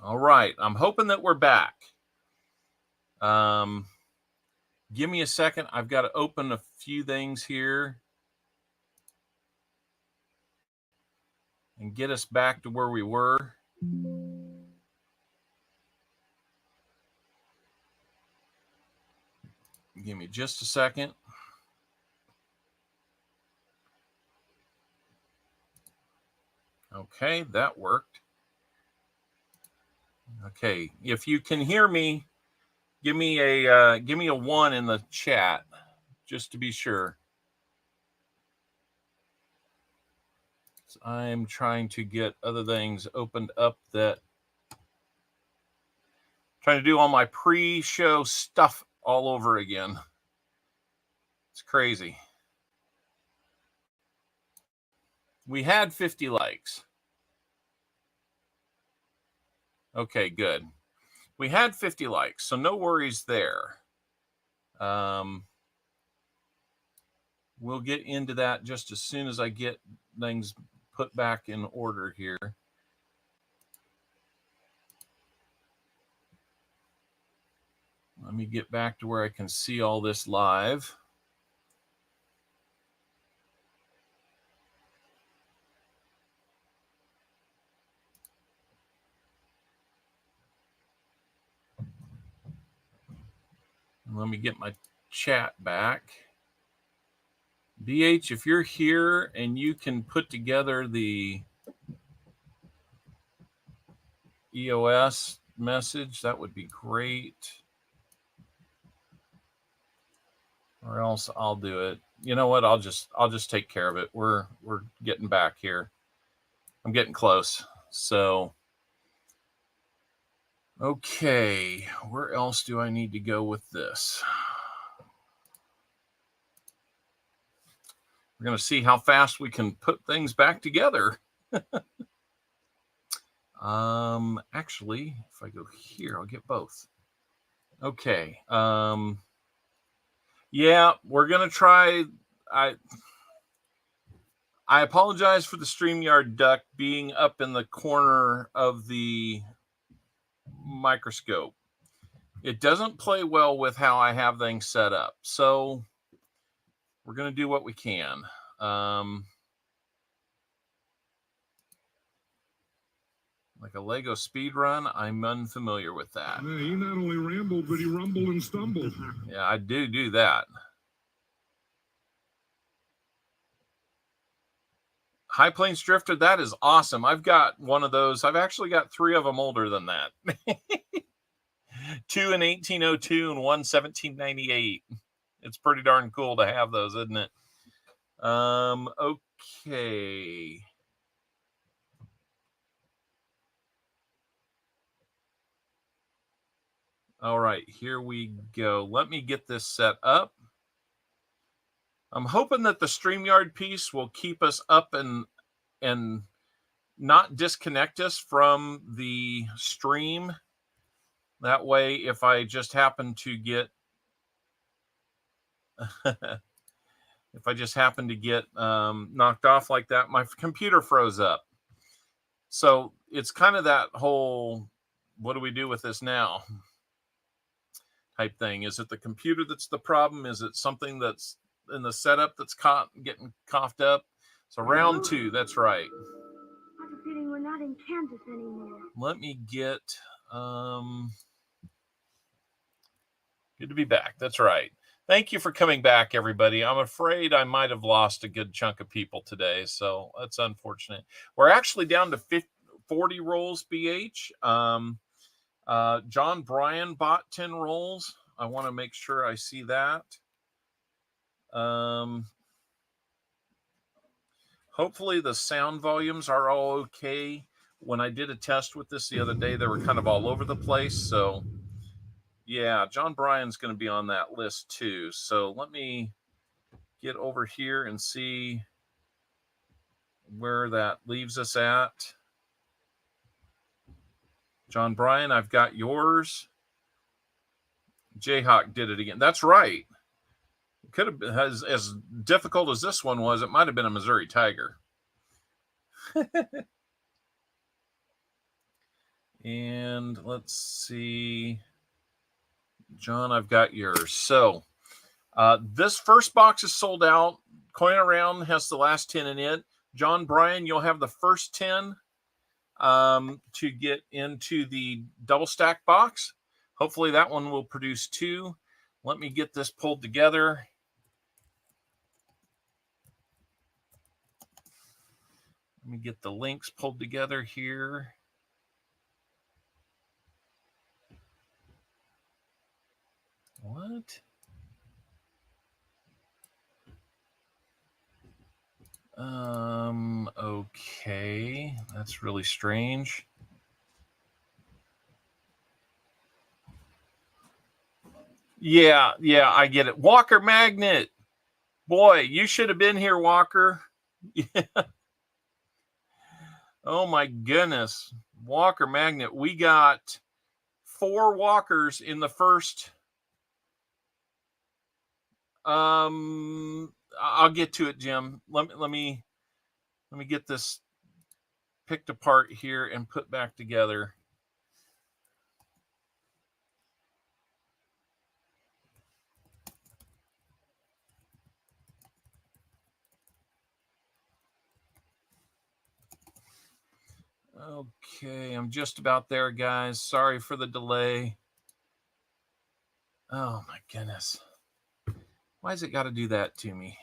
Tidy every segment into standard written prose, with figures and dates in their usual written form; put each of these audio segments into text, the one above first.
All right. I'm hoping that we're back. Give me a second. I've got to open a few things here and get us back to where we were. Give me just a second. Okay, that worked. Okay, if you can hear me, give me a 1 in the chat, just to be sure. So I'm trying to get other things opened up that trying to do all my pre-show stuff all over again. It's crazy. We had 50 likes. Okay, good. We had 50 likes, so no worries there. We'll get into that just as soon as I get things put back in order here. Let me get back to where I can see all this live. Let me get my chat back. BH, if you're here and you can put together the EOS message, that would be great. Or else I'll do it. You know what? I'll just take care of it. We're getting back here. I'm getting close. So okay, where else do I need to go with this? We're going to see how fast we can put things back together. Actually, if I go here, I'll get both. Okay. Yeah, we're going to try. I apologize for the StreamYard duck being up in the corner of the microscope. It doesn't play well with how I have things set up. So we're going to do what we can. Like a Lego speed run, I'm unfamiliar with that. Yeah, he not only rambled, but he rumbled and stumbled. Yeah, I do that. High Plains Drifter, that is awesome. I've got one of those. I've actually got 3 of them older than that. 2 in 1802 and 1 1798. It's pretty darn cool to have those, isn't it? Okay. All right, here we go. Let me get this set up. I'm hoping that the StreamYard piece will keep us up and not disconnect us from the stream. That way, if I just happen to get knocked off like that, my computer froze up. So it's kind of that whole, what do we do with this now type thing. Is it the computer that's the problem? Is it something that's in the setup that's getting coughed up? So round 2, that's right. I have a feeling we're not in Kansas anymore. Let me get, good to be back. That's right. Thank you for coming back, everybody. I'm afraid I might have lost a good chunk of people today, so that's unfortunate. We're actually down to 40 rolls, BH. John Bryan bought 10 rolls. I want to make sure I see that. Hopefully the sound volumes are all okay. When I did a test with this the other day, they were kind of all over the place. So yeah, John Bryan's going to be on that list too. So let me get over here and see where that leaves us at. John Bryan, I've got yours. Jayhawk did it again. That's right. It could have been as difficult as this one was. It might have been a Missouri Tiger. And let's see. John, I've got yours. So this first box is sold out. Coin Around has the last 10 in it. John, Brian, you'll have the first 10 to get into the double stack box. Hopefully that one will produce 2. Let me get this pulled together. Let me get the links pulled together here. What? Okay. That's really strange. Yeah, I get it. Walker Magnet. Boy, you should have been here, Walker. Yeah. Oh my goodness. Walker Magnet. We got 4 walkers in the first. I'll get to it, Jim. Let me get this picked apart here and put back together. Okay, I'm just about there, guys. Sorry for the delay. Oh my goodness. Why has it got to do that to me?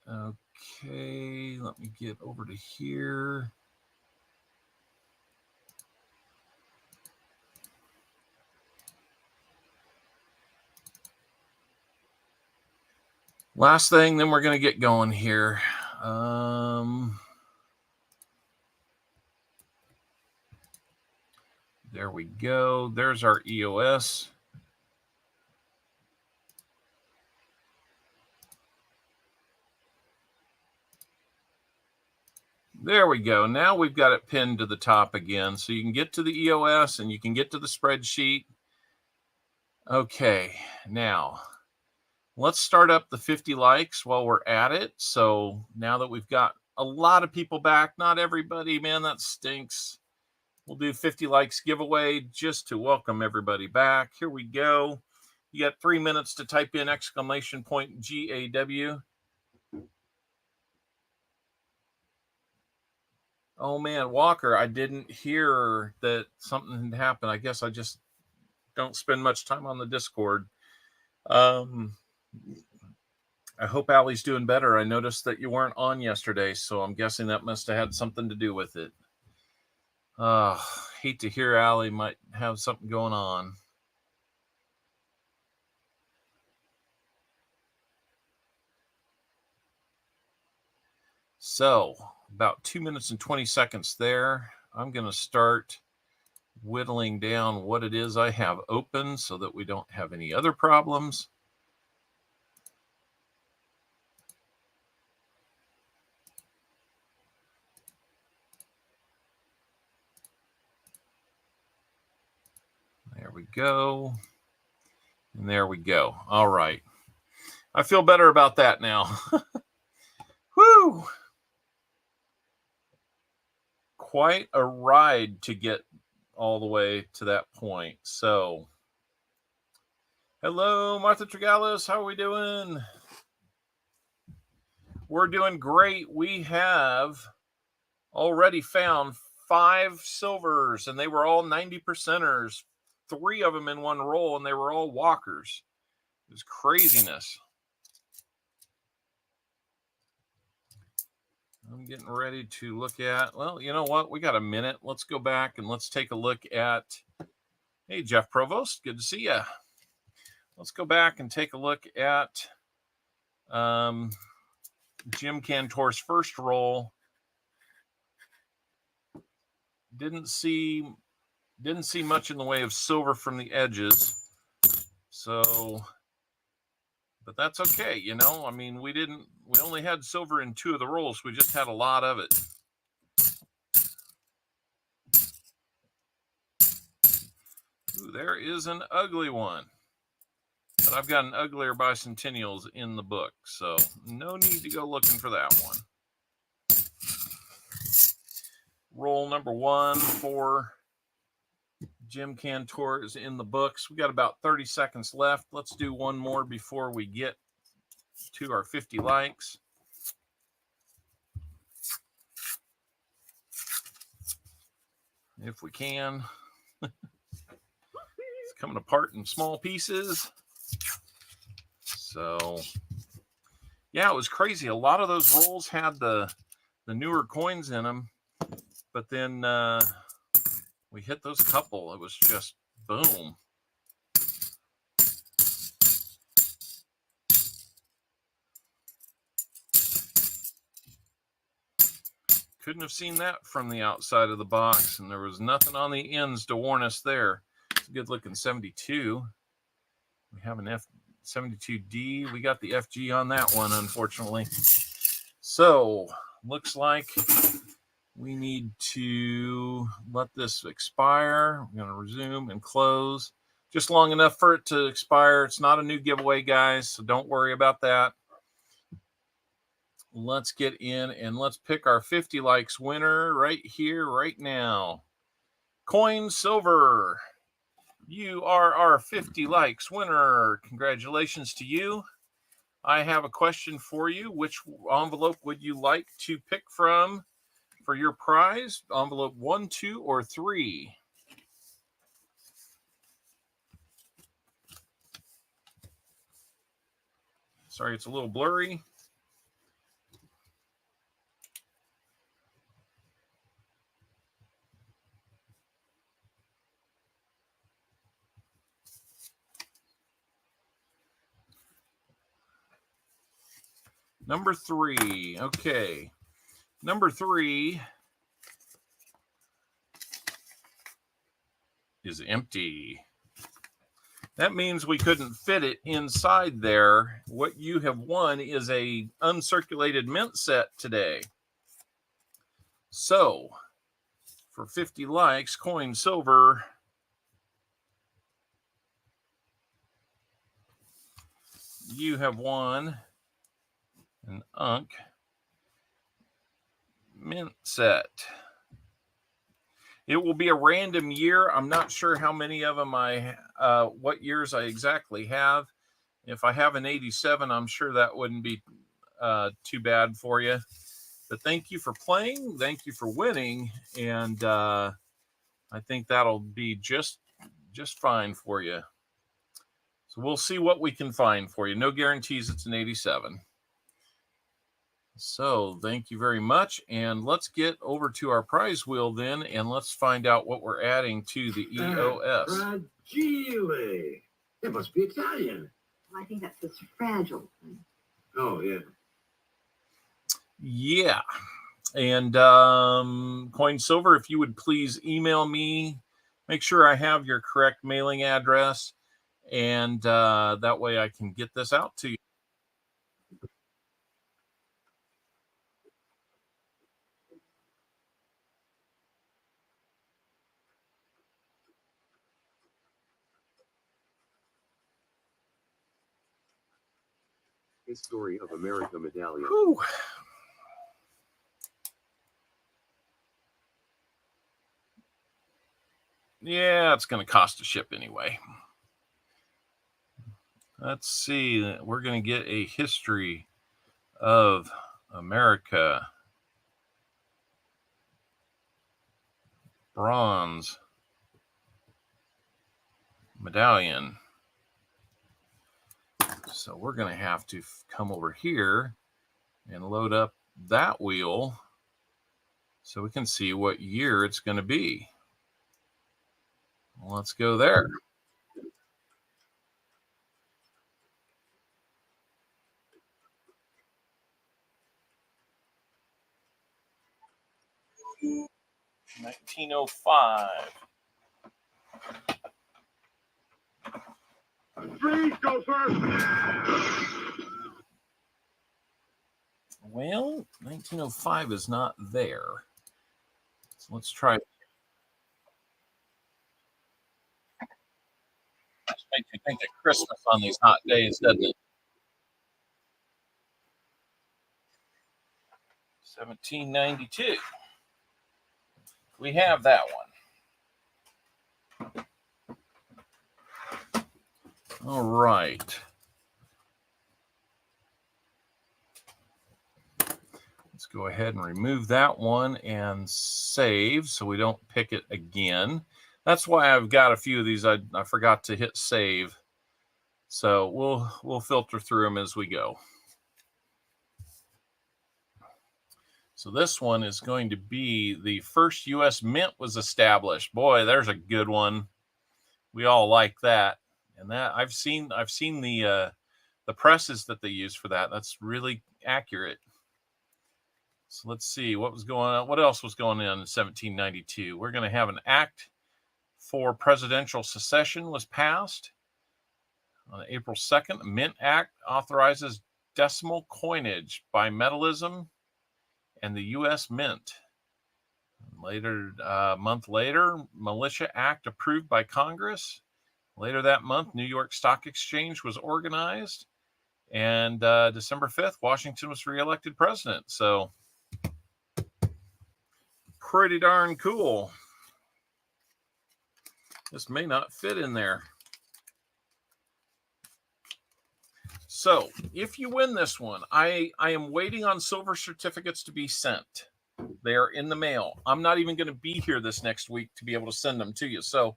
Okay, let me get over to here. Last thing, then we're going to get going here. There we go. There's our EOS. There we go. Now we've got it pinned to the top again. So you can get to the EOS and you can get to the spreadsheet. Okay, now let's start up the 50 likes while we're at it. So now that we've got a lot of people back, not everybody, man, that stinks. We'll do 50 likes giveaway just to welcome everybody back. Here we go. You got 3 minutes to type in !GAW. Oh man, Walker, I didn't hear that something had happened. I guess I just don't spend much time on the Discord. I hope Allie's doing better. I noticed that you weren't on yesterday, so I'm guessing that must have had something to do with it. Hate to hear Allie might have something going on. So about 2 minutes and 20 seconds there. I'm going to start whittling down what it is I have open so that we don't have any other problems. There we go. And there we go. All right. I feel better about that now. Woo! Quite a ride to get all the way to that point. So, hello, Martha Tregalis. How are we doing? We're doing great. We have already found 5 silvers, and they were all 90%ers. 3 of them in one roll, and they were all walkers. It was craziness. I'm getting ready to look at, well, you know what? We got a minute. Let's go back and let's take a look at, hey, Jeff Provost, good to see you. Let's go back and take a look at Jim Cantor's first roll. Didn't see much in the way of silver from the edges. So, but that's okay, you know. I mean, we only had silver in 2 of the rolls. We just had a lot of it. Ooh, there is an ugly one. But I've got an uglier bicentennials in the book, so no need to go looking for that one. Roll number 1 for Jim Cantor is in the books. We got about 30 seconds left. Let's do one more before we get to our 50 likes. If we can. It's coming apart in small pieces. So, yeah, it was crazy. A lot of those rolls had the newer coins in them, but then we hit those couple. It was just boom. Couldn't have seen that from the outside of the box, and there was nothing on the ends to warn us there. It's a good looking 72. We have an F72D. We got the FG on that one, unfortunately. So, looks like we need to let this expire. We're going to resume and close. Just long enough for it to expire. It's not a new giveaway, guys, so don't worry about that. Let's get in and let's pick our 50 likes winner right here, right now. Coin Silver, you are our 50 likes winner. Congratulations to you. I have a question for you. Which envelope would you like to pick from for your prize? Envelope 1, 2, or 3? Sorry, it's a little blurry. Number 3. Okay. Number 3 is empty. That means we couldn't fit it inside there. What you have won is a uncirculated mint set today. So, for 50 likes, Coin Silver, you have won an Unk mint set. It will be a random year. I'm not sure how many of them what years I exactly have. If I have an 87, I'm sure that wouldn't be too bad for you. But thank you for playing. Thank you for winning. And I think that'll be just fine for you. So we'll see what we can find for you. No guarantees it's an 87. So thank you very much. And let's get over to our prize wheel then, and let's find out what we're adding to the EOS. Fragile. It must be Italian. I think that's this fragile thing. Oh, yeah. Yeah. And Coin Silver, if you would please email me, make sure I have your correct mailing address, and that way I can get this out to you. History of America medallion. Whew. Yeah, it's going to cost a ship anyway. Let's see. We're going to get a history of America bronze medallion. So we're going to have to come over here and load up that wheel so we can see what year it's going to be. Let's go there. $1905. Please go first. Well, 1905 is not there. So let's try. Makes you think of Christmas on these hot days, doesn't it? 1792. We have that one. All right. Let's go ahead and remove that one and save so we don't pick it again. That's why I've got a few of these. I forgot to hit save. So we'll filter through them as we go. So this one is going to be the first U.S. Mint was established. Boy, there's a good one. We all like that. And that I've seen the presses that they use for that. That's really accurate. So let's see what was going on. What else was going on in 1792? We're going to have an act for presidential secession was passed on April 2nd. Mint Act authorizes decimal coinage by metallism and the U.S. Mint. Later, a month later, Militia Act approved by Congress. Later that month, New York Stock Exchange was organized. And December 5th, Washington was reelected president. So pretty darn cool. This may not fit in there. So if you win this one, I am waiting on silver certificates to be sent. They are in the mail. I'm not even going to be here this next week to be able to send them to you. So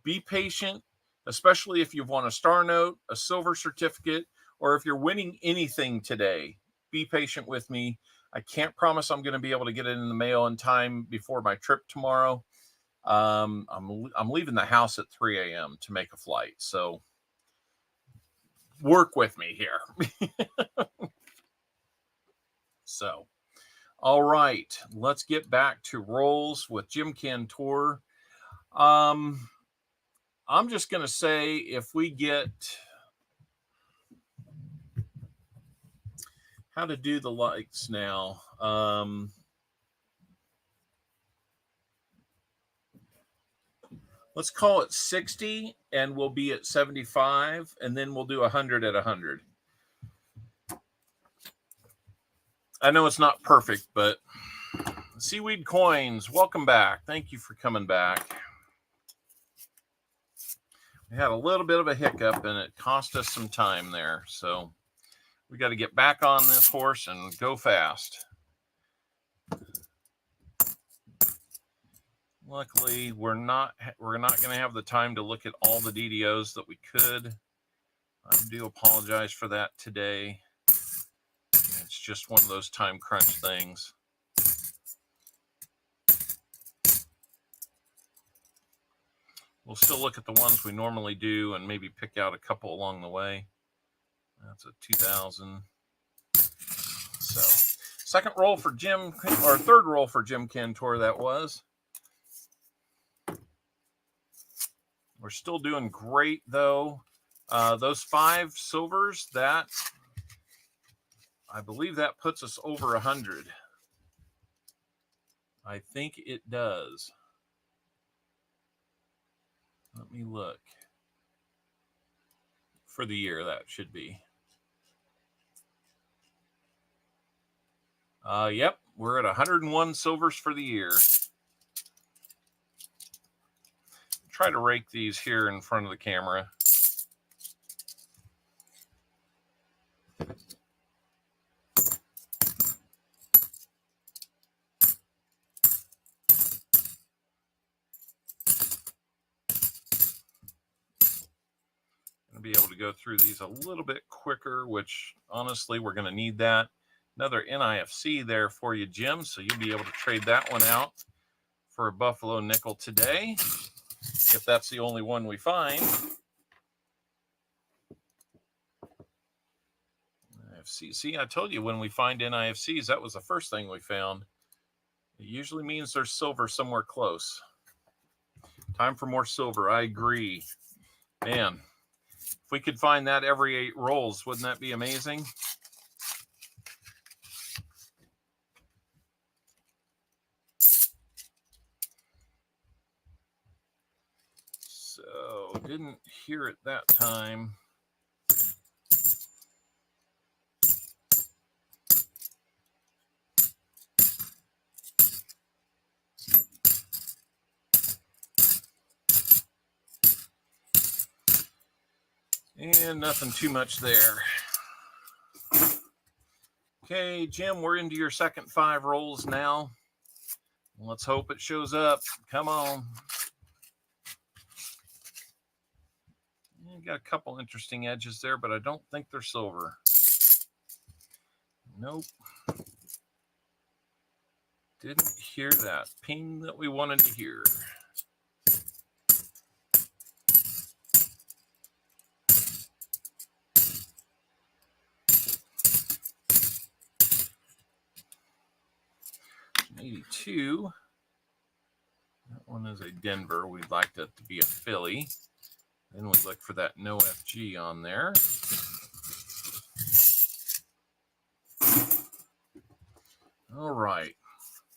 be patient, especially if you've won a star note, a silver certificate, or if you're winning anything today. Be patient with me. I can't promise I'm going to be able to get it in the mail in time before my trip tomorrow. I'm leaving the house at 3 a.m. to make a flight. So work with me here. So, all right, let's get back to rolls with Jim Cantor. I'm just going to say if we get how to do the likes now. Let's call it 60 and we'll be at 75 and then we'll do 100 at 100. I know it's not perfect, but Seaweed Coins, welcome back. Thank you for coming back. We had a little bit of a hiccup and it cost us some time there. So we got to get back on this horse and go fast. Luckily, we're not going to have the time to look at all the DDOs that we could. I do apologize for that today. It's just one of those time crunch things. We'll still look at the ones we normally do and maybe pick out a couple along the way. That's a 2000. So, second roll for Jim, or third roll for Jim Cantor, that was. We're still doing great, though. Those 5 silvers, that, I believe that puts us over 100. I think it does. Let me look. For the year, that should be. Yep, we're at 101 silvers for the year. Try to rake these here in front of the camera. Going to be able to go through these a little bit quicker, which honestly, we're going to need that. Another NIFC there for you, Jim. So you'll be able to trade that one out for a Buffalo nickel today, if that's the only one we find. NIFC. See, I told you when we find NIFCs, that was the first thing we found. It usually means there's silver somewhere close. Time for more silver. I agree. Man, if we could find that every 8 rolls, wouldn't that be amazing? So Oh, didn't hear it that time. And nothing too much there. Okay, Jim, we're into your second 5 rolls now. Let's hope it shows up. Come on. You got a couple interesting edges there, but I don't think they're silver. Nope. Didn't hear that ping that we wanted to hear. $82. That one is a Denver. We'd like that to be a Philly. Then we look for that no FG on there. All right.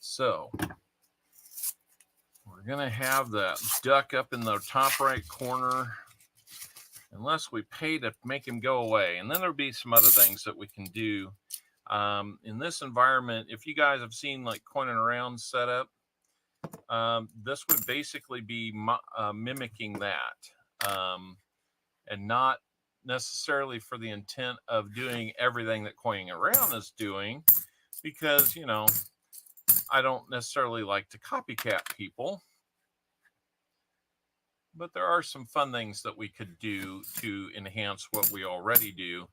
So we're going to have that duck up in the top right corner unless we pay to make him go away. And then there'll be some other things that we can do. In this environment, if you guys have seen like coin and around setup, this would basically be mimicking that, and not necessarily for the intent of doing everything that coining around is doing, because, you know, I don't necessarily like to copycat people, but there are some fun things that we could do to enhance what we already do.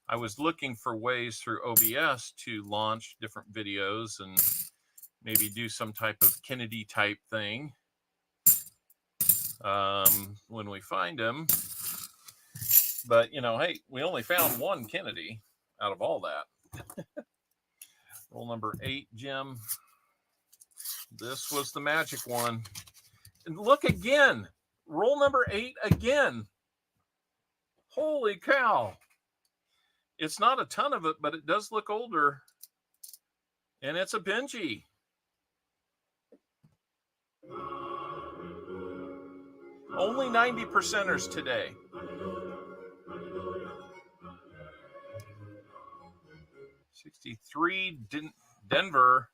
I was looking for ways through OBS to launch different videos and maybe do some type of Kennedy type thing when we find them. But, you know, hey, we only found one Kennedy out of all that. Roll number 8, Jim. This was the magic one. And look again. Roll number 8 again. Holy cow. It's not a ton of it, but it does look older. And it's a Benji. Only 90%ers today. $63 Denver.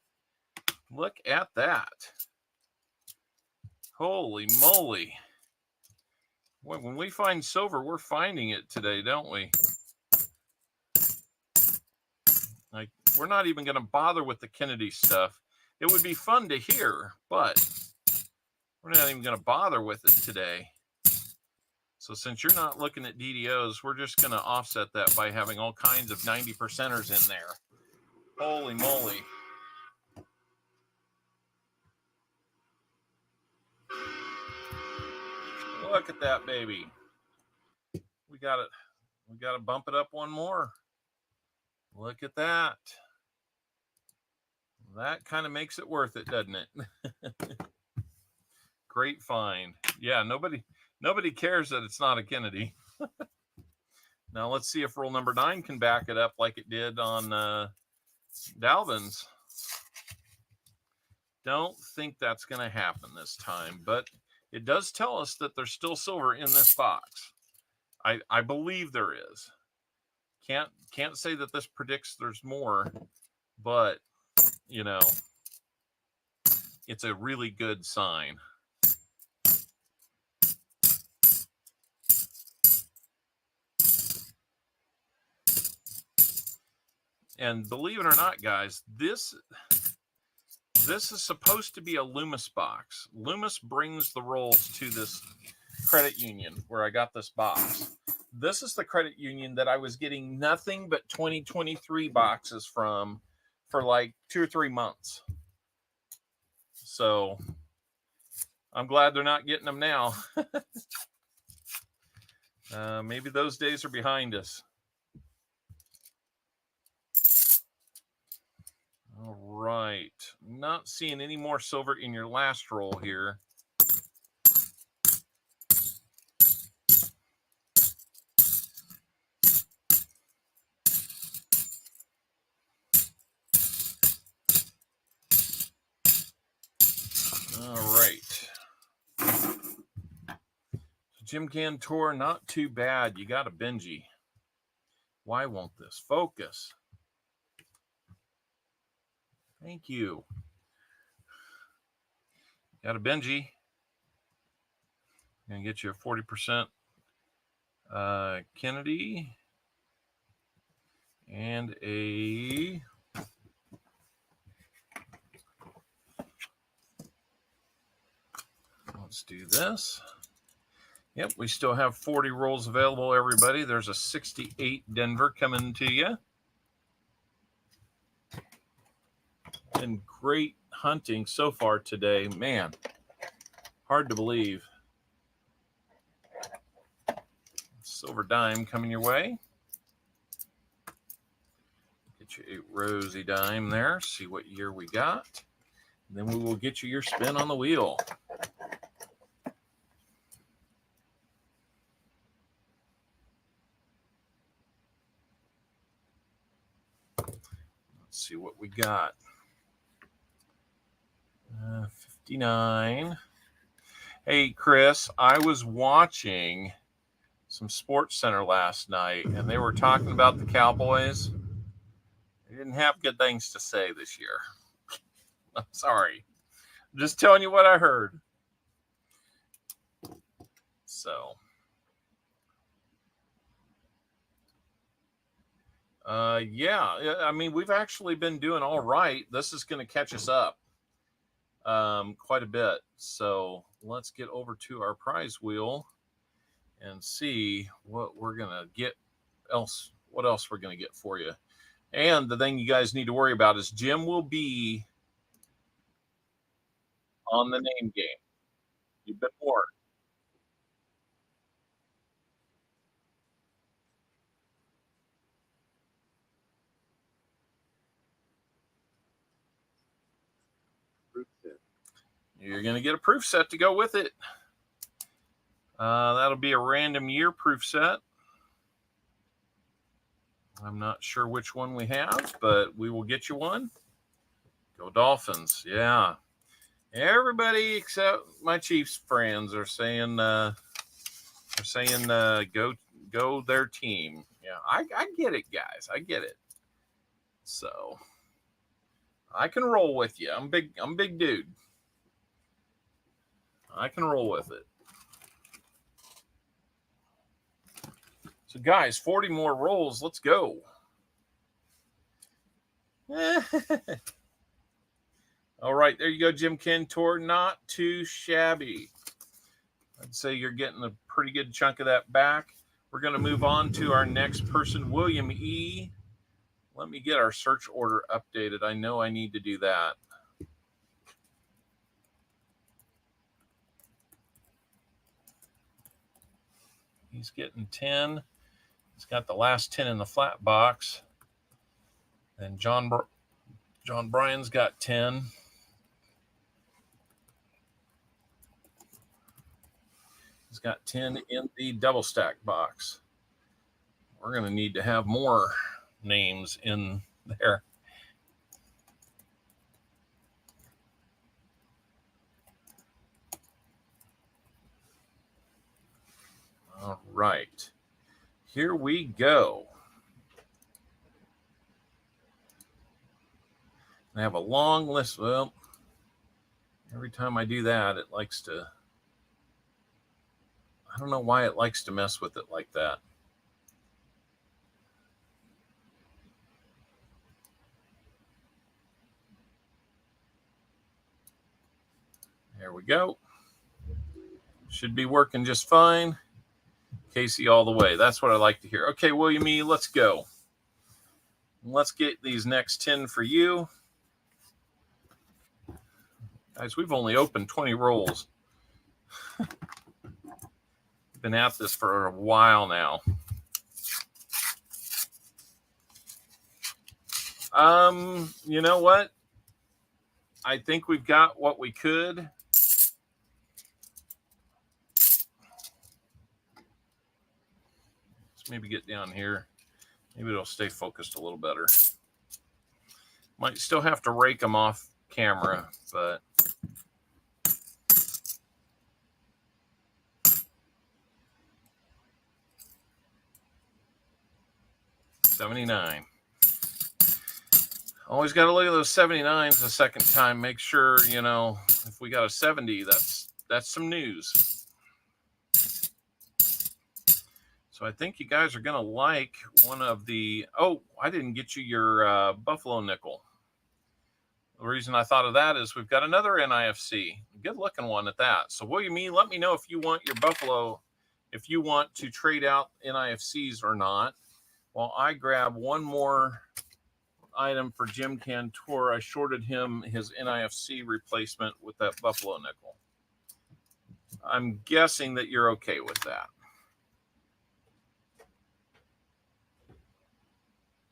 Look at that. Holy moly. When we find silver, we're finding it today, don't we? Like, we're not even going to bother with the Kennedy stuff. It would be fun to hear, but we're not even going to bother with it today. So since you're not looking at DDOs, we're just going to offset that by having all kinds of 90%ers in there. Holy moly. Look at that baby. We got it. We got to bump it up one more. Look at that. That kind of makes it worth it, doesn't it? Great find. Yeah, nobody cares that it's not a Kennedy. Now let's see if roll number 9 can back it up like it did on Dalvin's. Don't think that's going to happen this time, but it does tell us that there's still silver in this box. I believe there is. Can't say that this predicts there's more, but, you know, it's a really good sign. And believe it or not, guys, this is supposed to be a Loomis box. Loomis brings the rolls to this credit union where I got this box. This is the credit union that I was getting nothing but 2023 boxes from for like 2 or 3 months. So I'm glad they're not getting them now. Maybe those days are behind us. All right. Not seeing any more silver in your last roll here. All right. Jim Cantor, not too bad. You got a Benji. Why won't this focus? Thank you. Got a Benji. Gonna get you a 40% Kennedy and a let's do this. Yep, we still have 40 rolls available, everybody. There's a 68 Denver coming to you. And great hunting so far today. Man, hard to believe. Silver dime coming your way. Get you a rosy dime there. See what year we got. And then we will get you your spin on the wheel. Let's see what we got. 59. Hey, Chris, I was watching some Sports Center last night, and they were talking about the Cowboys. They didn't have good things to say this year. I'm sorry. I'm just telling you what I heard. So, yeah, I mean, we've actually been doing all right. This is going to catch us up quite a bit. So let's get over to our prize wheel and see what we're going to get what else we're going to get for you. And the thing you guys need to worry about is Jim will be on the name game. You've been warned. You're going to get a proof set to go with it. That'll be a random year proof set. I'm not sure which one we have, but we will get you one. Go Dolphins. Yeah. Everybody except my Chiefs friends are saying go their team. Yeah, I get it, guys. I get it. So I can roll with you. I'm a big dude. I can roll with it. So, guys, 40 more rolls. Let's go. All right, there you go, Jim Cantor. Not too shabby. I'd say you're getting a pretty good chunk of that back. We're going to move on to our next person, William E. Let me get our search order updated. I know I need to do that. He's getting 10. He's got the last 10 in the flat box. And John Bryan's got 10. He's got 10 in the double stack box. We're going to need to have more names in there. All right. Here we go. I have a long list. Well, every time I do that, it likes to, I don't know why it likes to mess with it like that. There we go. Should be working just fine. Casey all the way. That's what I like to hear. Okay, William E., let's go. Let's get these next 10 for you. Guys, we've only opened 20 rolls. Been at this for a while now. You know what? I think we've got what we could. Let's maybe get down here. Maybe it'll stay focused a little better. Might still have to rake them off camera, but 79. Always got to look at those 79s a second time. Make sure, you know, if we got a 70, that's some news. So I think you guys are going to like one of the... Oh, I didn't get you your Buffalo nickel. The reason I thought of that is we've got another NIFC. Good looking one at that. So William E., let me know if you want your Buffalo, if you want to trade out NIFCs or not. While I grab one more item for Jim Cantor, I shorted him his NIFC replacement with that Buffalo nickel. I'm guessing that you're okay with that.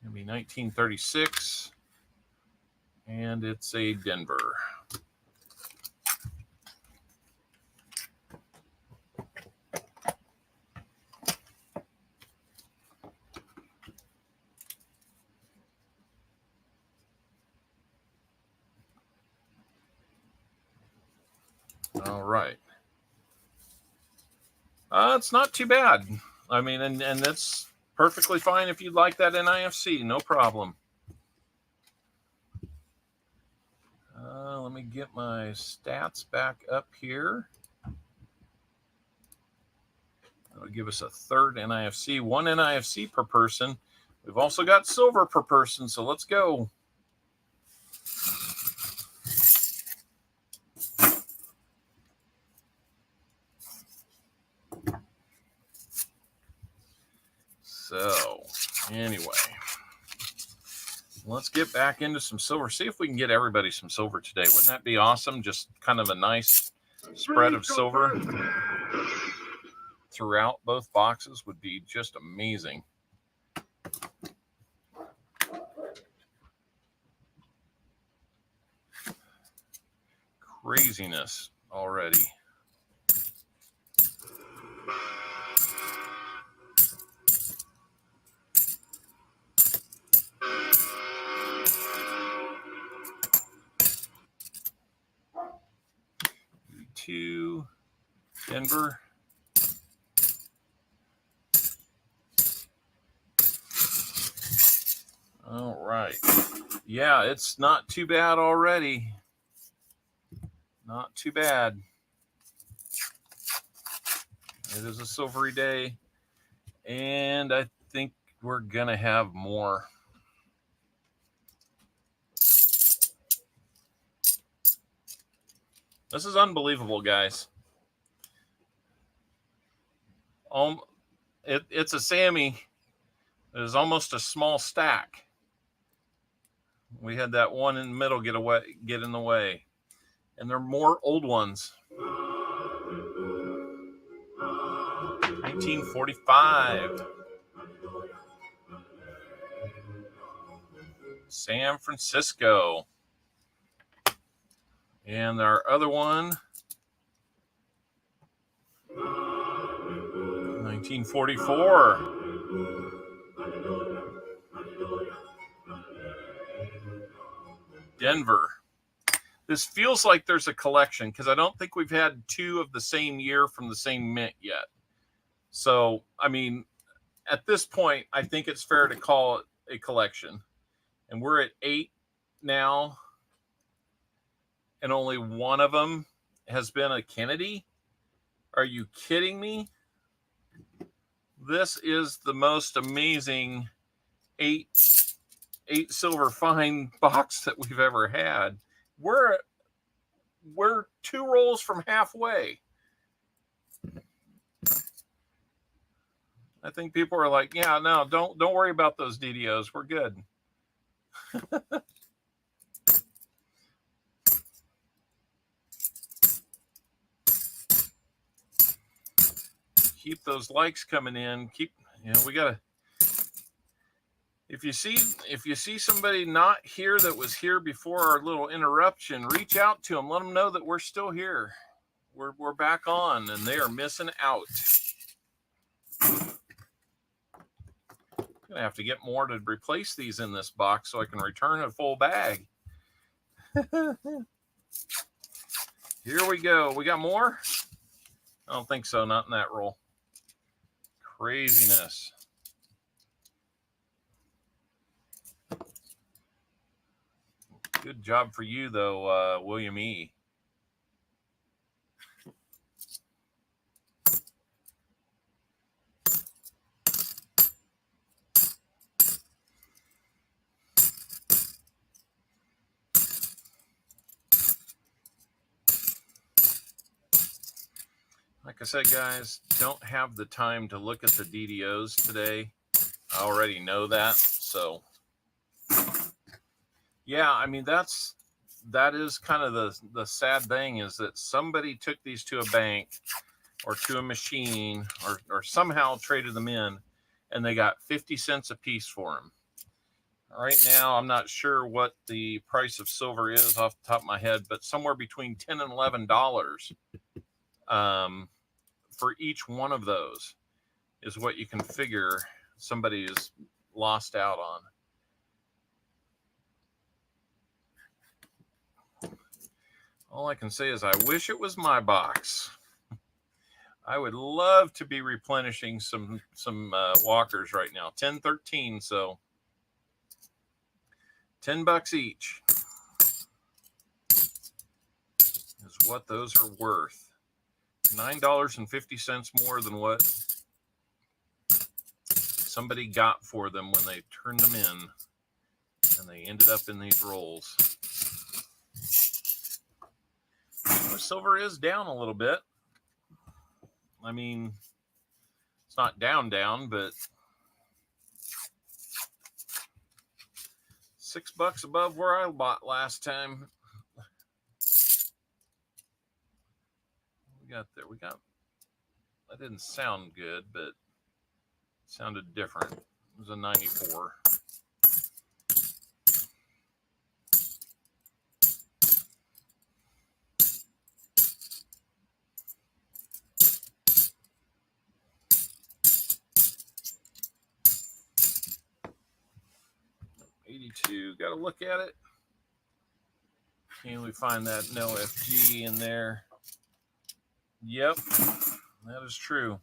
It'll be 1936, and it's a Denver. All right. It's not too bad. I mean, and that's perfectly fine if you'd like that NIFC. No problem. Let me get my stats back up here. That'll give us a third NIFC. One NIFC per person. We've also got silver per person, so let's go. So, anyway, let's get back into some silver. See if we can get everybody some silver today. Wouldn't that be awesome? Just kind of a nice spread of silver throughout both boxes would be just amazing. Craziness already. To Denver. All right. Yeah, it's not too bad already. Not too bad. It is a silvery day, and I think we're going to have more. This is unbelievable, guys. It's a Sammy. It is almost a small stack. We had that one in the middle get in the way. And there are more old ones. 1945. San Francisco. And our other one, 1944. Denver. This feels like there's a collection because I don't think we've had two of the same year from the same mint yet. So, I mean, at this point, I think it's fair to call it a collection. And we're at 8 now. And only one of them has been a Kennedy? Are you kidding me? This is the most amazing 8 silver fine box that we've ever had. We're 2 rolls from halfway. I think people are like, yeah, no, don't worry about those DDOs. We're good. Keep those likes coming in. We gotta. If you see somebody not here that was here before our little interruption, reach out to them. Let them know that we're still here. We're back on, and they are missing out. I'm gonna have to get more to replace these in this box so I can return a full bag. Here we go. We got more? I don't think so. Not in that roll. Craziness. Good job for you, though, William E. Like I said, guys, don't have the time to look at the DDOs today. I already know that. So, yeah, I mean, that is kind of the sad thing, is that somebody took these to a bank or to a machine or somehow traded them in, and they got 50 cents a piece for them. Right now, I'm not sure what the price of silver is off the top of my head, but somewhere between $10 and $11 for each one of those is what you can figure somebody is lost out on. All I can say is I wish it was my box. I would love to be replenishing some walkers right now. 1013, so $10 each is what those are worth. $9.50 more than what somebody got for them when they turned them in, and they ended up in these rolls. Silver is down a little bit. I mean, it's not down, but $6 above where I bought last time. We got, that didn't sound good, but it sounded different. It was a 94. $82, got to look at it. Can we find that no FG in there? Yep, that is true.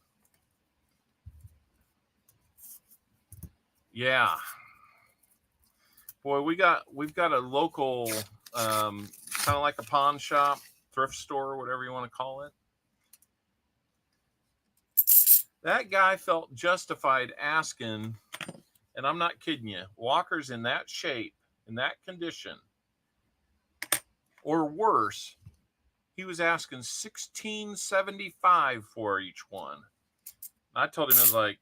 Yeah. Boy, we've got a local, kind of like a pawn shop, thrift store, whatever you want to call it. That guy felt justified asking, and I'm not kidding you, walkers in that shape, in that condition, or worse, he was asking $16.75 for each one. I told him, I was like,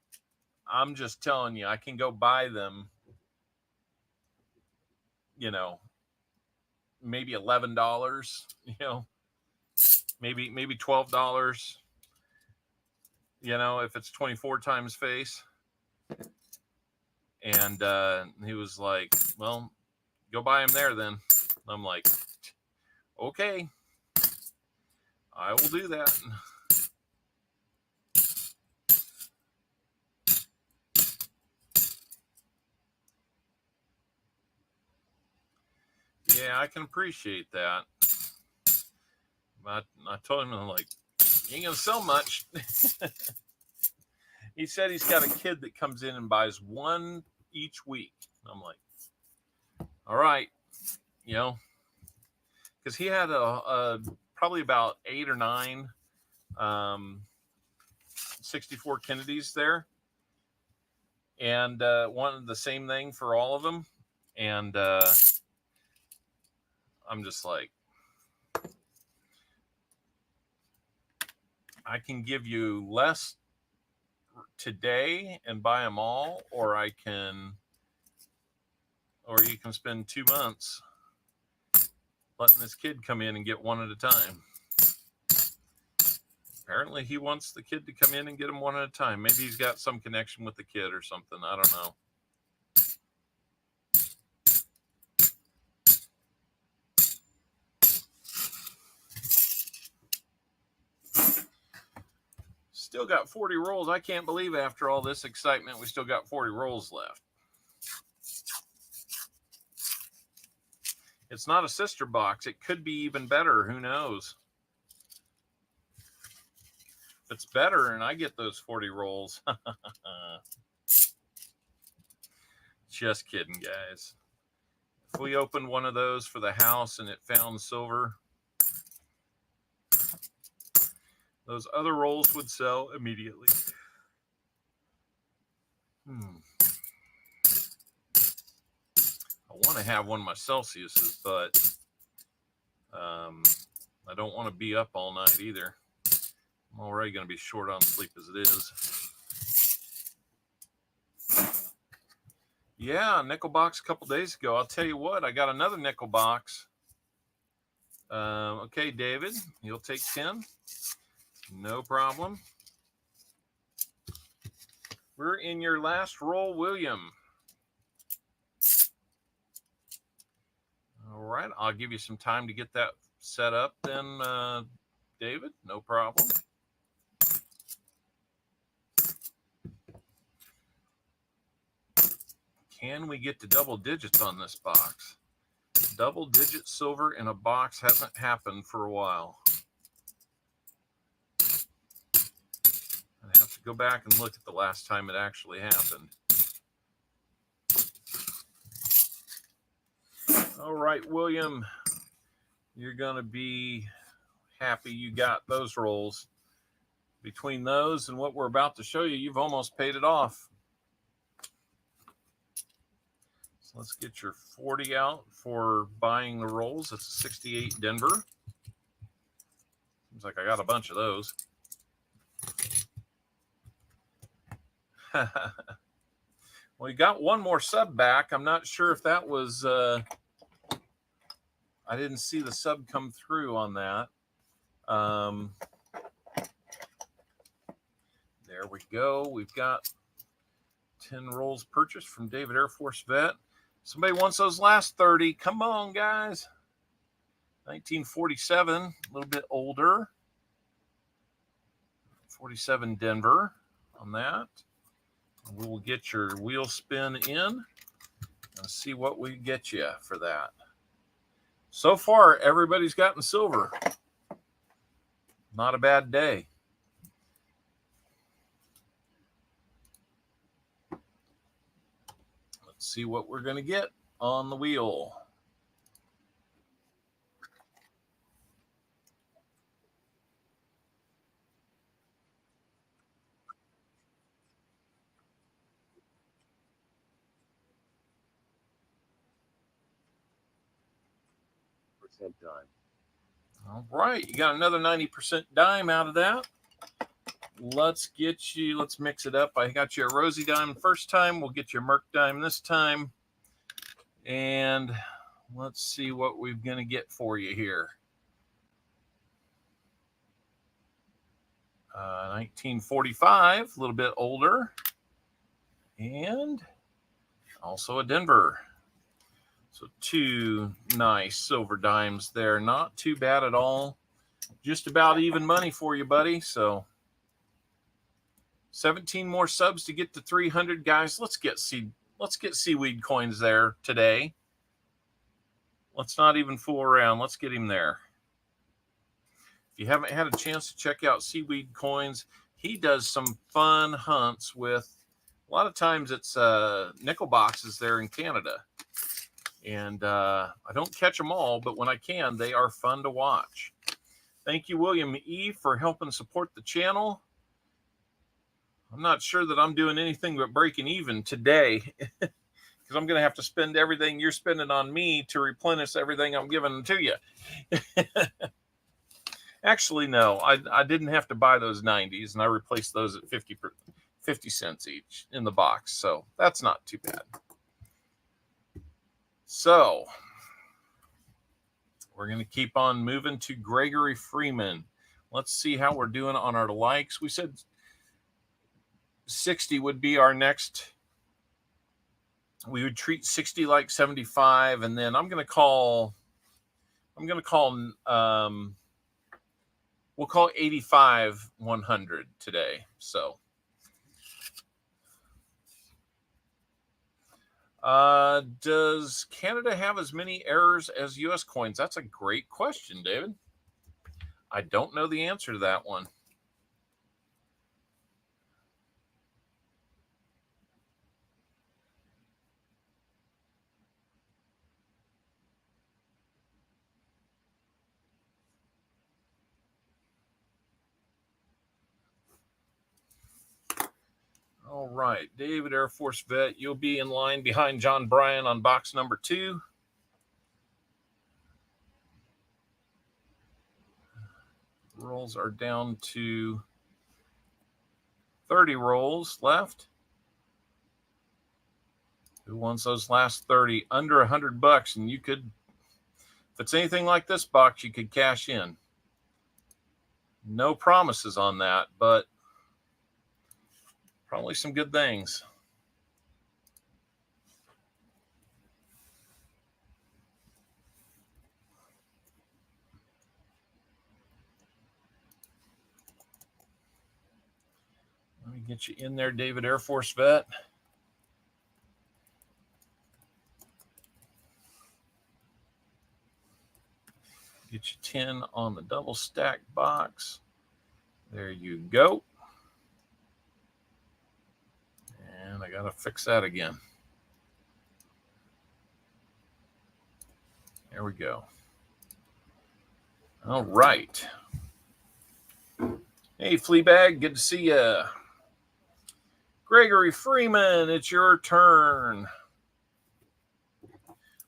I'm just telling you, I can go buy them, you know, maybe $11, you know, maybe $12, you know, if it's 24 times face. And he was like, well, go buy them there then. I'm like, okay, I will do that. Yeah, I can appreciate that. But I told him, I'm like, you ain't gonna sell much. He said he's got a kid that comes in and buys one each week. I'm like, all right, you know, because he had a probably about 8 or 9 64 Kennedys there, and wanted the same thing for all of them. And I'm just like, I can give you less today and buy them all, or you can spend 2 months letting this kid come in and get one at a time. Apparently he wants the kid to come in and get them one at a time. Maybe he's got some connection with the kid or something. I don't know. Still got 40 rolls. I can't believe after all this excitement, we still got 40 rolls left. It's not a sister box. It could be even better. Who knows? If it's better and I get those 40 rolls. Just kidding, guys. If we opened one of those for the house and it found silver, those other rolls would sell immediately. I want to have one of my Celsiuses, but I don't want to be up all night either. I'm already going to be short on sleep as it is. Yeah, nickel box a couple days ago. I'll tell you what, I got another nickel box. Okay, David, you'll take 10. No problem. We're in your last roll, William. All right, I'll give you some time to get that set up then, David. No problem. Can we get to double digits on this box? Double digit silver in a box hasn't happened for a while. I'd have to go back and look at the last time it actually happened. All right, William, you're going to be happy you got those rolls. Between those and what we're about to show you, you've almost paid it off. So let's get your 40 out for buying the rolls. That's a 68 Denver. Seems like I got a bunch of those. Well, you got one more sub back. I'm not sure if that was... I didn't see the sub come through on that. There we go. We've got 10 rolls purchased from David Air Force Vet. Somebody wants those last 30. Come on, guys. 1947, a little bit older. 47 Denver on that. We will get your wheel spin in and see what we get you for that. So far, everybody's gotten silver. Not a bad day. Let's see what we're going to get on the wheel. Dime. All right, you got another 90% dime out of that. Let's mix it up. I got you a Rosie dime first time. We'll get you a Merc dime this time. And let's see what we're going to get for you here. 1945, a little bit older. And also a Denver. So 2 nice silver dimes there. Not too bad at all. Just about even money for you, buddy. So 17 more subs to get to 300, guys. Let's get seaweed coins there today. Let's not even fool around. Let's get him there. If you haven't had a chance to check out Seaweed Coins, he does some fun hunts with, a lot of times it's nickel boxes there in Canada. And I don't catch them all, but when I can, they are fun to watch. Thank you, William E., for helping support the channel. I'm not sure that I'm doing anything but breaking even today because I'm going to have to spend everything you're spending on me to replenish everything I'm giving to you. Actually, no, I didn't have to buy those 90s, and I replaced those at 50 cents each in the box. So that's not too bad. So we're going to keep on moving to Gregory Freeman. Let's see how we're doing on our likes. We said 60 would be our next. We would treat 60 like 75, and then we'll call 85 100 today. So does Canada have as many errors as US coins? That's a great question, David. I don't know the answer to that one. All right, David Air Force Vet, you'll be in line behind John Bryan on box number 2. Rolls are down to 30 rolls left. Who wants those last 30 under $100? And you could, if it's anything like this box, you could cash in. No promises on that, but probably some good things. Let me get you in there, David Air Force Vet. Get you 10 on the double stack box. There you go. And I got to fix that again. There we go. All right. Hey, Fleabag, good to see you. Gregory Freeman, it's your turn.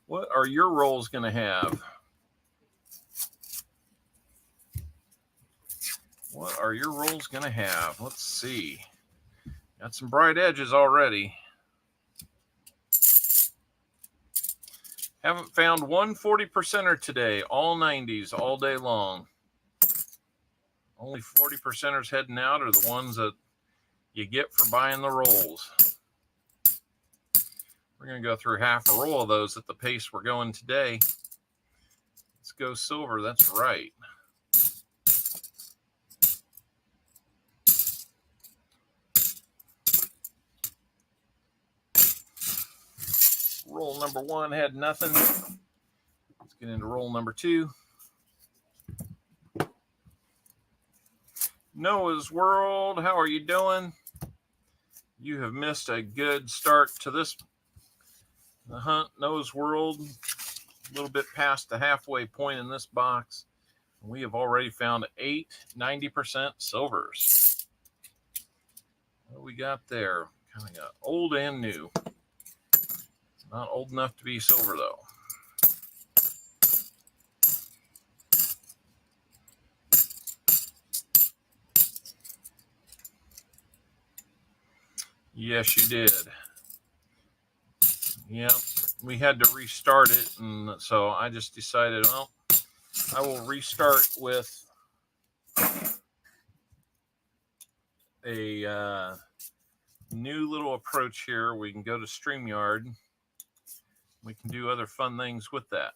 What are your rolls going to have? What are your rolls going to have? Let's see. Got some bright edges already. Haven't found one 40%er today. All 90s all day long. Only 40%ers heading out are the ones that you get for buying the rolls. We're going to go through half a roll of those at the pace we're going today. Let's go silver. That's right. Roll number 1 had nothing. Let's get into roll number 2. Noah's World, how are you doing? You have missed a good start to this hunt. Noah's World, a little bit past the halfway point in this box. We have already found 8 90% silvers. What we got there? Kind of got old and new. Not old enough to be silver, though. Yes, you did. Yep, we had to restart it, and so I just decided, well, I will restart with a new little approach here. We can go to StreamYard. We can do other fun things with that.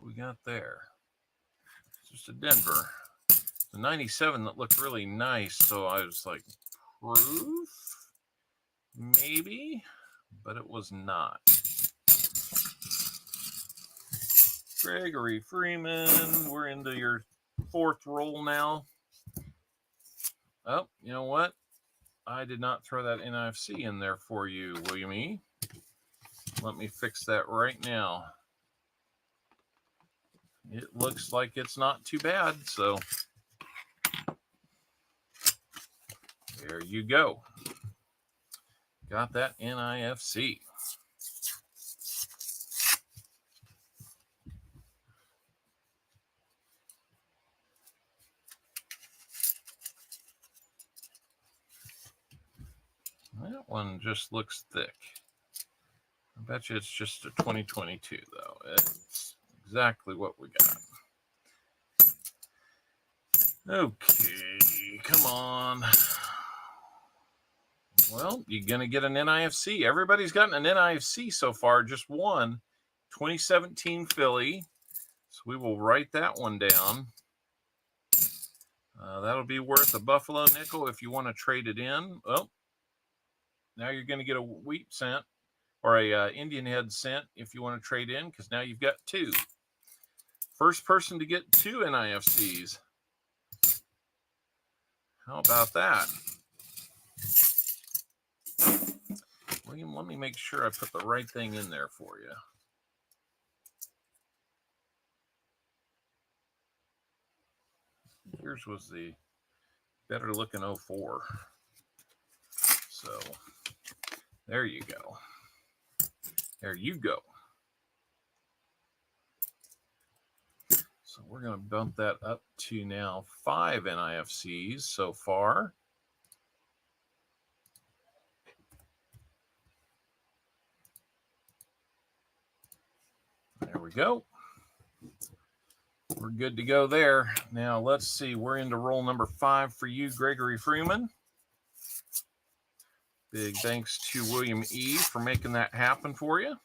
We got there. It's just a Denver. The 97 that looked really nice, so I was like, proof? Maybe, but it was not. Gregory Freeman, we're into your 4th roll now. Oh, you know what? I did not throw that NFC in there for you, William. Let me fix that right now. It looks like it's not too bad, so there you go. Got that NIFC. That one just looks thick. I bet you it's just a 2022, though. It's exactly what we got. Okay, come on. Well, you're going to get an NIFC. Everybody's gotten an NIFC so far, just one. 2017 Philly. So we will write that one down. That'll be worth a Buffalo nickel if you want to trade it in. Oh, Now you're going to get a wheat cent or a Indian head cent if you want to trade in, because now you've got 2. First person to get 2 NIFCs. How about that? William, let me make sure I put the right thing in there for you. Yours was the better looking 04. So there you go. There you go. So we're going to bump that up to now 5 NIFCs so far. There we go. We're good to go there. Now let's see. We're into roll number 5 for you, Gregory Freeman. Big thanks to William E. for making that happen for you.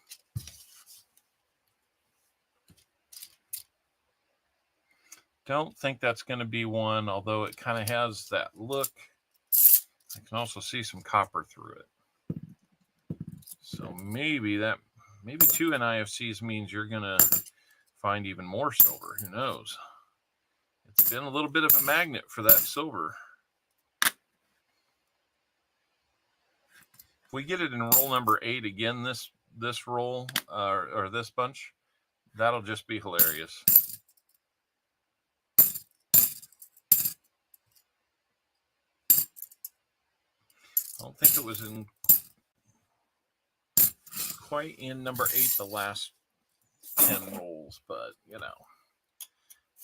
Don't think that's going to be one, although it kind of has that look. I can also see some copper through it. So maybe 2 NIFCs means you're going to find even more silver. Who knows? It's been a little bit of a magnet for that silver. If we get it in roll number 8 again, this roll or this bunch, that'll just be hilarious. I don't think it was quite in number 8 the last 10 rolls, but you know,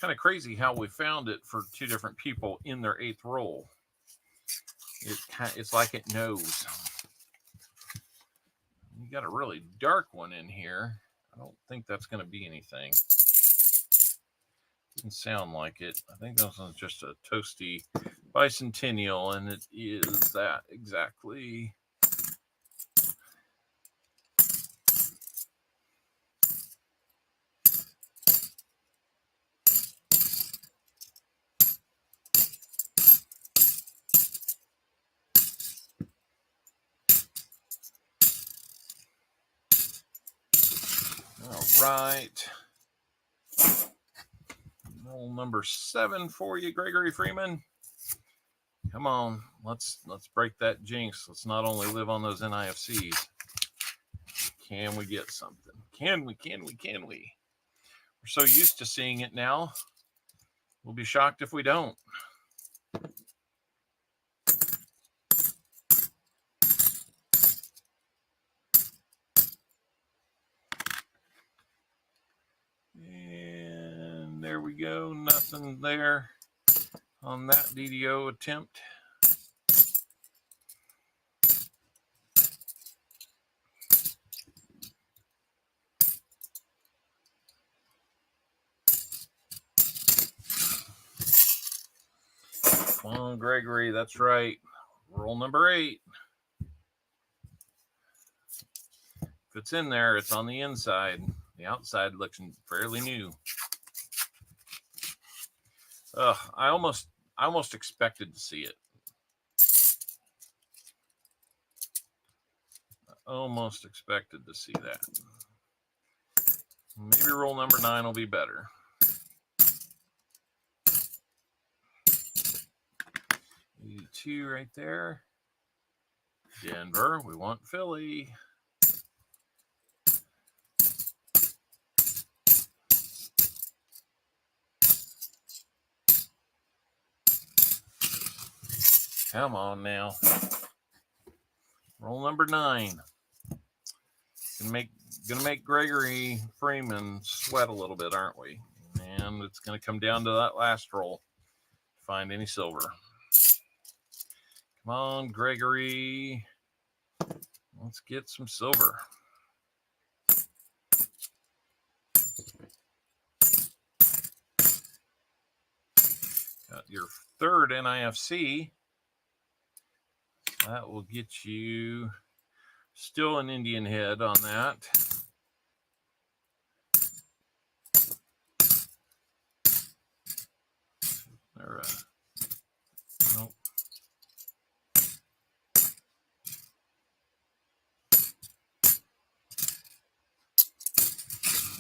kind of crazy how we found it for 2 different people in their 8th roll. It's like it knows. You got a really dark one in here. I don't think that's going to be anything. Didn't sound like it. I think this one's just a toasty bicentennial, and it is that exactly. All right. Roll number 7 for you, Gregory Freeman. Come on, let's break that jinx. Let's not only live on those NIFCs. Can we get something? Can we? We're so used to seeing it now. We'll be shocked if we don't. And there we go. Nothing there on that DDO attempt. Come on, Gregory. That's right. Roll number 8. If it's in there, it's on the inside. The outside looks fairly new. I almost expected to see it. Almost expected to see that. Maybe roll number 9 will be better. Two right there. Denver, we want Philly. Come on now. Roll number 9. Gonna make Gregory Freeman sweat a little bit, aren't we? And it's gonna come down to that last roll to find any silver. Come on, Gregory. Let's get some silver. Got your 3rd NIFC. That will get you still an Indian head on that. Nope.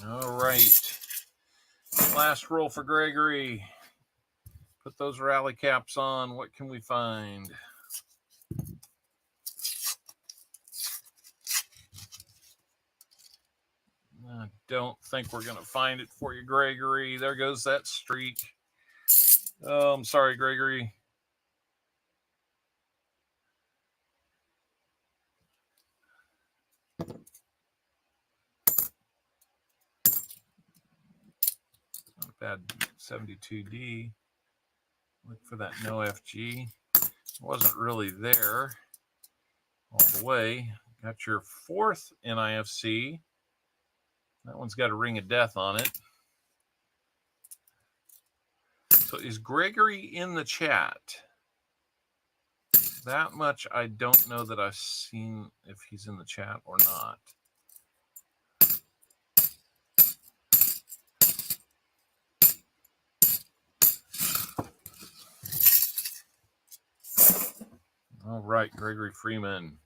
All right. Last roll for Gregory. Put those rally caps on. What can we find? I don't think we're going to find it for you, Gregory. There goes that streak. Oh, I'm sorry, Gregory. Not bad. 72D. Look for that no FG. Wasn't really there all the way. Got your fourth NIFC. That one's got a ring of death on it. So is Gregory in the chat? That much I don't know that I've seen if he's in the chat or not. All right, Gregory Freeman.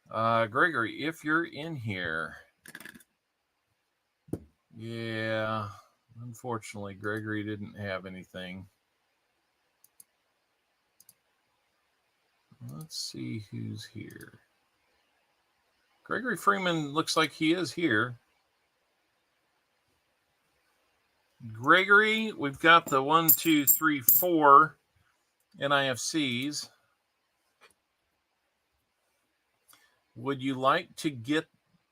Gregory, if you're in here, yeah, unfortunately, Gregory didn't have anything. Let's see who's here. Gregory Freeman looks like he is here. Gregory, we've got the 1, 2, 3, 4 NIFCs. Would you like to get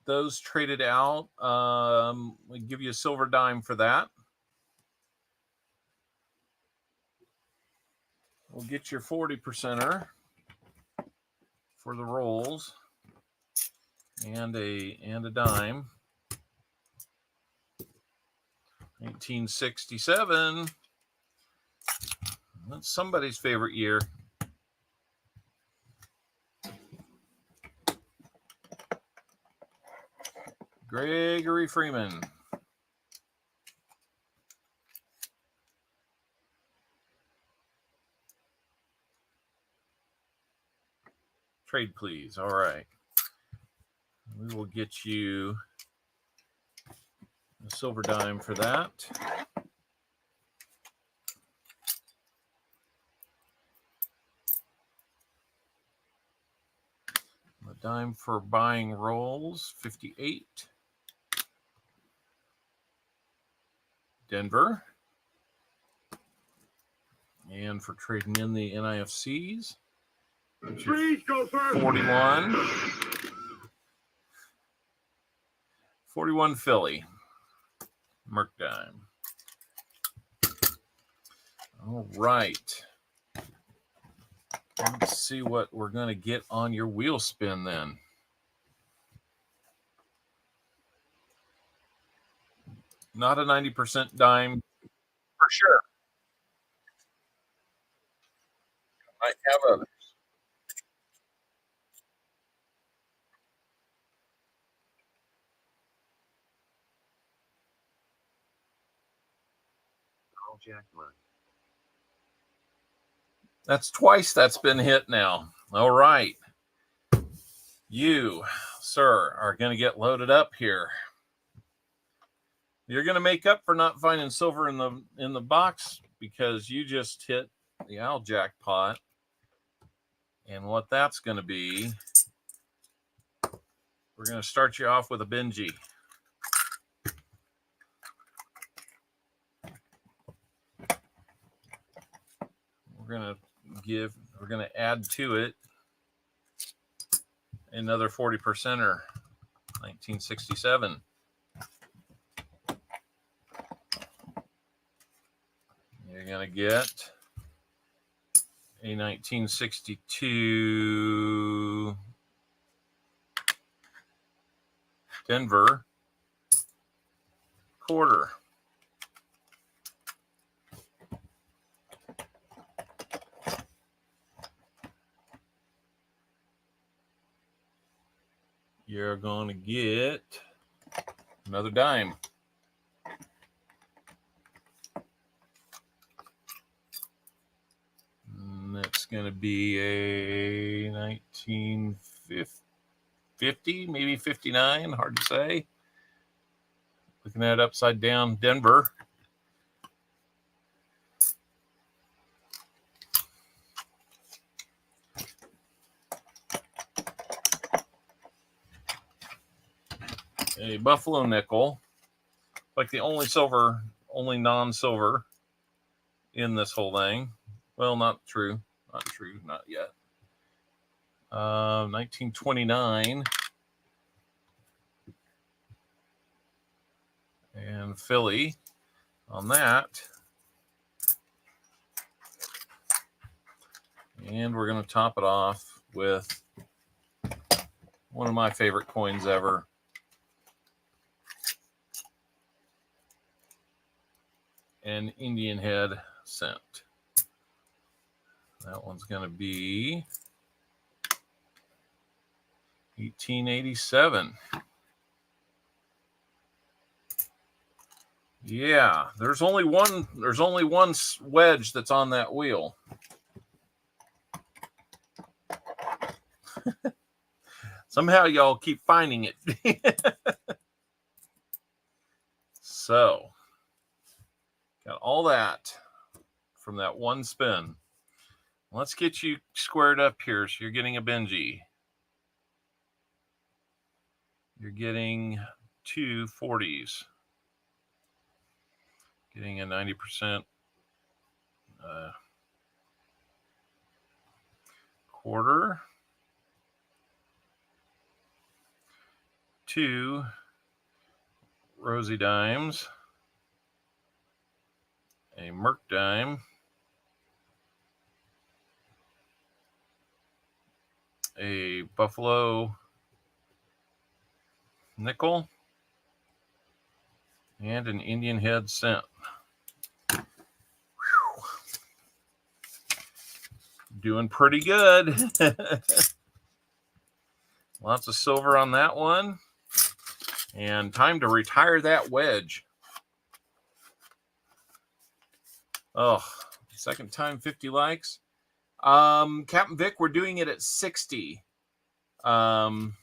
those traded out? We'll give you a silver dime for that. We'll get your 40%er for the rolls and a dime. 1867. That's somebody's favorite year. Gregory Freeman. Trade, please. All right. We will get you a silver dime for that. A dime for buying rolls, 58. Denver. And for trading in the NIFCs, Freeze, go first. 41. 41 Philly. Merc dime. All right. Let's see what we're going to get on your wheel spin then. Not a 90% dime for sure. Might have others. That's twice that's been hit now. All right. You, sir, are going to get loaded up here. You're going to make up for not finding silver in the box because you just hit the owl jackpot. And what that's going to be, we're going to start you off with a Benji. We're going to add to it another 40%er, 1967. You're going to get a 1962 Denver quarter. You're going to get another dime. And that's going to be a 1950, maybe 59, hard to say. Looking at upside down Denver. A Buffalo nickel. Like the only silver, only non-silver in this whole thing. Well, not true. Not true. Not yet. 1929. And Philly on that. And we're going to top it off with one of my favorite coins ever. An Indian head cent. That one's going to be 1887. Yeah, there's only one wedge that's on that wheel. Somehow y'all keep finding it. So, got all that from that one spin. Let's get you squared up here. So you're getting a Benji. You're getting 2 40s. Getting a 90% quarter. 2 Rosie dimes. A Merc dime. A Buffalo nickel. And an Indian head cent. Whew. Doing pretty good. Lots of silver on that one. And time to retire that wedge. Oh, second time 50 likes. Captain Vic, we're doing it at 60 on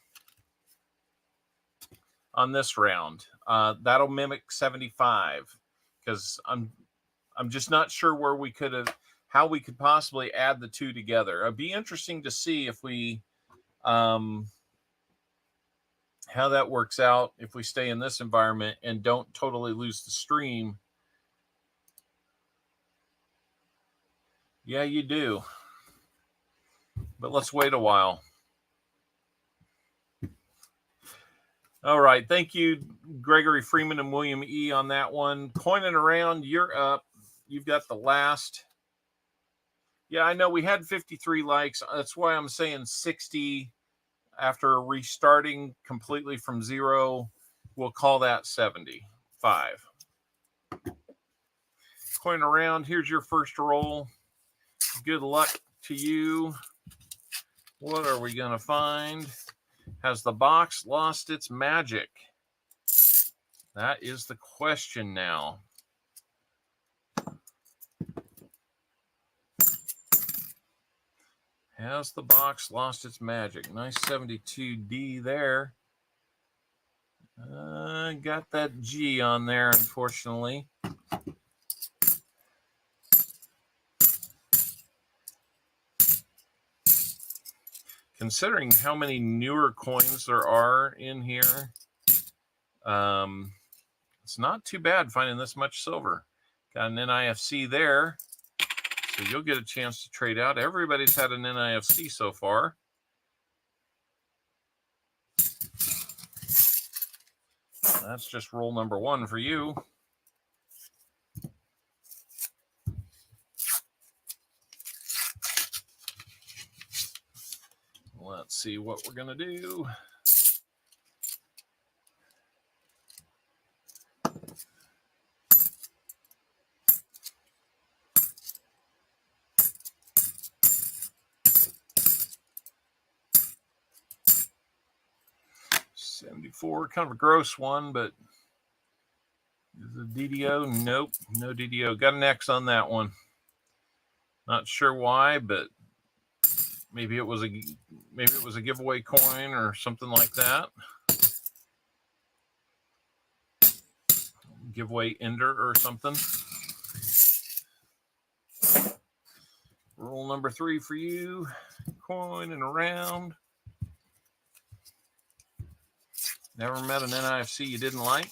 this round. That'll mimic 75 because I'm just not sure where we could have, how we could possibly add the two together. It'd be interesting to see if we how that works out if we stay in this environment and don't totally lose the stream. Yeah, you do. But let's wait a while. All right. Thank you, Gregory Freeman and William E. on that one. Coining around, you're up. You've got the last. Yeah, I know we had 53 likes. That's why I'm saying 60 after restarting completely from 0. We'll call that 75. Coin around. Here's your first roll. Good luck to you. What are we going to find? Has the box lost its magic? That is the question now. Has the box lost its magic? Nice 72D there. Got that G on there, unfortunately. Considering how many newer coins there are in here, it's not too bad finding this much silver. Got an NIFC there, so you'll get a chance to trade out. Everybody's had an NIFC so far. That's just roll number 1 for you. Let's see what we're going to do. $74, kind of a gross one, but is it a DDO? Nope, no DDO. Got an X on that one. Not sure why, but maybe it was a giveaway coin or something like that. giveaway ender or something. Rule number 3 for you. Coining around. Never met an NIFC you didn't like?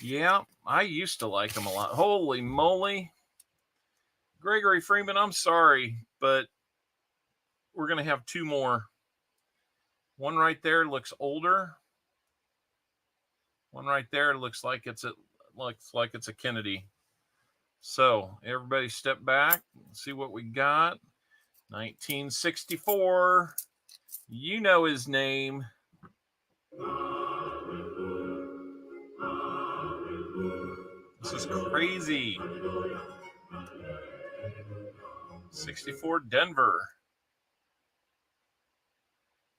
Yeah, I used to like them a lot. Holy moly. Gregory Freeman, I'm sorry, but we're going to have 2 more. One right there looks older. One right there looks like it's a Kennedy. So everybody step back, see what we got. 1964. You know his name. This is crazy. 64 Denver.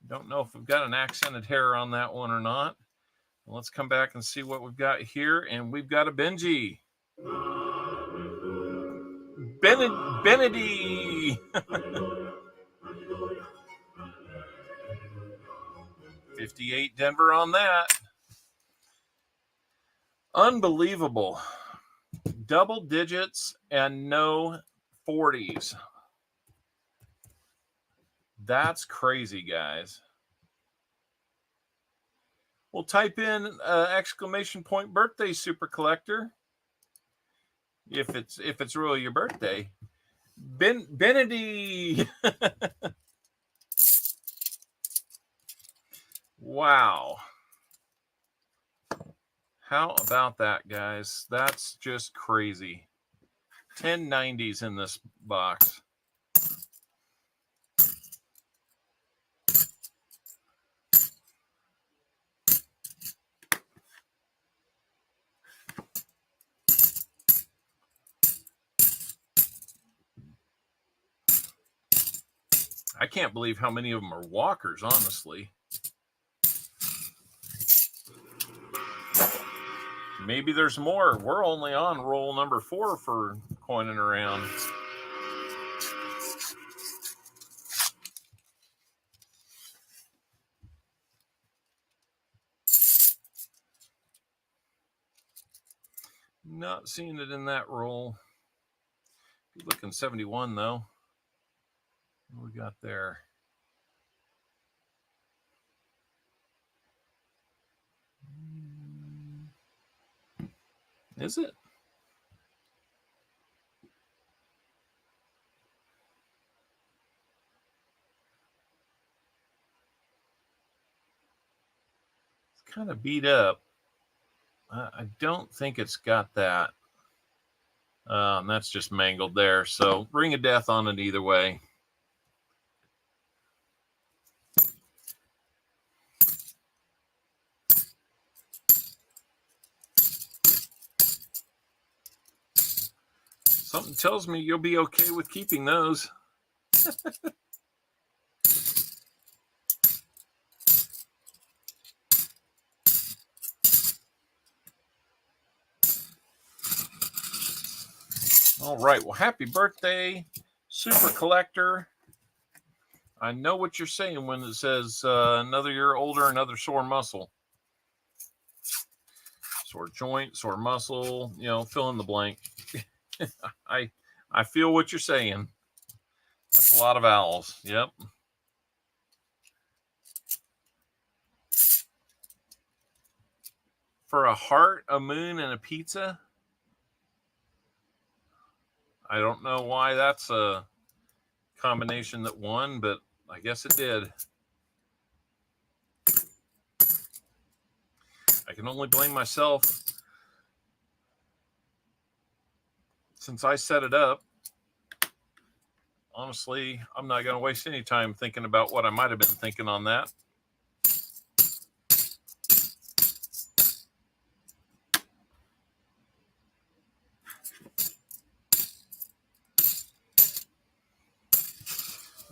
Don't know if we've got an accented hair on that one or not. Let's come back and see what we've got here. And we've got a Benji. Benedy. 58 Denver on that. Unbelievable. Double digits and no 40s. That's crazy, guys. We'll type in exclamation point birthday super collector. If it's really your birthday. Benedy. Wow. How about that, guys? That's just crazy. 1090s in this box. I can't believe how many of them are walkers, honestly. Maybe there's more. We're only on roll number 4 for coining around. Not seeing it in that roll. Good looking 71 though. What we got there? Is it? It's kind of beat up. I don't think it's got that. That's just mangled there. So ring of death on it either way. Something tells me you'll be okay with keeping those. All right. Well, happy birthday, Super Collector. I know what you're saying when it says another year older, another sore muscle. Sore joint, sore muscle, fill in the blank. I feel what you're saying. That's a lot of owls. Yep. For a heart, a moon, and a pizza. I don't know why that's a combination that won, but I guess it did. I can only blame myself. Since I set it up, honestly, I'm not going to waste any time thinking about what I might have been thinking on that.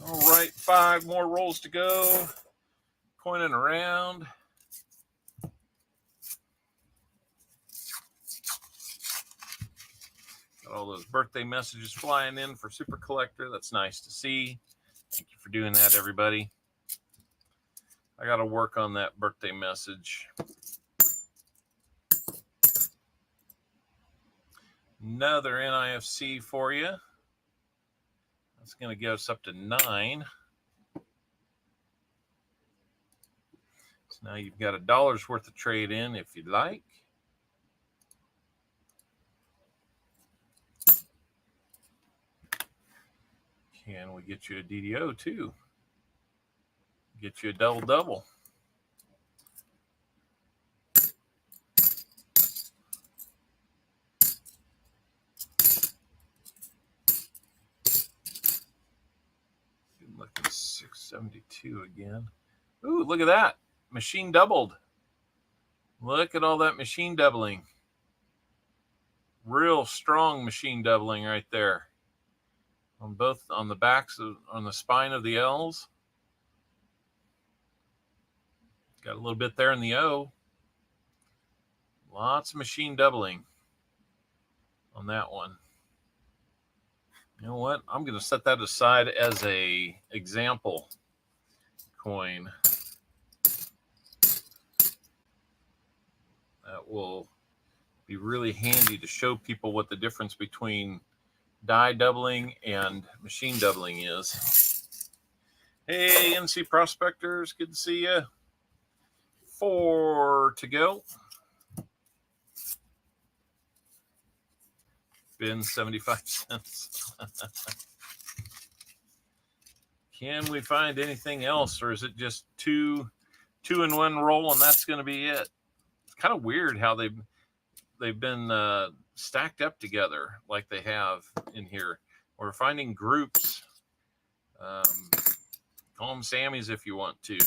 All right, 5 more rolls to go. Coining around. Got all those birthday messages flying in for Super Collector. That's nice to see. Thank you for doing that, everybody. I got to work on that birthday message. Another NIFC for you. That's going to get us up to 9. So now you've got $1 worth of trade in if you'd like. Can we get you a DDO too? Get you a double-double. Looking 672 again. Ooh, look at that. Machine doubled. Look at all that machine doubling. Real strong machine doubling right there. On both, on the backs, on the spine of the L's. Got a little bit there in the O. Lots of machine doubling on that one. You know what? I'm going to set that aside as a example coin. That will be really handy to show people what the difference between die doubling and machine doubling is. Hey, NC Prospectors, good to see you. 4 to go. Been 75 cents. Can we find anything else, or is it just two in one roll and that's going to be it? It's kind of weird how they've been stacked up together like they have in here. We're finding groups. Call them Sammys if you want to.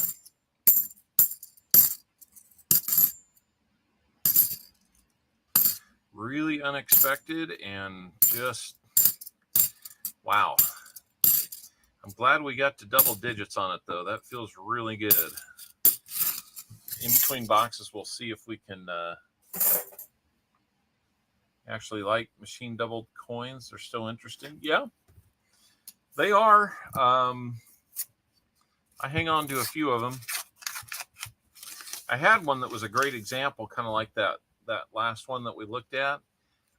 Really unexpected and just wow. I'm glad we got to double digits on it though. That feels really good. In between boxes, we'll see if we can actually like machine doubled coins. They're still interesting. Yeah, they are. I hang on to a few of them. I had one that was a great example, kind of like that last one that we looked at.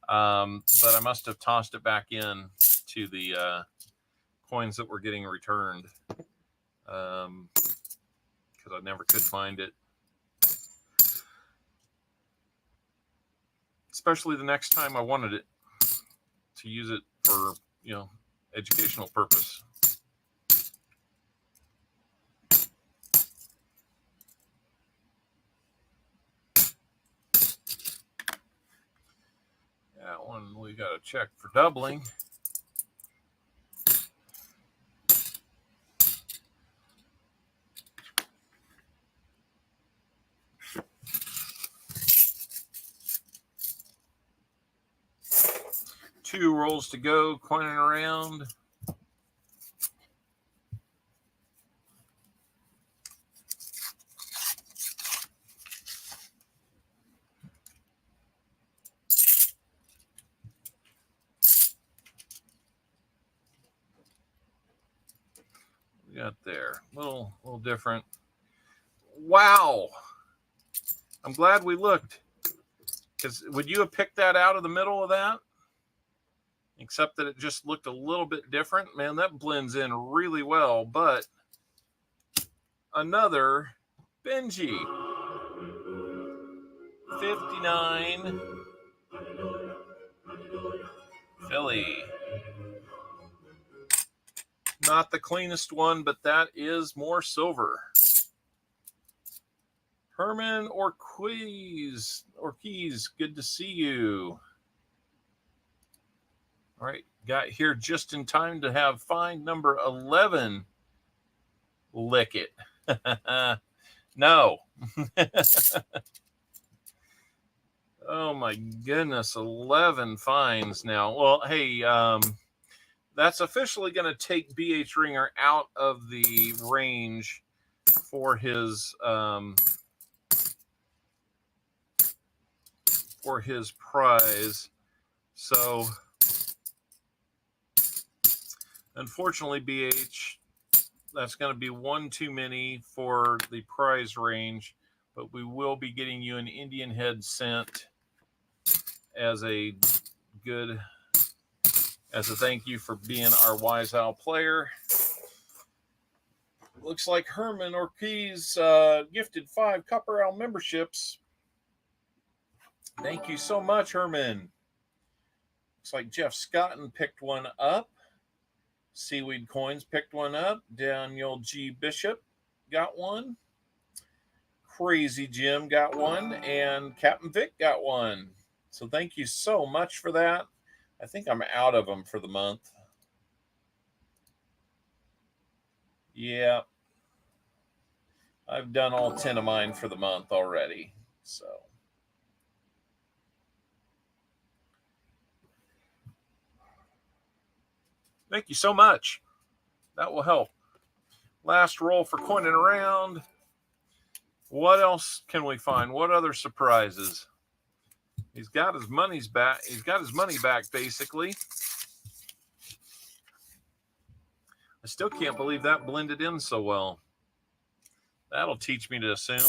But I must have tossed it back in to the coins that were getting returned because I never could find it. Especially the next time I wanted it to use it for, you know, educational purpose. That one we got to check for doubling. Two rolls to go, coining around. We got there, little different. Wow, I'm glad we looked, because would you have picked that out of the middle of that? Except that it just looked a little bit different. Man, that blends in really well. But another Benji. 59. Philly. Not the cleanest one, but that is more silver. Herman Ortiz, good to see you. All right, got here just in time to have find number 11 lick it. No. Oh my goodness, 11 fines now. Well, hey, that's officially going to take BH Ringer out of the range for his prize. So unfortunately, BH, that's going to be one too many for the prize range, but we will be getting you an Indian head sent as a good as a thank you for being our Wise Owl player. Looks like Herman Ortiz gifted 5 Copper Owl memberships. Thank you so much, Herman. Looks like Jeff Scotton picked one up. Seaweed Coins picked one up. Daniel G. Bishop got one. Crazy Jim got one. And Captain Vic got one. So thank you so much for that. I think I'm out of them for the month. Yeah. I've done all 10 of mine for the month already. So. Thank you so much. That will help. Last roll for coining around. What else can we find? What other surprises? He's got his money's back. He's got his money back, basically. I still can't believe that blended in so well. That'll teach me to assume.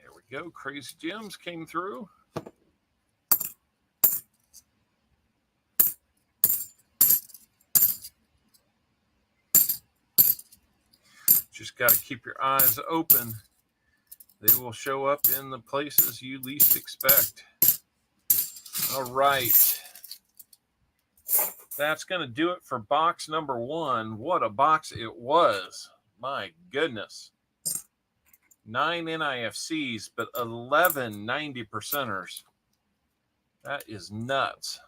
There we go. Crazy Gems came through. Just got to keep your eyes open. They will show up in the places you least expect. All right. That's going to do it for box number 1. What a box it was. My goodness. 9 NIFCs, but 11 90%ers. That is nuts.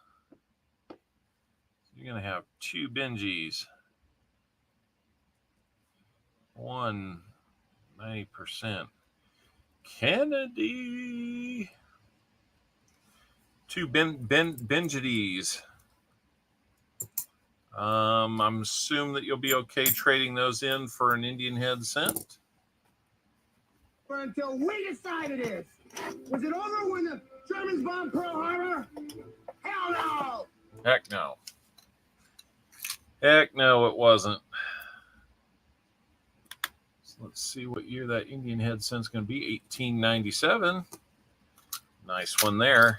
You're going to have 2 Benjis. 1 90%. Kennedy. 2 Benjidis. I'm assuming that you'll be okay trading those in for an Indian head cent. Until we decide it is. Was it over when the Germans bombed Pearl Harbor? Hell no! Heck no. Heck no, it wasn't. So let's see what year that Indian head cent's going to be. 1897. Nice one there.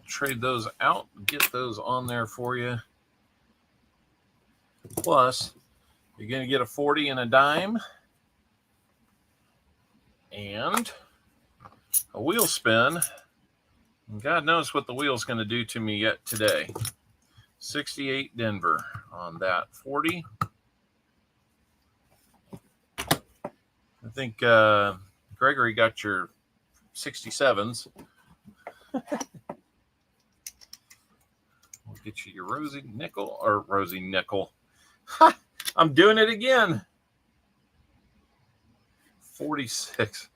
Trade those out, get those on there for you. Plus, you're going to get a 40 and a dime and a wheel spin. And God knows what the wheel's going to do to me yet today. 68 Denver on that 40. I think Gregory got your 67s. We'll get you your Rosie Nickel or Rosie Nickel. Ha! I'm doing it again. 46.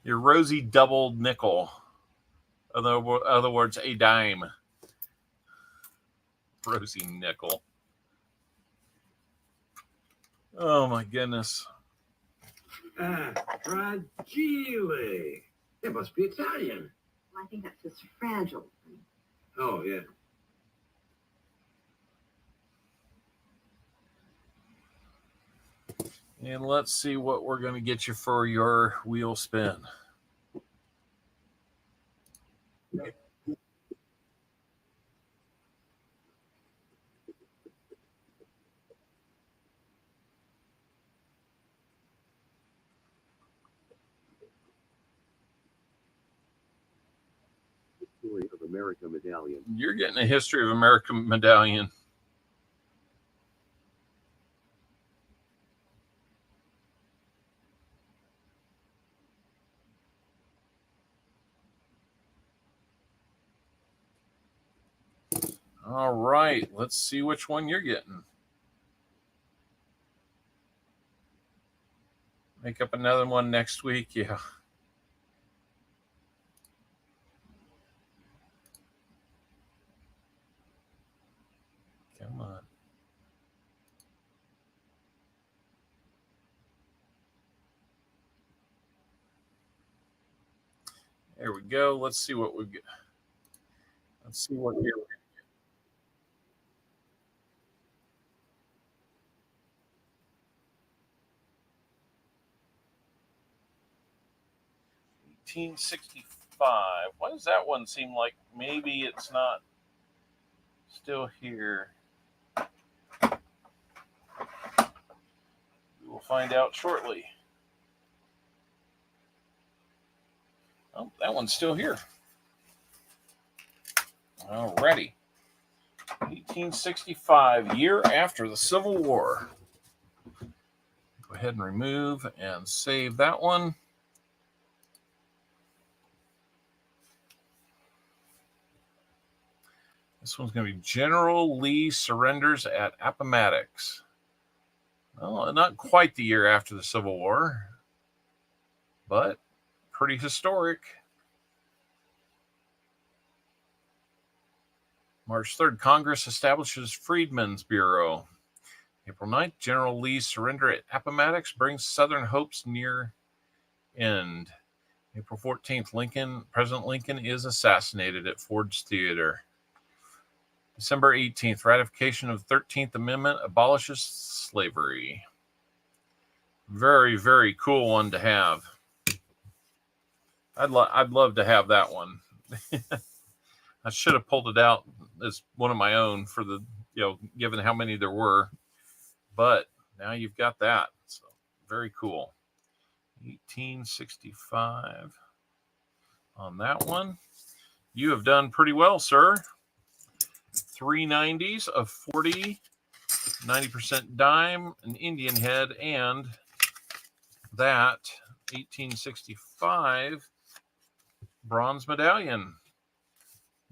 Your Rosie doubled nickel. In other words, a dime. Rosie Nickel. Oh my goodness. Fragile. It must be Italian. Well, I think that's just fragile. Oh, yeah. And let's see what we're going to get you for your wheel spin. History of America medallion. You're getting a History of America medallion. All right, let's see which one you're getting. Make up another one next week, yeah. Come on. There we go. Let's see what we get. Let's see what year. 1865. Why does that one seem like maybe it's not still here? We will find out shortly. Oh, that one's still here. Alrighty. 1865, year after the Civil War. Go ahead and remove and save that one. This one's going to be General Lee surrenders at Appomattox. Well, not quite the year after the Civil War, but pretty historic. March 3rd, Congress establishes Freedmen's Bureau. April 9th, General Lee's surrender at Appomattox brings Southern hopes near end. April 14th, President Lincoln is assassinated at Ford's Theater. December 18th, ratification of the 13th Amendment abolishes slavery. Very, very cool one to have. I'd love to have that one. I should have pulled it out as one of my own for the, given how many there were. But now you've got that. So very cool. 1865 on that one. You have done pretty well, sir. 390s of 40, 90% dime, an Indian head, and that 1865 bronze medallion.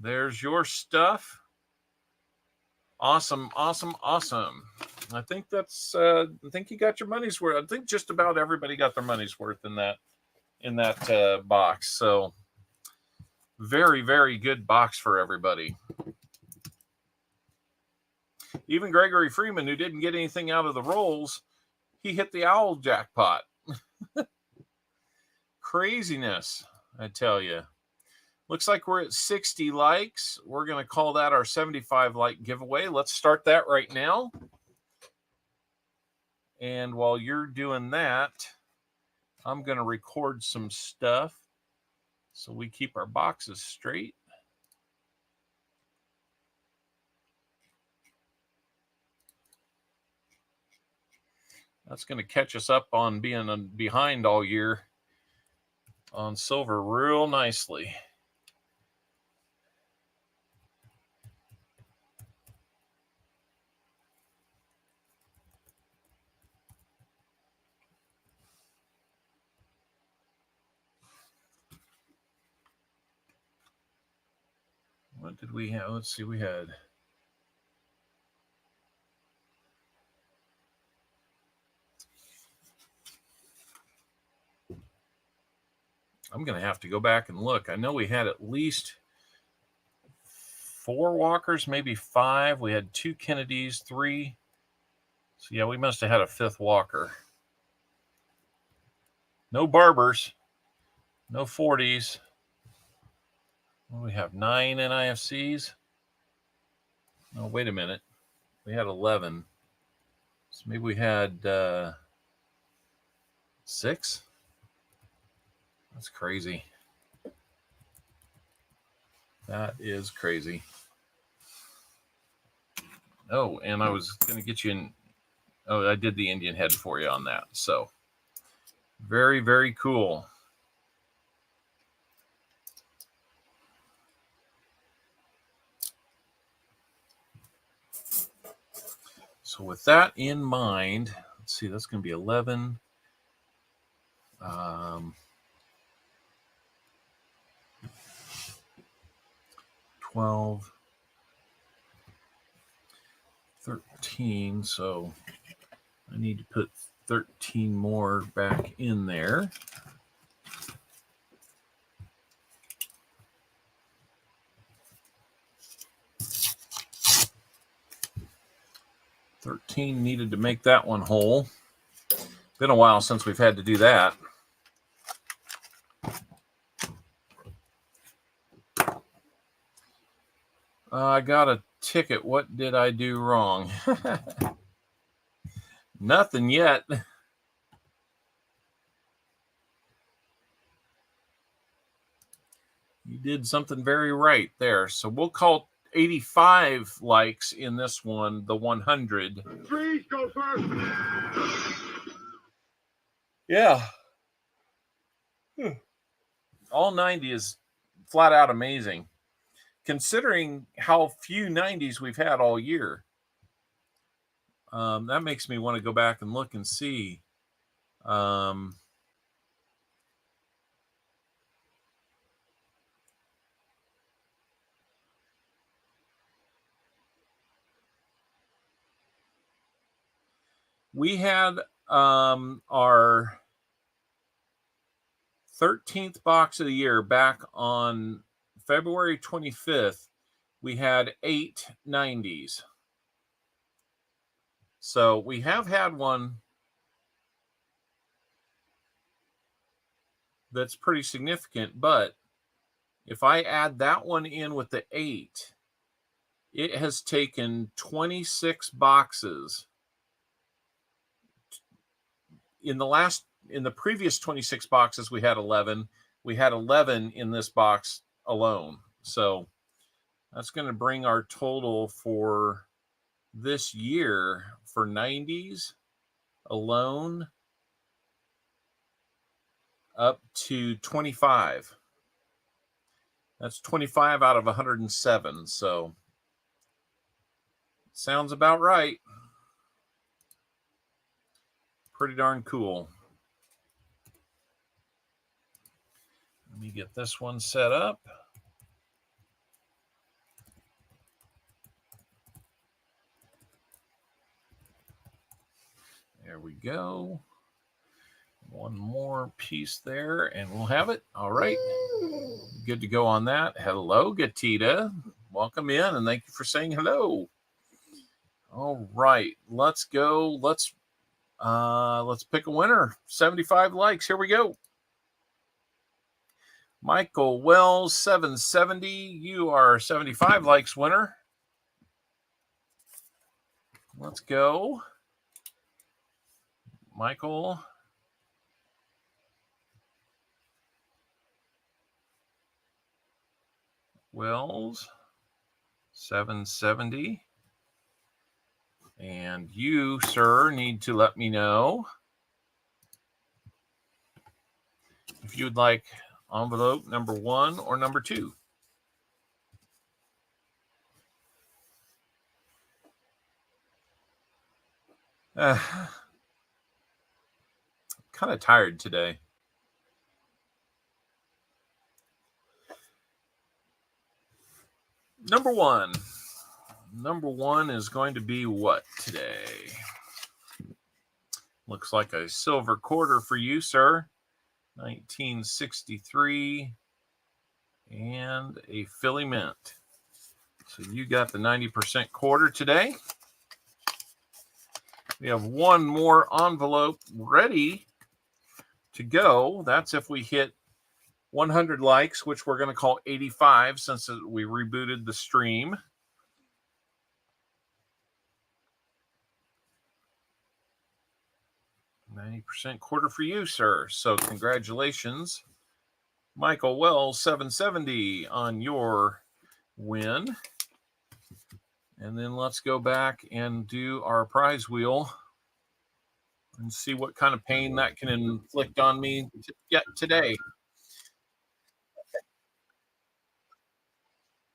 There's your stuff. Awesome, awesome, awesome. I think that's I think you got your money's worth. I think just about everybody got their money's worth in that box. So very, very good box for everybody. Even Gregory Freeman, who didn't get anything out of the rolls, he hit the owl jackpot. Craziness, I tell you. Looks like we're at 60 likes. We're going to call that our 75 like giveaway. Let's start that right now. And while you're doing that, I'm going to record some stuff so we keep our boxes straight. That's going to catch us up on being behind all year on silver real nicely. What did we have? Let's see, we had I'm going to have to go back and look. I know we had at least 4 walkers, maybe 5. We had 2 Kennedys, 3. So, yeah, we must have had a 5th walker. No Barbers. No 40s. What do we have? 9 NIFCs? No, wait a minute. We had 11. So maybe we had 6? That's crazy. That is crazy. Oh, and I was going to get you in. Oh, I did the Indian head for you on that. So very, very cool. So with that in mind, let's see, that's going to be 11. 12, 13. So I need to put 13 more back in there. $13 needed to make that one whole. Been a while since we've had to do that. I got a ticket. What did I do wrong? Nothing yet. did something very right there. So we'll call 85 likes in this one the 100. Freeze, go first. Yeah. All 90 is flat out amazing, considering how few 90s we've had all year. That makes me want to go back and look and see. We had our 13th box of the year back on February 25th. We had 8 90s. So we have had one that's pretty significant, but if I add that one in with the 8, it has taken 26 boxes. In the previous 26 boxes, we had 11. We had 11 in this box alone. So that's going to bring our total for this year for 90s alone up to 25. That's 25 out of 107. So sounds about right. Pretty darn cool. Let me get this one set up. There we go. One more piece there and we'll have it. All right. Good to go on that. Hello, Gatita. Welcome in and thank you for saying hello. All right. Let's go. Let's pick a winner. 75 likes. Here we go. Michael Wells, 770. You are 75 likes winner. Let's go. Michael. Wells, 770. And you, sir, need to let me know if you'd like envelope number 1 or number 2. Kind of tired today. Number 1. Number 1 is going to be what today? Looks like a silver quarter for you, sir. 1963 and a Philly Mint. So you got the 90% quarter today. We have one more envelope ready to go. That's if we hit 100 likes, which we're going to call 85 since we rebooted the stream. $90 quarter for you, sir. So congratulations, Michael Wells, 770 on your win. And then let's go back and do our prize wheel and see what kind of pain that can inflict on me yet today.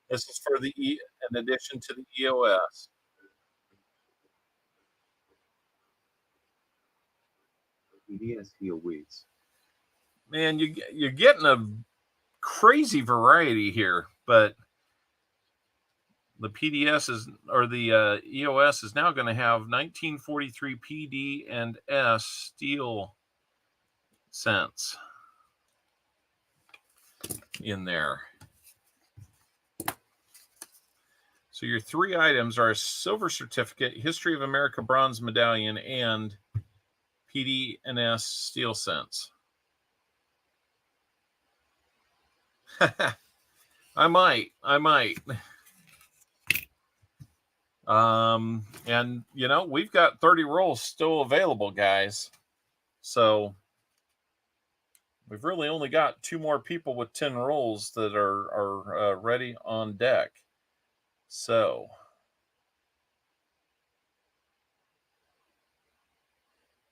This is for in addition to the EOS. PDS deal weights. Man, you're getting a crazy variety here, but the PDS or the EOS is now going to have 1943 PD and S steel cents in there. So your 3 items are a silver certificate, History of America bronze medallion, and PD and S steel cents. I might. And we've got 30 rolls still available, guys. So We've really only got 2 more people with 10 rolls that are ready on deck. So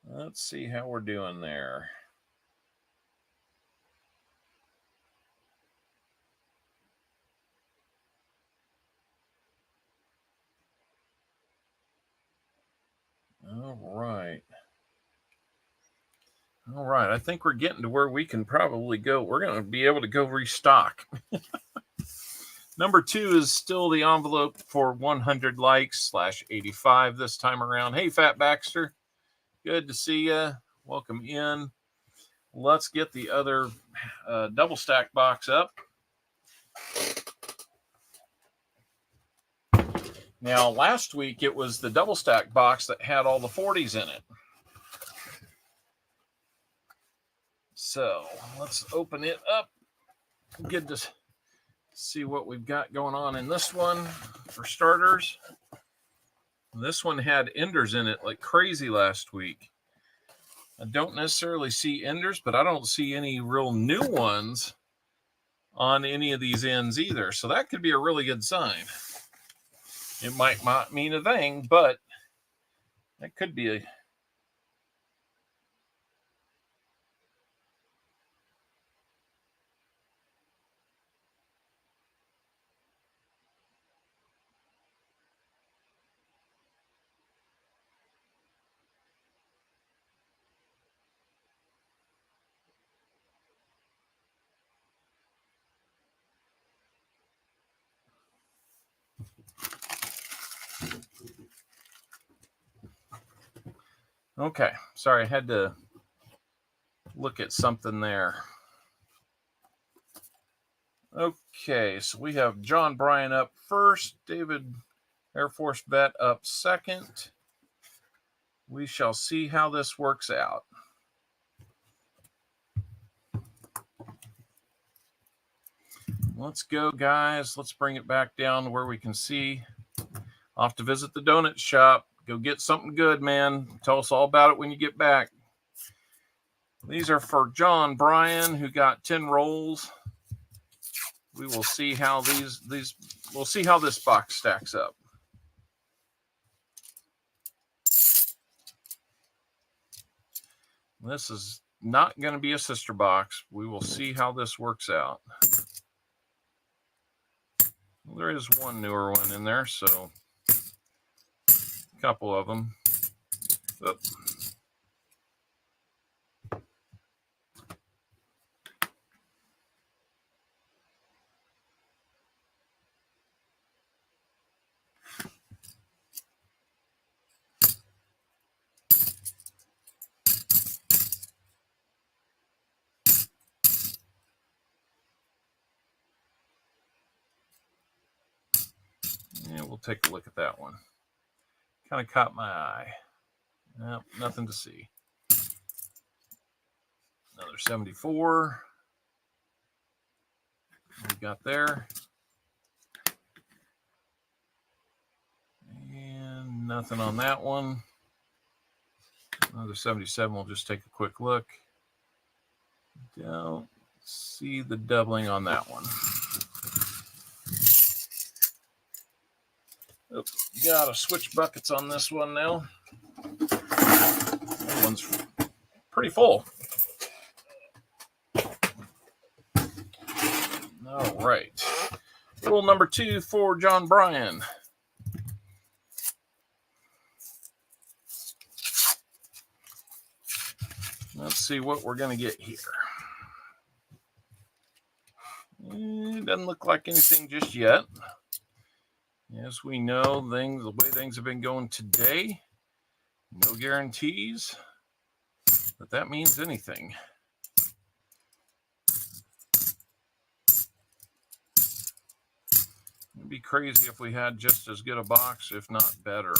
let's see how we're doing there. All right. All right. I think we're getting to where we can probably go. We're going to be able to go restock. Number 2 is still the envelope for 100 likes /85 this time around. Hey, Fat Baxter. Good to see you. Welcome in. Let's get the other double stack box up. Now, last week, it was the double stack box that had all the 40s in it. So let's open it up. Get to see what we've got going on in this one. For starters, this one had enders in it like crazy last week. I don't necessarily see enders, but I don't see any real new ones on any of these ends either. So that could be a really good sign. It might not mean a thing, but that could be a... Okay, sorry, I had to look at something there. Okay, so we have John Bryan up first, David Air Force Vet up second. We shall see how this works out. Let's go, guys. Let's bring it back down to where we can see. Off to visit the donut shop. Go get something good, man. Tell us all about it when you get back. These are for John Bryan, who got 10 rolls. We will see how we'll see how this box stacks up. This is not going to be a sister box. We will see how this works out. Well, there is one newer one in there, so a couple of them. Oop. Yeah, we'll take a look at that one. Kind of caught my eye. Nope, nothing to see. Another 74. We got there. And nothing on that one. Another 77. We'll just take a quick look. Don't see the doubling on that one. Oh, gotta switch buckets on this one now. That one's pretty full. All right. Rule number 2 for John Bryan. Let's see what we're going to get here. It doesn't look like anything just yet. As we know, the way things have been going today, no guarantees that that means anything. It'd be crazy if we had just as good a box, if not better.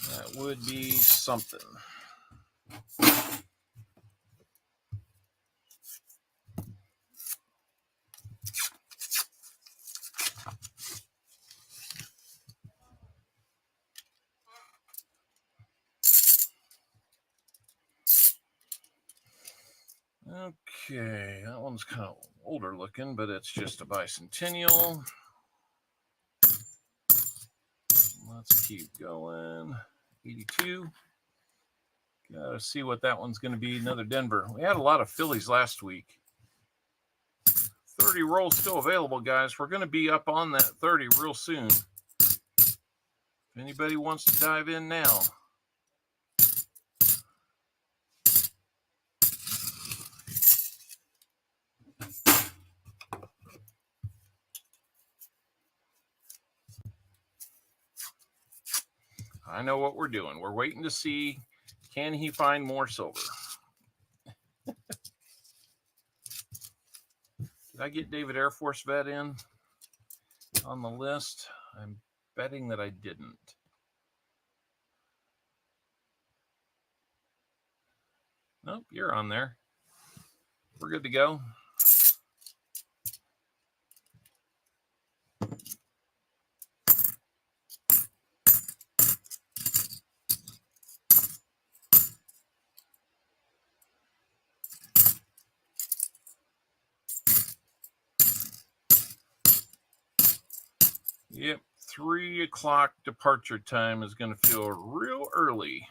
That would be something. Okay, that one's kind of older looking, but it's just a bicentennial. Let's keep going. 82. Gotta see what that one's going to be. Another Denver. We had a lot of Phillies last week. 30 rolls still available, guys. We're going to be up on that 30 real soon. If anybody wants to dive in now. I know what we're doing. We're waiting to see, can he find more silver? Did I get David Air Force Vet in on the list? I'm betting that I didn't. Nope, you're on there. We're good to go. Yep, 3 o'clock departure time is going to feel real early,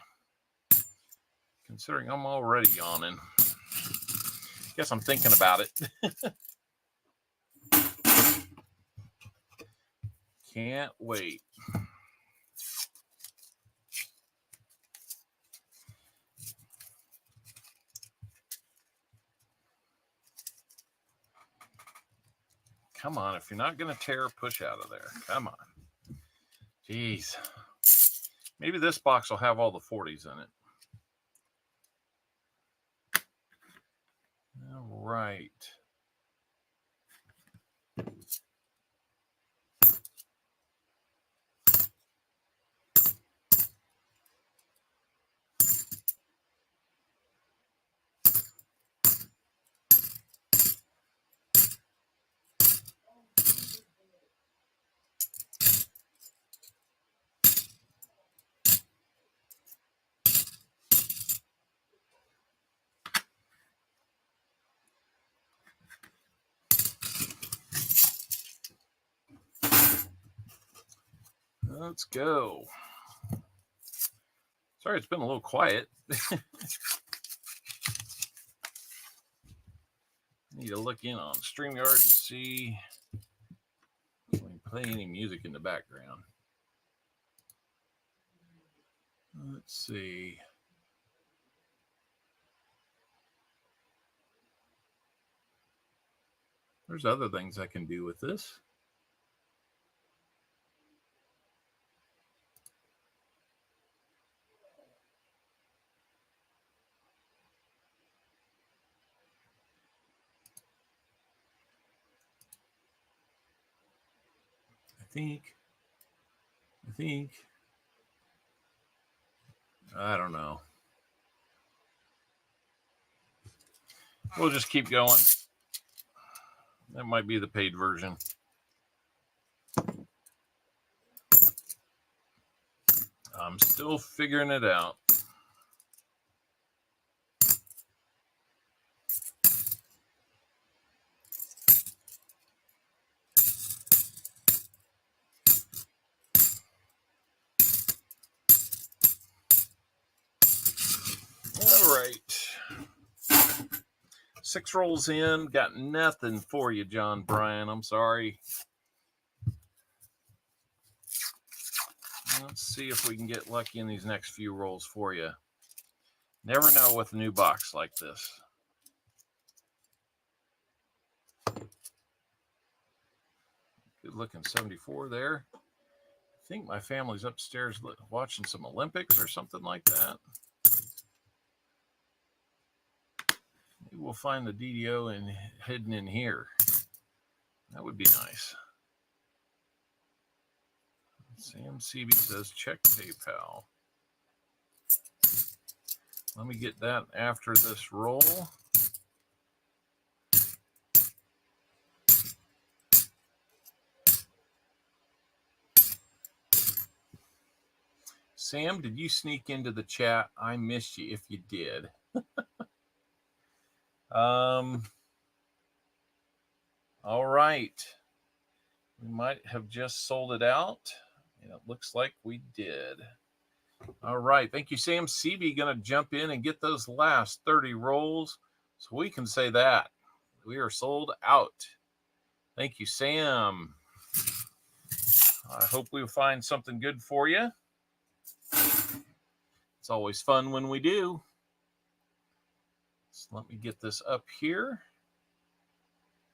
considering I'm already yawning. Guess I'm thinking about it. Can't wait. Come on, if you're not going to tear, push out of there. Come on. Jeez. Maybe this box will have all the 40s in it. All right. Let's go. Sorry, it's been a little quiet. Need to look in on StreamYard and see if we can play any music in the background. Let's see. There's other things I can do with this. I think, I don't know. We'll just keep going. That might be the paid version. I'm still figuring it out. All right. 6 rolls in. Got nothing for you, John Bryan. I'm sorry. Let's see if we can get lucky in these next few rolls for you. Never know with a new box like this. Good looking 74 there. I think my family's upstairs watching some Olympics or something like that. Maybe we'll find the DDO hidden in here. That would be nice. Sam CB says check PayPal. Let me get that after this roll. Sam, did you sneak into the chat? I missed you if you did. All right. We might have just sold it out. And it looks like we did. All right. Thank you, Sam. CB going to jump in and get those last 30 rolls. So we can say that we are sold out. Thank you, Sam. I hope we find something good for you. It's always fun when we do. So let me get this up here.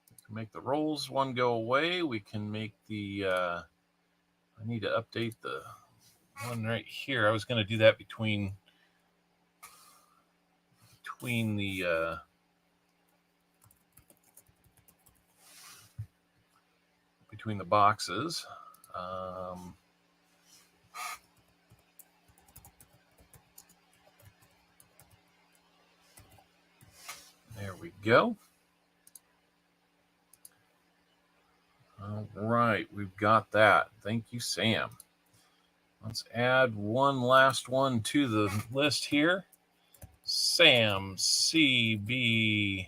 We can make the rolls one go away. We can make the, I need to update the one right here. I was going to do that between the boxes. There we go. All right, we've got that. Thank you, Sam. Let's add one last one to the list here. Sam CB1.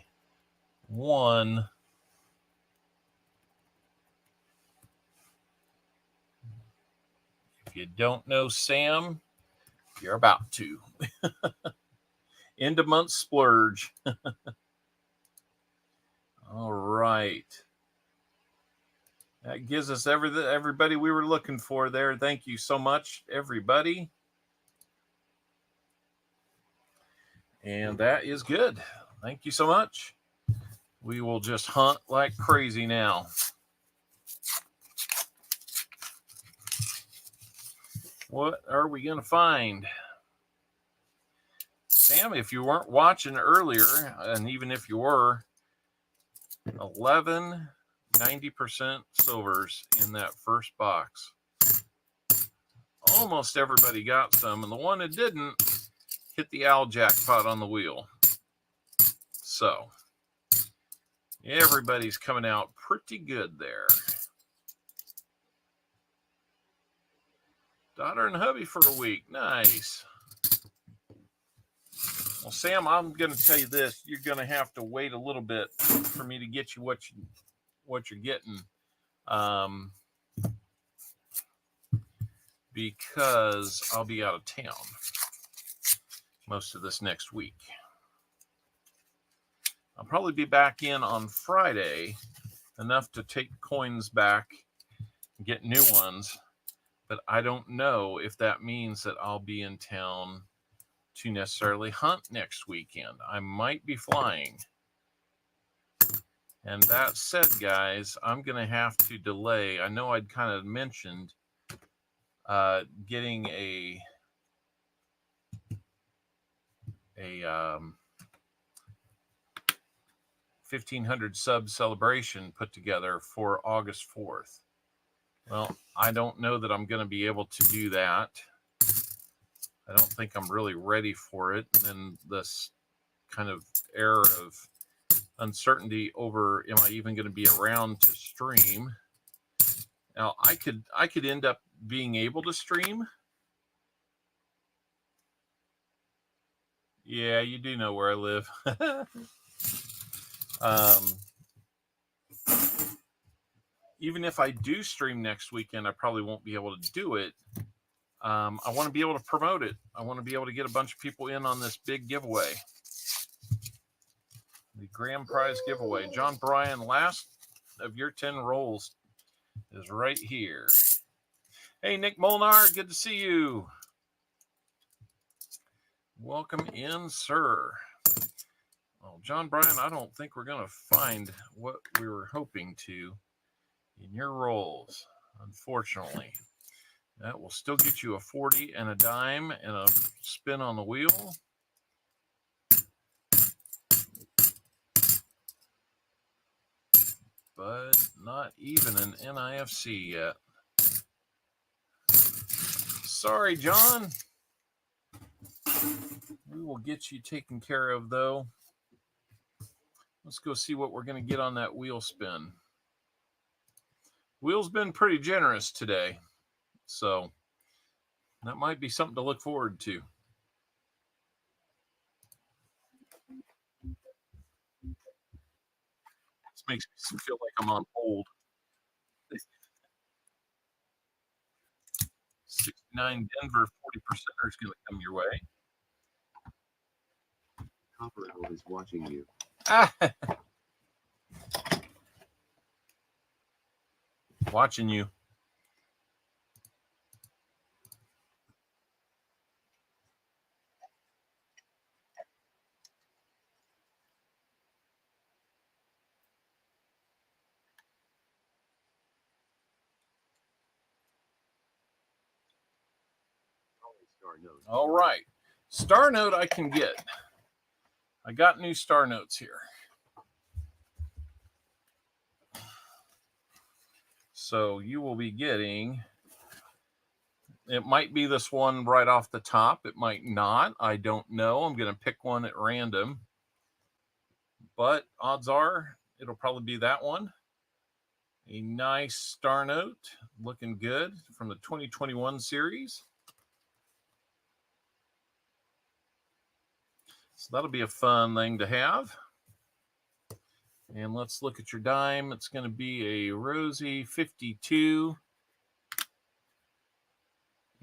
If you don't know Sam, you're about to. End of month splurge. All right. That gives us everybody we were looking for there. Thank you so much, everybody. And that is good. Thank you so much. We will just hunt like crazy now. What are we going to find? Sam, if you weren't watching earlier, and even if you were, 11 90% silvers in that first box. Almost everybody got some, and the one that didn't hit the owl jackpot on the wheel. So everybody's coming out pretty good there. Daughter and hubby for a week. Nice. Well, Sam, I'm going to tell you this. You're going to have to wait a little bit for me to get you what you're getting, because I'll be out of town most of this next week. I'll probably be back in on Friday, enough to take coins back and get new ones, but I don't know if that means that I'll be in town to necessarily hunt next weekend. I might be flying. And that said, guys, I'm going to have to delay. I know I'd kind of mentioned getting a 1,500 sub celebration put together for August 4th. Well, I don't know that I'm going to be able to do that. I don't think I'm really ready for it. And this kind of era of uncertainty over, am I even going to be around to stream? Now, I could end up being able to stream. Yeah, you do know where I live. Even if I do stream next weekend, I probably won't be able to do it. I want to be able to promote it. I want to be able to get a bunch of people in on this big giveaway. The grand prize giveaway. John Bryan, last of your 10 rolls is right here. Hey, Nick Molnar, good to see you. Welcome in, sir. Well, John Bryan, I don't think we're going to find what we were hoping to in your rolls, unfortunately. That will still get you a 40 and a dime and a spin on the wheel. But not even an NIFC yet. Sorry, John. We will get you taken care of, though. Let's go see what we're going to get on that wheel spin. Wheel's been pretty generous today, so that might be something to look forward to. makes me feel like I'm on hold. 69 Denver, 40% is going to come your way. CopperOwl is watching you. Watching you. All right. Star note I can get. I got new star notes here. So you will be getting, it might be this one right off the top. It might not. I don't know. I'm going to pick one at random. But odds are it'll probably be that one. A nice star note. Looking good from the 2021 series. So that'll be a fun thing to have. And let's look at your dime. It's going to be a Rosie 52.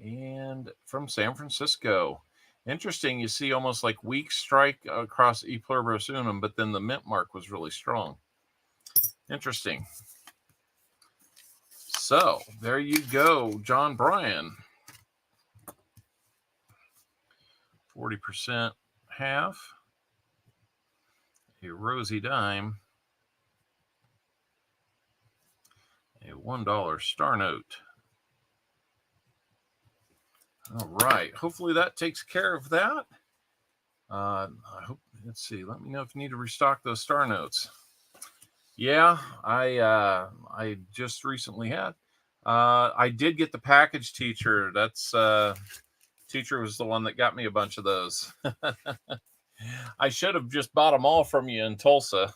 And from San Francisco. Interesting, you see almost like weak strike across E pluribus unum, but then the mint mark was really strong. Interesting. So there you go, John Bryan. 40% half. A Rosie dime. A $1 star note. All right. Hopefully that takes care of that. I hope. Let's see. Let me know if you need to restock those star notes. Yeah, I just recently had. I did get the package teacher. That's teacher was the one that got me a bunch of those. I should have just bought them all from you in Tulsa.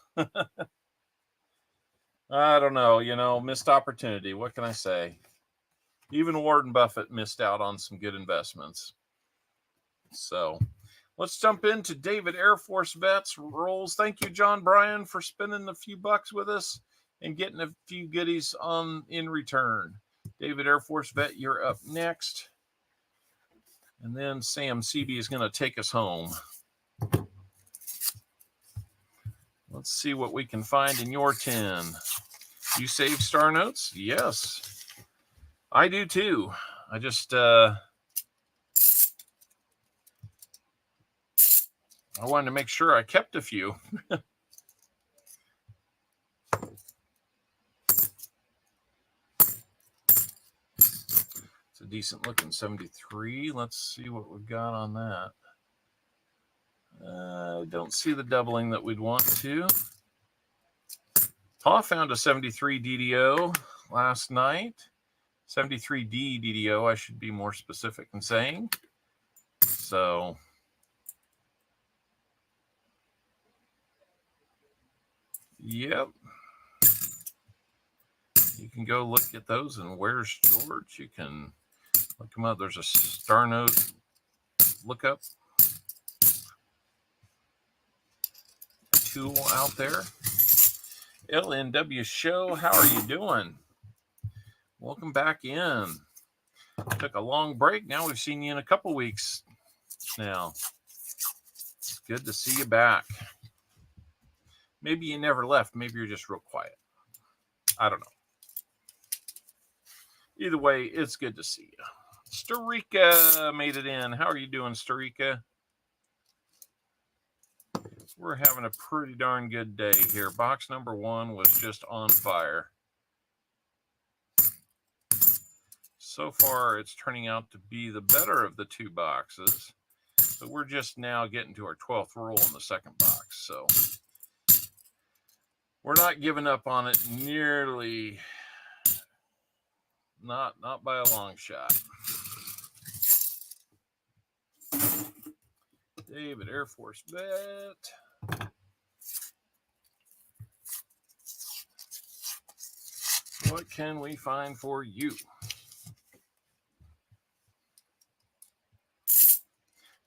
I don't know, missed opportunity. What can I say? Even Warren Buffett missed out on some good investments. So let's jump into David Air Force Vets rolls. Thank you, John Bryan, for spending a few bucks with us and getting a few goodies in return. David Air Force Vet, you're up next. And then Sam CB is going to take us home. Let's see what we can find in your tin. You save star notes? Yes. I do too. I just I wanted to make sure I kept a few. It's a decent looking 73. Let's see what we've got on that. Don't see the doubling that we'd want to. Paul found a 73 DDO last night. 73D DDO, I should be more specific in saying. So, yep. You can go look at those and Where's George? You can look them up. There's a star note lookup tool out there. LNW Show, how are you doing? Welcome back in. Took a long break. Now we've seen you in a couple weeks now. It's good to see you back. Maybe you never left. Maybe you're just real quiet. I don't know. Either way, it's good to see you. Starika made it in. How are you doing, Starika? We're having a pretty darn good day here. Box number 1 was just on fire. So far, it's turning out to be the better of the 2 boxes. But we're just now getting to our 12th roll in the second box. So we're not giving up on it nearly. Not by a long shot. David Air Force Vet. What can we find for you?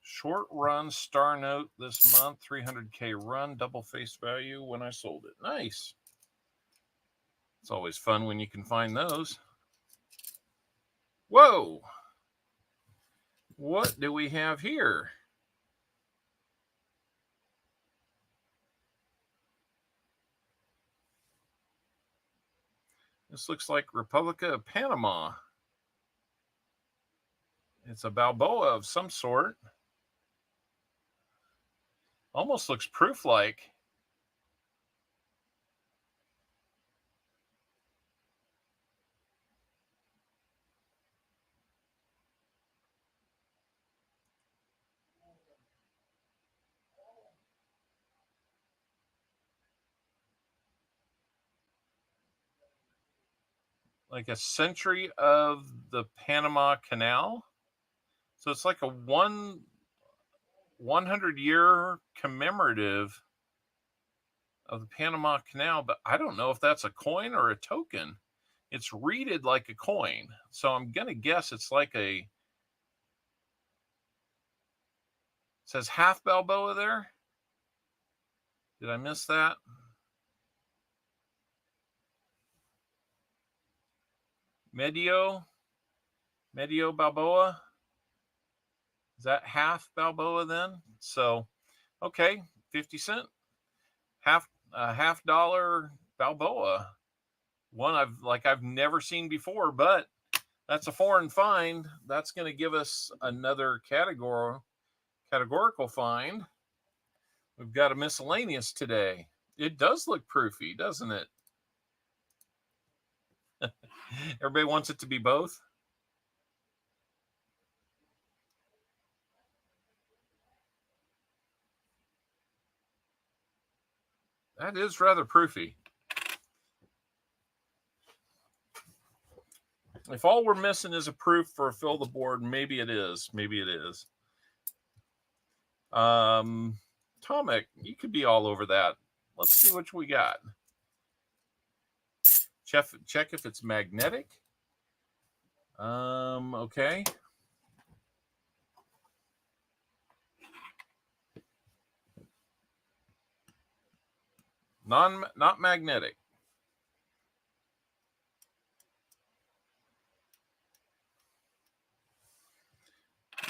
Short run star note this month, 300K run, double face value when I sold it. Nice. It's always fun when you can find those. Whoa! What do we have here? This looks like Republica of Panama. It's a Balboa of some sort. Almost looks proof-like. Like a century of the Panama Canal. So it's like a 100-year commemorative of the Panama Canal, but I don't know if that's a coin or a token. It's readed like a coin. So I'm going to guess it's like it says half Balboa there. Did I miss that? Medio Balboa. Is that half Balboa then? So, okay, 50 cent, half dollar Balboa. One I've never seen before, but that's a foreign find. That's going to give us another categorical find. We've got a miscellaneous today. It does look proofy, doesn't it? Everybody wants it to be both. That is rather proofy. If all we're missing is a proof for a fill the board, maybe it is. Maybe it is. Tomic, you could be all over that. Let's see what we got. Check if it's magnetic. Okay. Not magnetic.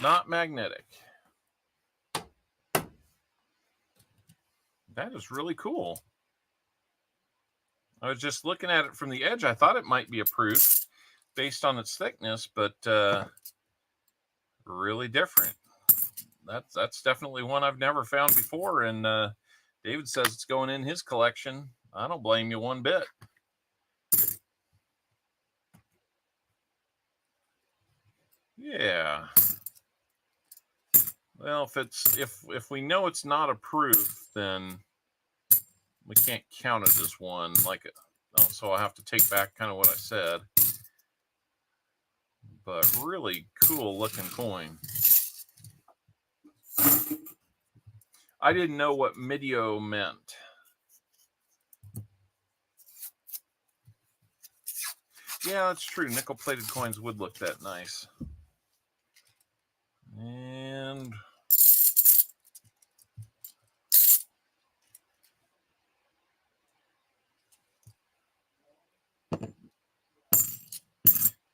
Not magnetic. That is really cool. I was just looking at it from the edge. I thought it might be a proof based on its thickness, but really different. That's definitely one I've never found before, and David says it's going in his collection. I don't blame you one bit. Yeah. Well, if we know it's not a proof, then we can't count it as one. So I have to take back kind of what I said. But really cool looking coin. I didn't know what medio meant. Yeah, that's true. Nickel plated coins would look that nice. And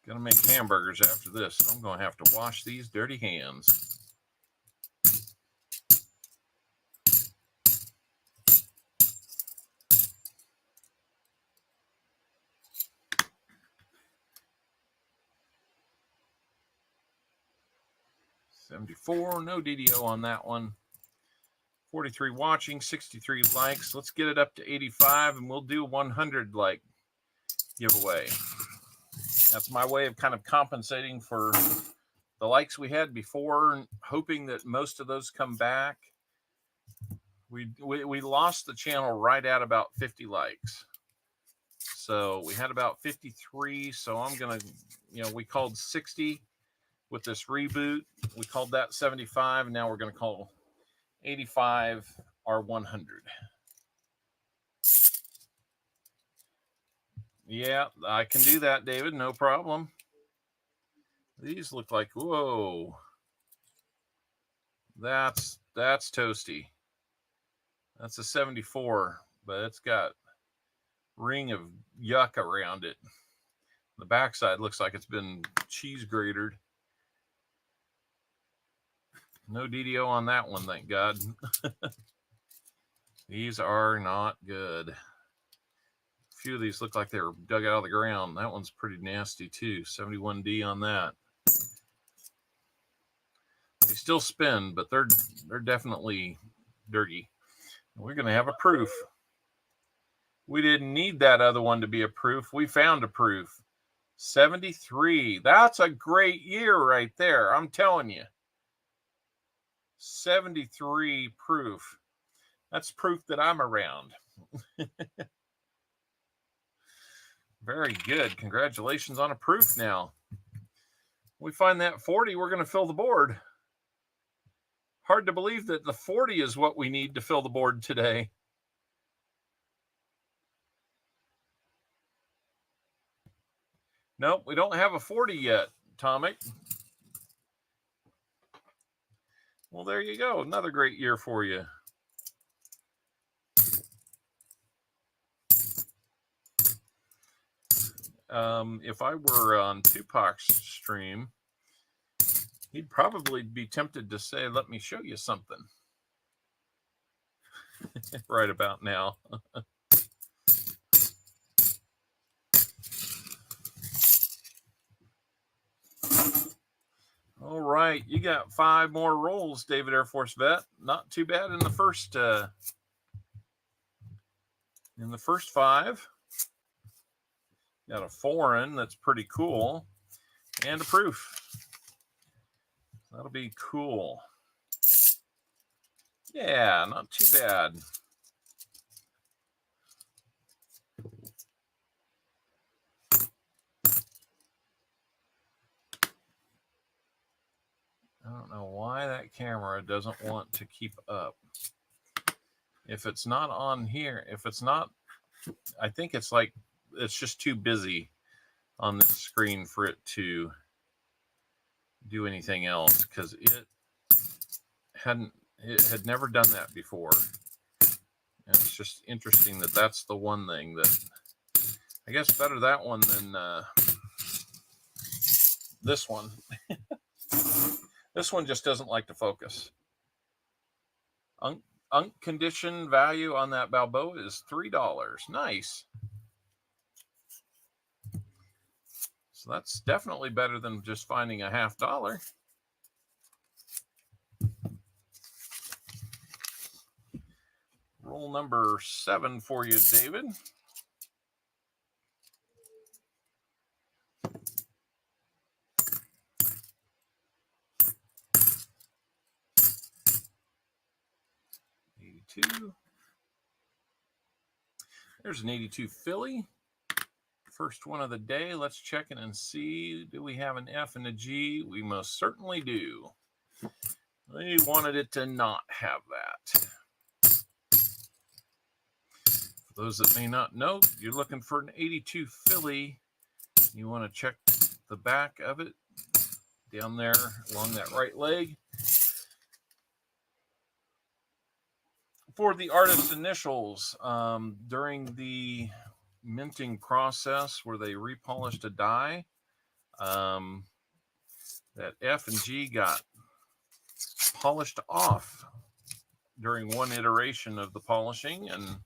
gonna make hamburgers after this. So I'm gonna have to wash these dirty hands. $74, no DDO on that one. 43 watching, 63 likes. Let's get it up to 85 and we'll do 100 like giveaway. That's my way of kind of compensating for the likes we had before, hoping that most of those come back. We lost the channel right at about 50 likes. So we had about 53. So I'm going to, we called 60 with this reboot. We called that 75. And now we're going to call 85 our 100. Yeah, I can do that, David. No problem. These look like, whoa. That's toasty. That's a 74, but it's got ring of yuck around it. The backside looks like it's been cheese grated. No DDO on that one, thank God. These are not good. A few of these look like they were dug out of the ground. That one's pretty nasty too. 71D on that. They still spin, but they're definitely dirty. We're going to have a proof. We didn't need that other one to be a proof. We found a proof. 73. That's a great year right there. I'm telling you. 73 proof. That's proof that I'm around. Very good. Congratulations on a proof now. We find that 40, we're going to fill the board. Hard to believe that the 40 is what we need to fill the board today. Nope, we don't have a 40 yet, Tomic. Well, there you go. Another great year for you. If I were on Tupac's stream, he'd probably be tempted to say, let me show you something. Right about now. All right, you got 5 more rolls, David Air Force Vet. Not too bad in the first 5. Got a foreign that's pretty cool, and a proof. That'll be cool. Yeah, not too bad. I don't know why that camera doesn't want to keep up. If it's not on here, if it's not, I think it's like, it's just too busy on this screen for it to do anything else, because it had never done that before. And it's just interesting that that's the one thing that, I guess better that one than this one. This one just doesn't like to focus. Condition value on that Balboa is $3. Nice. So that's definitely better than just finding a $50. Roll number 7 for you, David. There's an 82 Philly. First one of the day. Let's check it and see. Do we have an F and a G? We most certainly do. They wanted it to not have that. For those that may not know, you're looking for an 82 Philly. You want to check the back of it down there along that right leg. For the artist's initials, during the minting process where they repolished a die, that F and G got polished off during one iteration of the polishing, and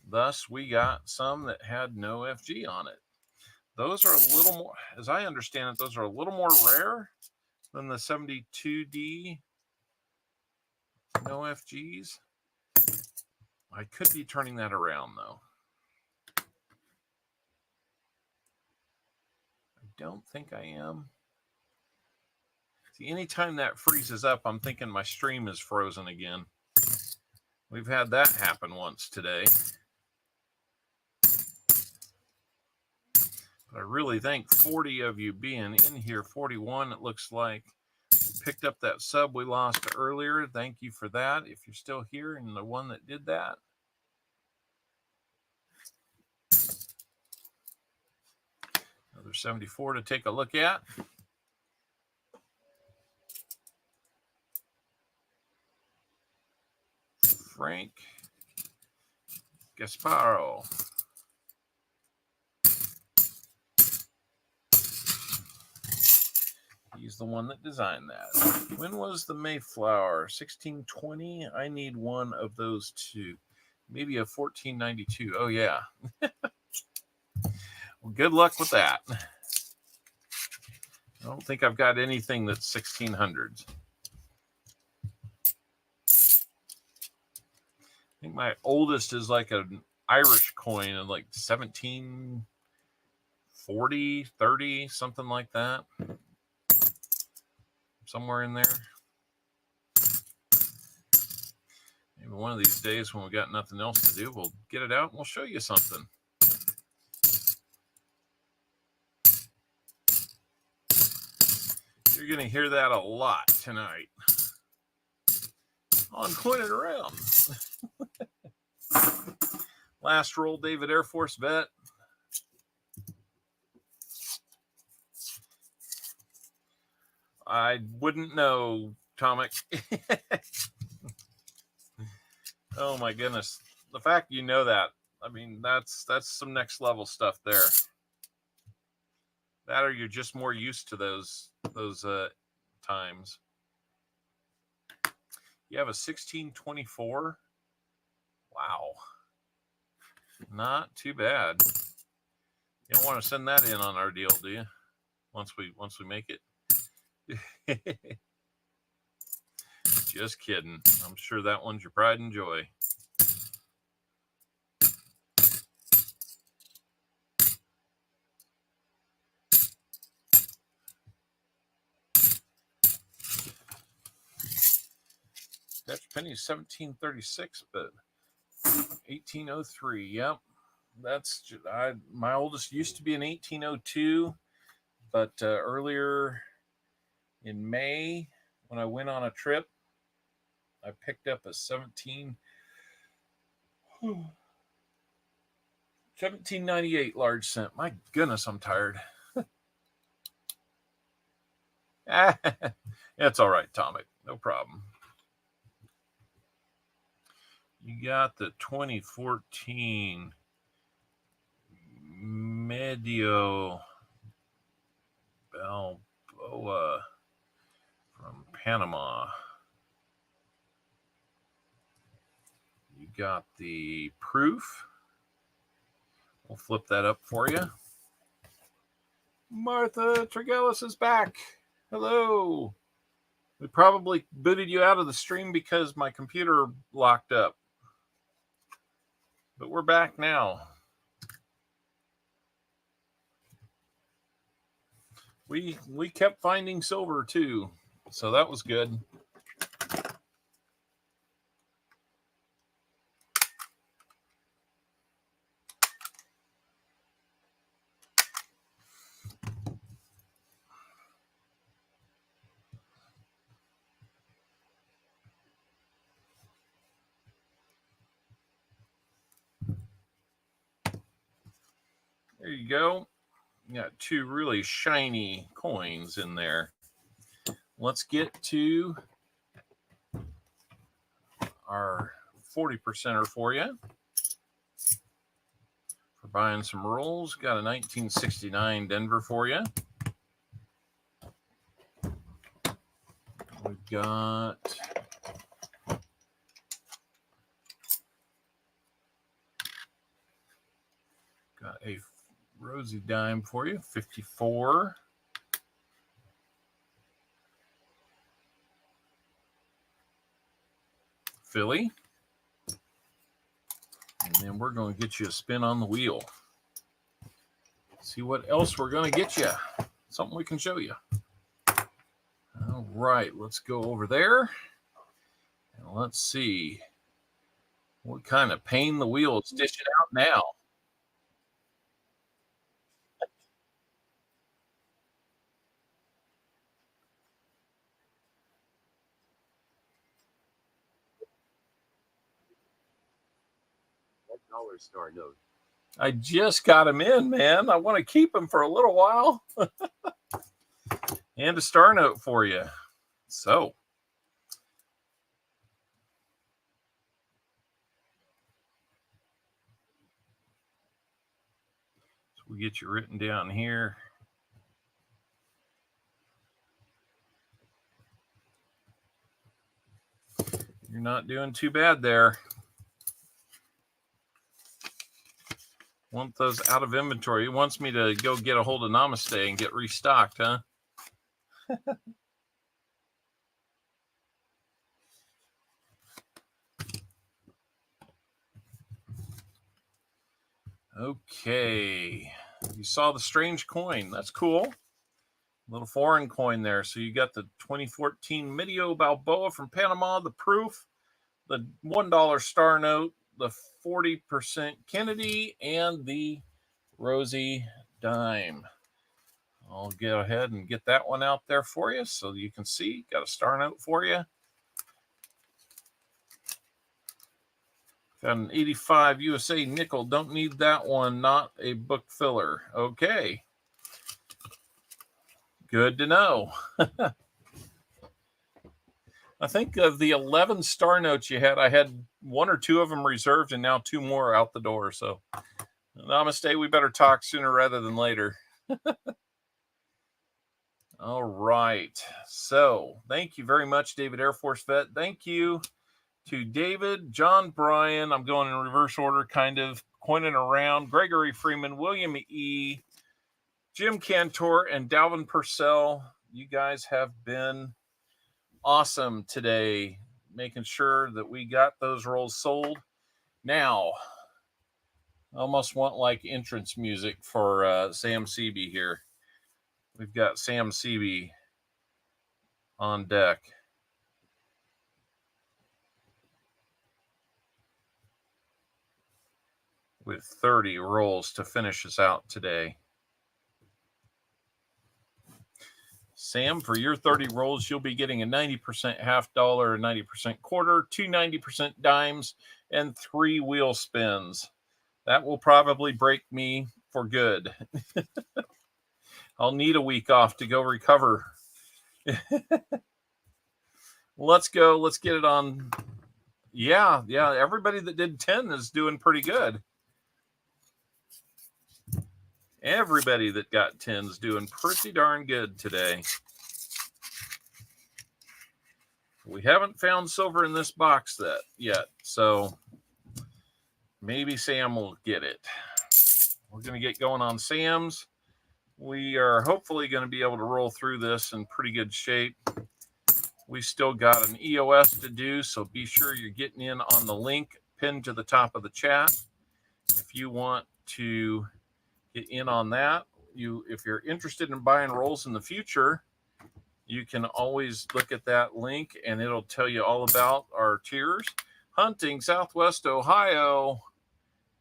thus we got some that had no FG on it. Those are a little more, as I understand it, those are a little more rare than the 72D no FGs. I could be turning that around, though. I don't think I am. See, anytime that freezes up, I'm thinking my stream is frozen again. We've had that happen once today. But I really think 40 of you being in here, 41, it looks like, picked up that sub we lost earlier. Thank you for that. If you're still here and the one that did that. Another 74 to take a look at. Frank Gasparo. He's the one that designed that. When was the Mayflower? 1620? I need one of those two. Maybe a 1492. Oh, yeah. Well, good luck with that. I don't think I've got anything that's 1600s. I think my oldest is like an Irish coin of like 1740, 30, something like that. Somewhere in there. Maybe one of these days when we got nothing else to do, we'll get it out and we'll show you something. You're going to hear that a lot tonight on Coin Around. Last roll, David Air Force vet. I wouldn't know, Tomic. Oh my goodness. The fact you know that, I mean, that's some next level stuff there. That or you're just more used to those times. You have a 1624. Wow. Not too bad. You don't want to send that in on our deal, do you? Once we make it. Just kidding. I'm sure that one's your pride and joy. Dutch penny is 1736, but 1803. Yep, that's my oldest used to be an 1802, but earlier in May when I went on a trip, I picked up a 1798 large cent. My goodness, I'm tired. It's all right, Tomic. No problem. You got the 2014 Medio Balboa from Panama. You got the proof. We'll flip that up for you. Martha Tregellis is back. Hello. We probably booted you out of the stream because my computer locked up. But we're back now. We kept finding silver too, so that was good. There you go. You got two really shiny coins in there. Let's get to our 40%er for you. For buying some rolls. Got a 1969 Denver for you. We've got a Rosie dime for you, 54. Philly. And then we're going to get you a spin on the wheel. See what else we're going to get you. Something we can show you. All right, let's go over there. And let's see what kind of pain the wheel is dishing out now. Dollar star note. I just got him in, man. I want to keep him for a little while. And a star note for you. So we get you written down here. You're not doing too bad there. Want those out of inventory. He wants me to go get a hold of Namaste and get restocked, huh? Okay. You saw the strange coin. That's cool. Little foreign coin there. So you got the 2014 Medio Balboa from Panama, the proof, the $1 star note, the 40% Kennedy, and the Rosie dime. I'll go ahead and get that one out there for you so you can see. Got a star note for you. Got an 85 USA nickel. Don't need that one. Not a book filler. Okay. Good to know. I think of the 11 star notes you had, I had 1 or 2 of them reserved and now 2 more out the door. So, Namaste, we better talk sooner rather than later. All right. So, thank you very much, David Air Force Vet. Thank you to David, John Bryan. I'm going in reverse order, kind of coining around. Gregory Freeman, William E., Jim Cantor, and Dalvin Purcell. You guys have been awesome today, making sure that we got those rolls sold. Now, I almost want like entrance music for Sam Seaby here. We've got Sam Seaby on deck. With 30 rolls to finish us out today. Sam, for your 30 rolls, you'll be getting a 90% half dollar, a 90% quarter, 2 90% dimes, and 3 wheel spins. That will probably break me for good. I'll need a week off to go recover. Let's go. Let's get it on. Yeah. Everybody that did 10 is doing pretty good. Everybody that got 10 is doing pretty darn good today. We haven't found silver in this box yet, so maybe Sam will get it. We're going to get going on Sam's. We are hopefully going to be able to roll through this in pretty good shape. We still got an EOS to do, so be sure you're getting in on the link pinned to the top of the chat. If you want to get in on that, if you're interested in buying rolls in the future, you can always look at that link and it'll tell you all about our tiers. Hunting, Southwest Ohio.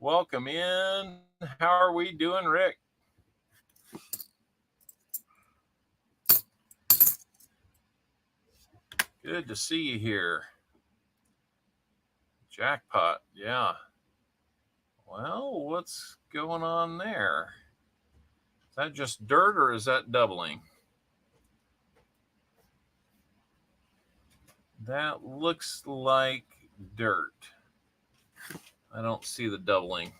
Welcome in. How are we doing, Rick? Good to see you here. Jackpot, yeah. Well, what's going on there? Is that just dirt or is that doubling? That looks like dirt. I don't see the doubling.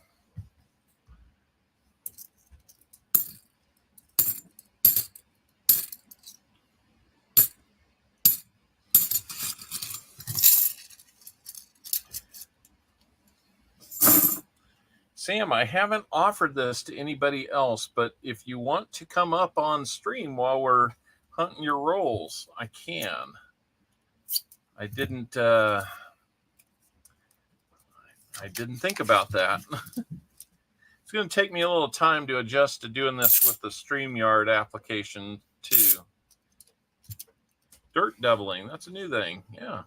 Sam, I haven't offered this to anybody else, but if you want to come up on stream while we're hunting your rolls, I can. I didn't think about that. It's going to take me a little time to adjust to doing this with the StreamYard application too. Dirt doubling, that's a new thing. Yeah.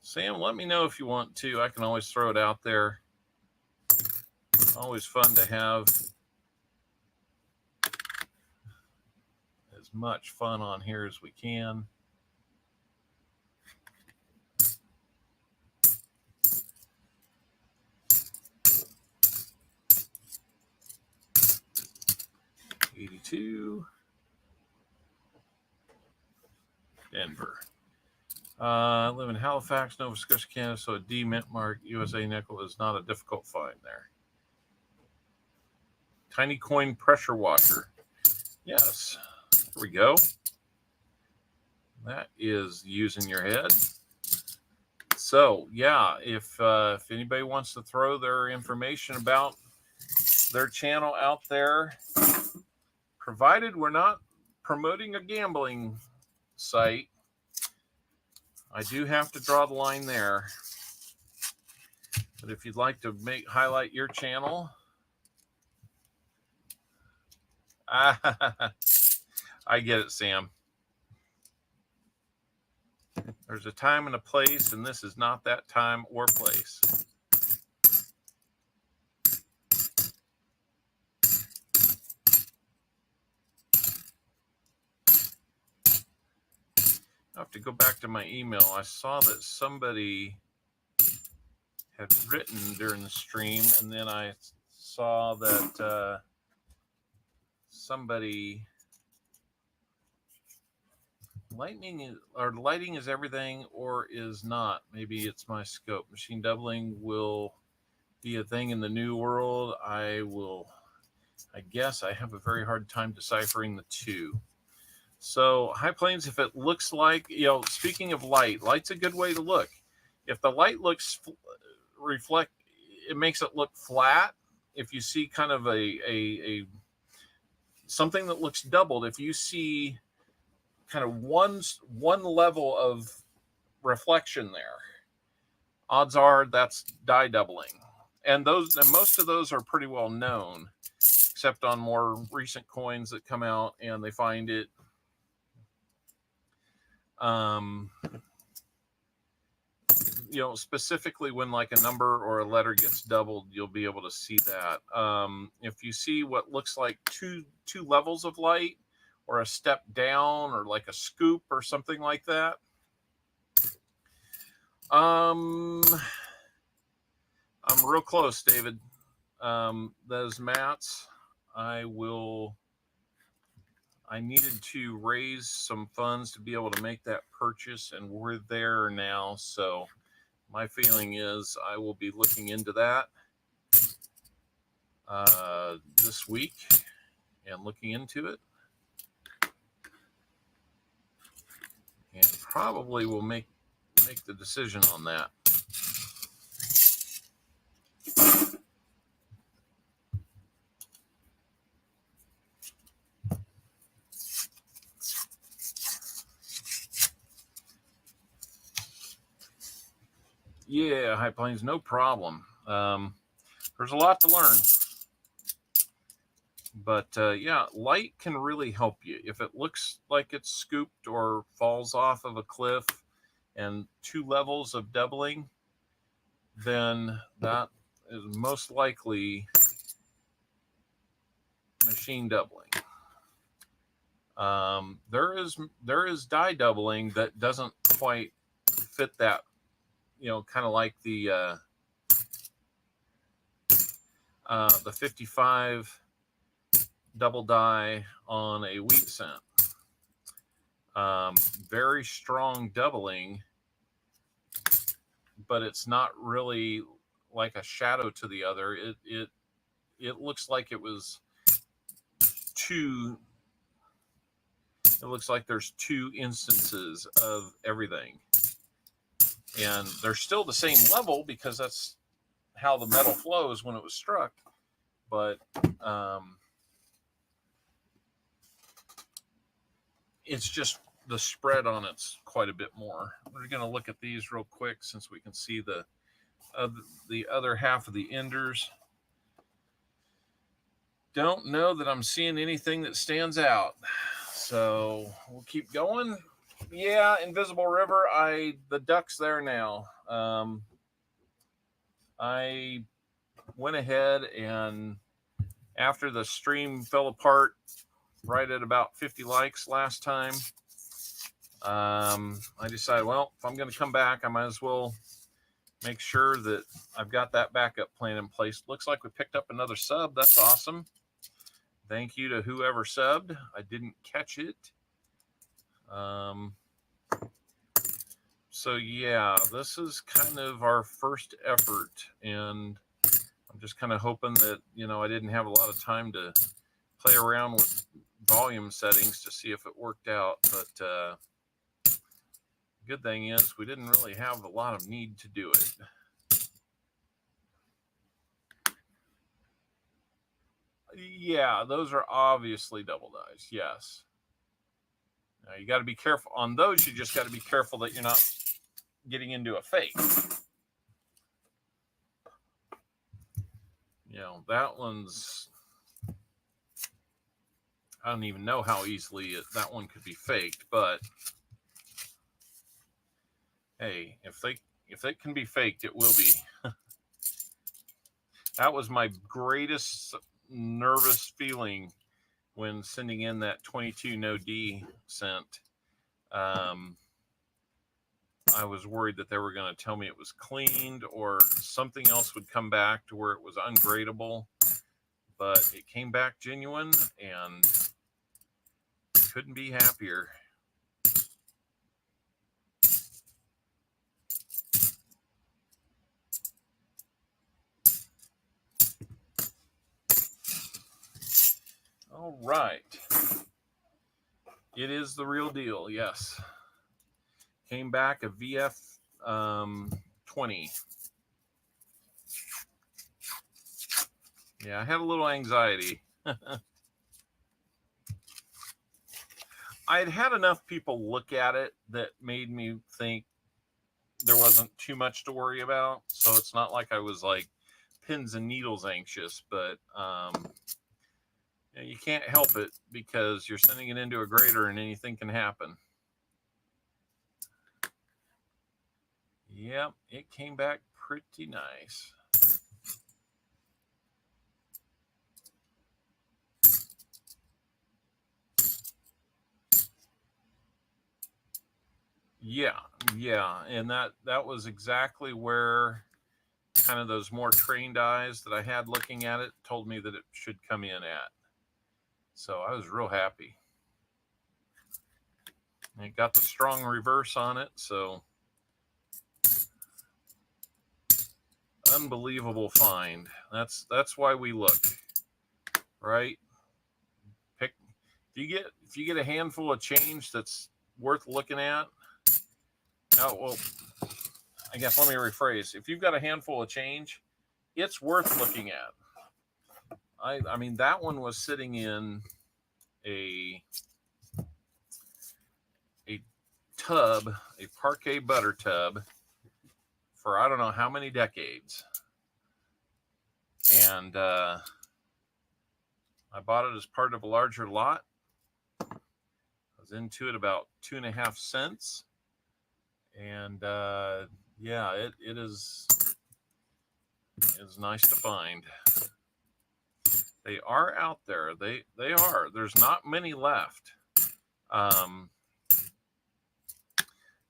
Sam, let me know if you want to. I can always throw it out there. Always fun to have as much fun on here as we can. $82. Denver. I live in Halifax, Nova Scotia, Canada, so a D mint mark USA nickel is not a difficult find there. Tiny coin pressure washer. Yes. There we go. That is using your head. So yeah, if anybody wants to throw their information about their channel out there, provided we're not promoting a gambling site, I do have to draw the line there. But if you'd like to highlight your channel, I get it, Sam. There's a time and a place, and this is not that time or place. I have to go back to my email. I saw that somebody had written during the stream, and then I saw that somebody lighting is everything or is not. Maybe it's my scope. Machine doubling will be a thing in the new world. I guess I have a very hard time deciphering the two. So High Plains, if it looks like, speaking of light's a good way to look. If the light looks it makes it look flat. If you see kind of a something that looks doubled, if you see kind of one level of reflection there, odds are that's die doubling. And most of those are pretty well known, except on more recent coins that come out and they find it. Specifically when like a number or a letter gets doubled, you'll be able to see that. If you see what looks like two levels of light, or a step down, or like a scoop or something like that, I'm real close, David. Those mats, I needed to raise some funds to be able to make that purchase, and we're there now. So my feeling is I will be looking into that this week and looking into it, and probably will make the decision on that. Yeah, High Plains, no problem. There's a lot to learn. But yeah, light can really help you. If it looks like it's scooped or falls off of a cliff and two levels of doubling, then that is most likely machine doubling. There is die doubling that doesn't quite fit that, kind of like the 55 double die on a wheat cent. Very strong doubling, but it's not really like a shadow to the other. It looks like it was two. It looks like there's two instances of everything, and they're still the same level because that's how the metal flows when it was struck. But it's just the spread on it's quite a bit more. We're going to look at these real quick since we can see the other half of the enders. Don't know that I'm seeing anything that stands out, so we'll keep going. Yeah, Invisible River, the duck's there now. I went ahead, and after the stream fell apart right at about 50 likes last time, I decided, well, if I'm going to come back, I might as well make sure that I've got that backup plan in place. Looks like we picked up another sub. That's awesome. Thank you to whoever subbed. I didn't catch it. So yeah, this is kind of our first effort, and I'm just kind of hoping that, I didn't have a lot of time to play around with volume settings to see if it worked out, but Good thing is we didn't really have a lot of need to do it. Yeah, those are obviously double dice. Yes. Now you got to be careful on those. You just got to be careful that you're not getting into a fake. You know, that one's, I don't even know how easily that one could be faked, but hey, if they can be faked, it will be. That was my greatest nervous feeling when sending in that 22 no D cent. I was worried that they were going to tell me it was cleaned or something else would come back to where it was ungradable, but it came back genuine and couldn't be happier. All right. It is the real deal. Yes. Came back a VF 20. Yeah, I had a little anxiety. I had enough people look at it that made me think there wasn't too much to worry about. So it's not like I was like pins and needles anxious, but you can't help it because you're sending it into a grader and anything can happen. Yep, it came back pretty nice. Yeah, and that was exactly where kind of those more trained eyes that I had looking at it told me that it should come in at. So I was real happy. And it got the strong reverse on it, so unbelievable find. That's why we look, right? Pick if you get a handful of change that's worth looking at. Oh, well, I guess let me rephrase. If you've got a handful of change, it's worth looking at. I mean, that one was sitting in a tub, a parquet butter tub, for I don't know how many decades. And I bought it as part of a larger lot. I was into it about 2.5 cents. And yeah, it is nice to find. They are out there. They are. There's not many left.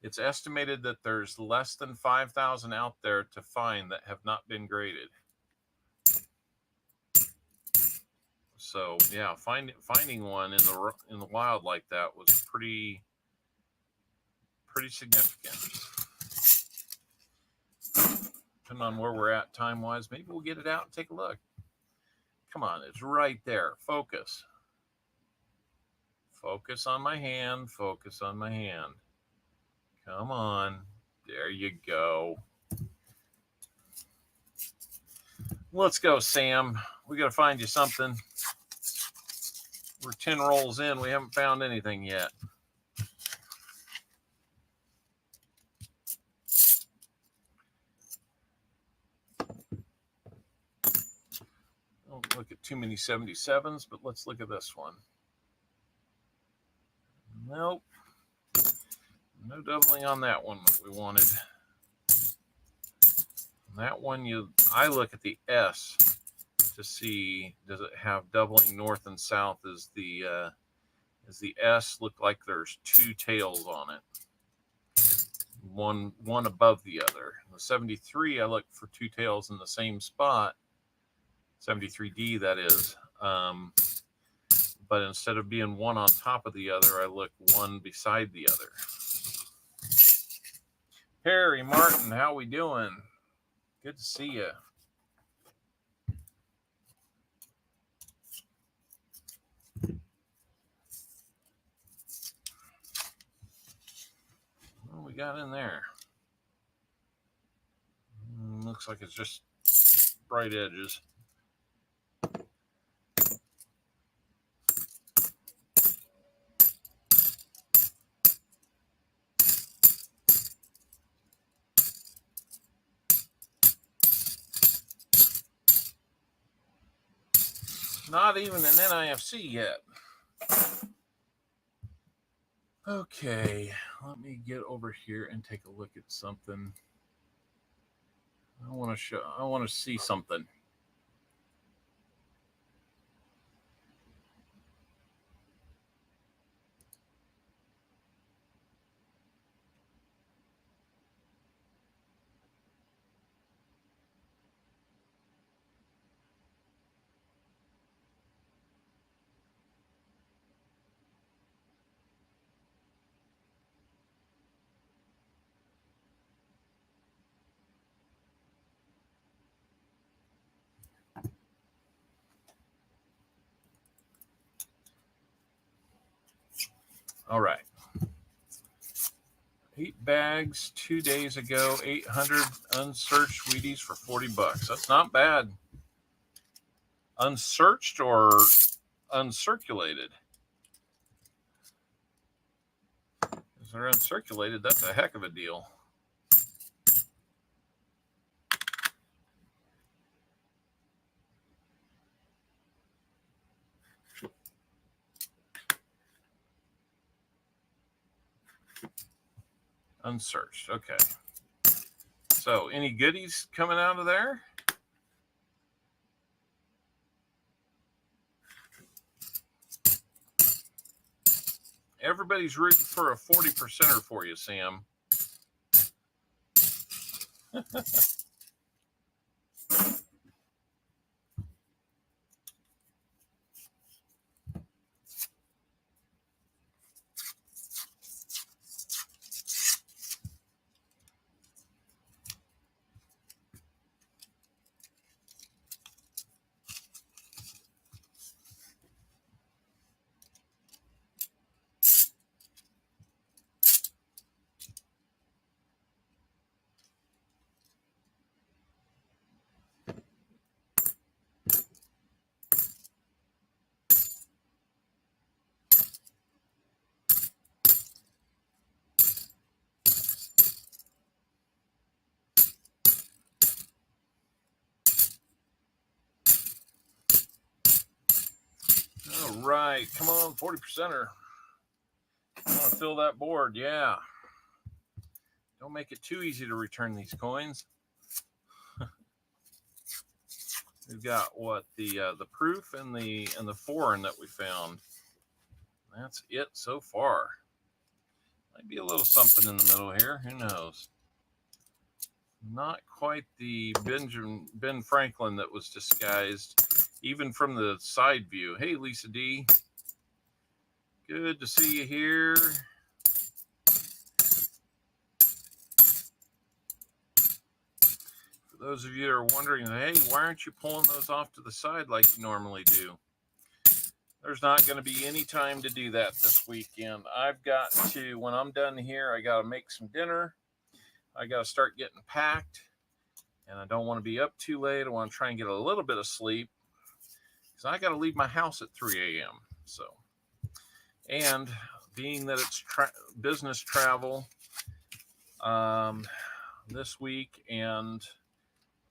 It's estimated that there's less than 5,000 out there to find that have not been graded. So yeah, finding one in the wild like that was pretty significant. Depending on where we're at time wise, maybe we'll get it out and take a look. Come on, it's right there. Focus. Focus on my hand. Focus on my hand. Come on. There you go. Let's go, Sam. We got to find you something. We're 10 rolls in. We haven't found anything yet. Don't look at too many 77s, but let's look at this one. Nope. No doubling on that one that we wanted. That one, I look at the S to see, does it have doubling north and south? Does the S look like there's two tails on it? One above the other. The 73, I look for two tails in the same spot. 73D, that is. But instead of being one on top of the other, I look one beside the other. Harry Martin, how we doing? Good to see you. Well, we got in there? Looks like it's just bright edges. Not even an NIFC yet. Okay, let me get over here and take a look at something. I want to see something. All right. 8 bags 2 days ago, 800 unsearched Wheaties for $40. That's not bad. Unsearched or uncirculated? If they're uncirculated, that's a heck of a deal. Unsearched. Okay. So, any goodies coming out of there? Everybody's rooting for a 40%er for you, Sam. All right, come on, 40%er. I want to fill that board, yeah. Don't make it too easy to return these coins. We've got what, the proof and the foreign that we found. That's it so far. Might be a little something in the middle here. Who knows? Not quite the Ben Franklin that was disguised, even from the side view. Hey, Lisa D. Good to see you here. For those of you that are wondering, hey, why aren't you pulling those off to the side like you normally do? There's not going to be any time to do that this weekend. I've got to, when I'm done here, I got to make some dinner. I got to start getting packed, and I don't want to be up too late. I want to try and get a little bit of sleep because I got to leave my house at 3 a.m. So, and being that it's business travel this week and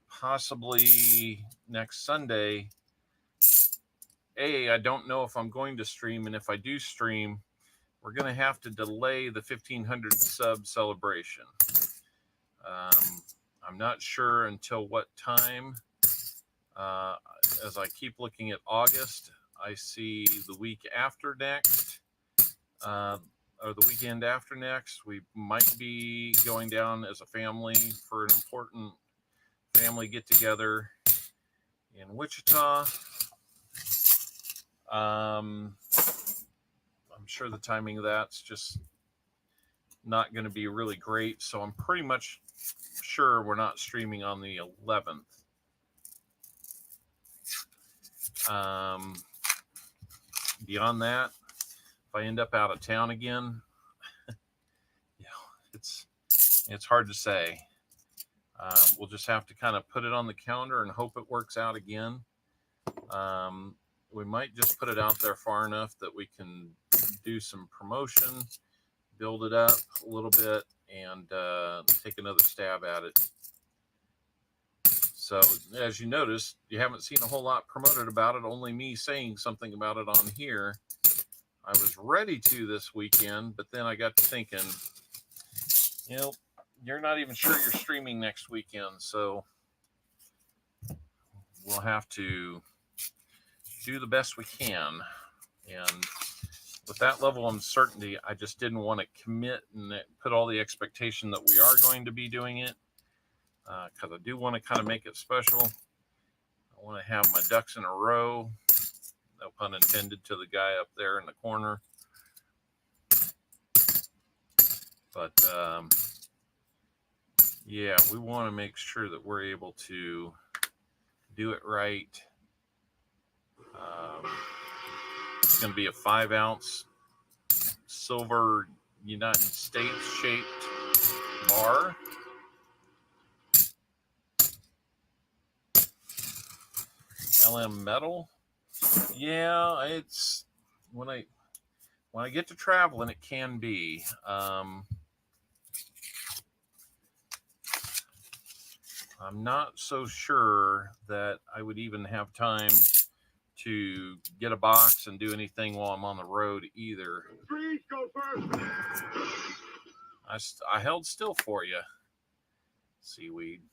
possibly next Sunday, I don't know if I'm going to stream, and if I do stream, we're going to have to delay the 1,500 sub celebration. I'm not sure until what time. As I keep looking at August, I see the week after next, or the weekend after next, we might be going down as a family for an important family get-together in Wichita. I'm sure the timing of that's just not going to be really great, so I'm pretty much sure we're not streaming on the 11th. Beyond that, if I end up out of town again, It's hard to say. We'll just have to kind of put it on the calendar and hope it works out again. We might just put it out there far enough that we can do some promotion, build it up a little bit, and take another stab at it. So as you notice, you haven't seen a whole lot promoted about it, only me saying something about it on here. I was ready to this weekend, but then I got to thinking, you know, you're not even sure you're streaming next weekend, so we'll have to do the best we can. And with that level of uncertainty, I just didn't want to commit and put all the expectation that we are going to be doing it, because I do want to kind of make it special. I want to have my ducks in a row. No pun intended to the guy up there in the corner. But yeah, we want to make sure that we're able to do it right. It's going to be a 5-ounce silver United States shaped bar. LM metal. Yeah, it's when I get to traveling, it can be. I'm not so sure that I would even have time to get a box and do anything while I'm on the road either. Please go first. I held still for you, seaweed.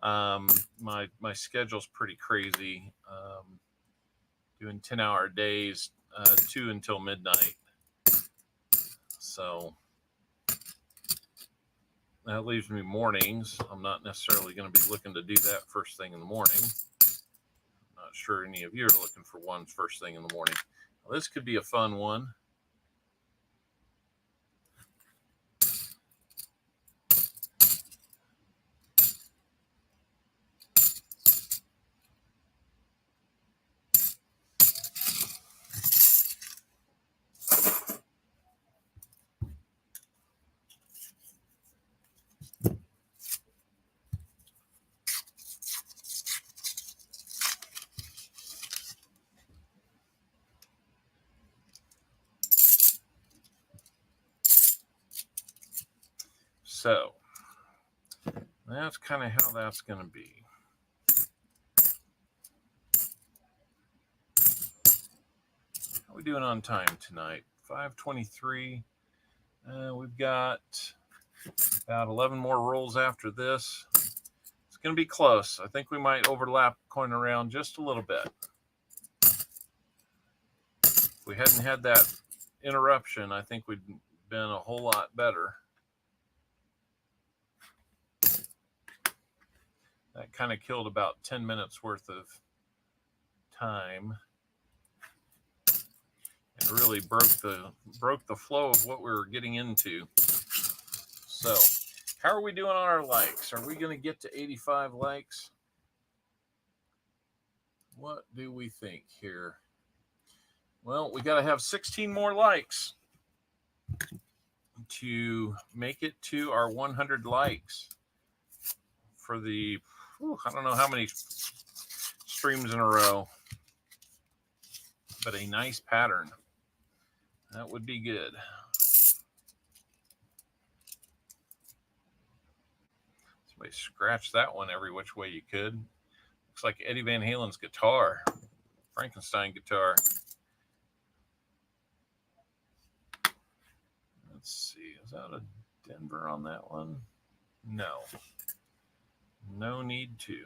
My schedule's pretty crazy. Doing 10-hour days, 2 until midnight. So that leaves me mornings. I'm not necessarily going to be looking to do that first thing in the morning. I'm not sure any of you are looking for one first thing in the morning. Well, this could be a fun one. So that's kind of how that's going to be. How are we doing on time tonight? 5:23. We've got about 11 more rolls after this. It's going to be close. I think we might overlap coin around just a little bit. If we hadn't had that interruption, I think we'd been a whole lot better. That kind of killed about 10 minutes worth of time and really broke the flow of what we were getting into. So, how are we doing on our likes? Are we going to get to 85 likes? What do we think here? Well, we got to have 16 more likes to make it to our 100 likes for the, I don't know how many streams in a row, but a nice pattern. That would be good. Somebody scratch that one every which way you could. Looks like Eddie Van Halen's guitar, Frankenstein guitar. Let's see, is that a Denver on that one? No. No need to.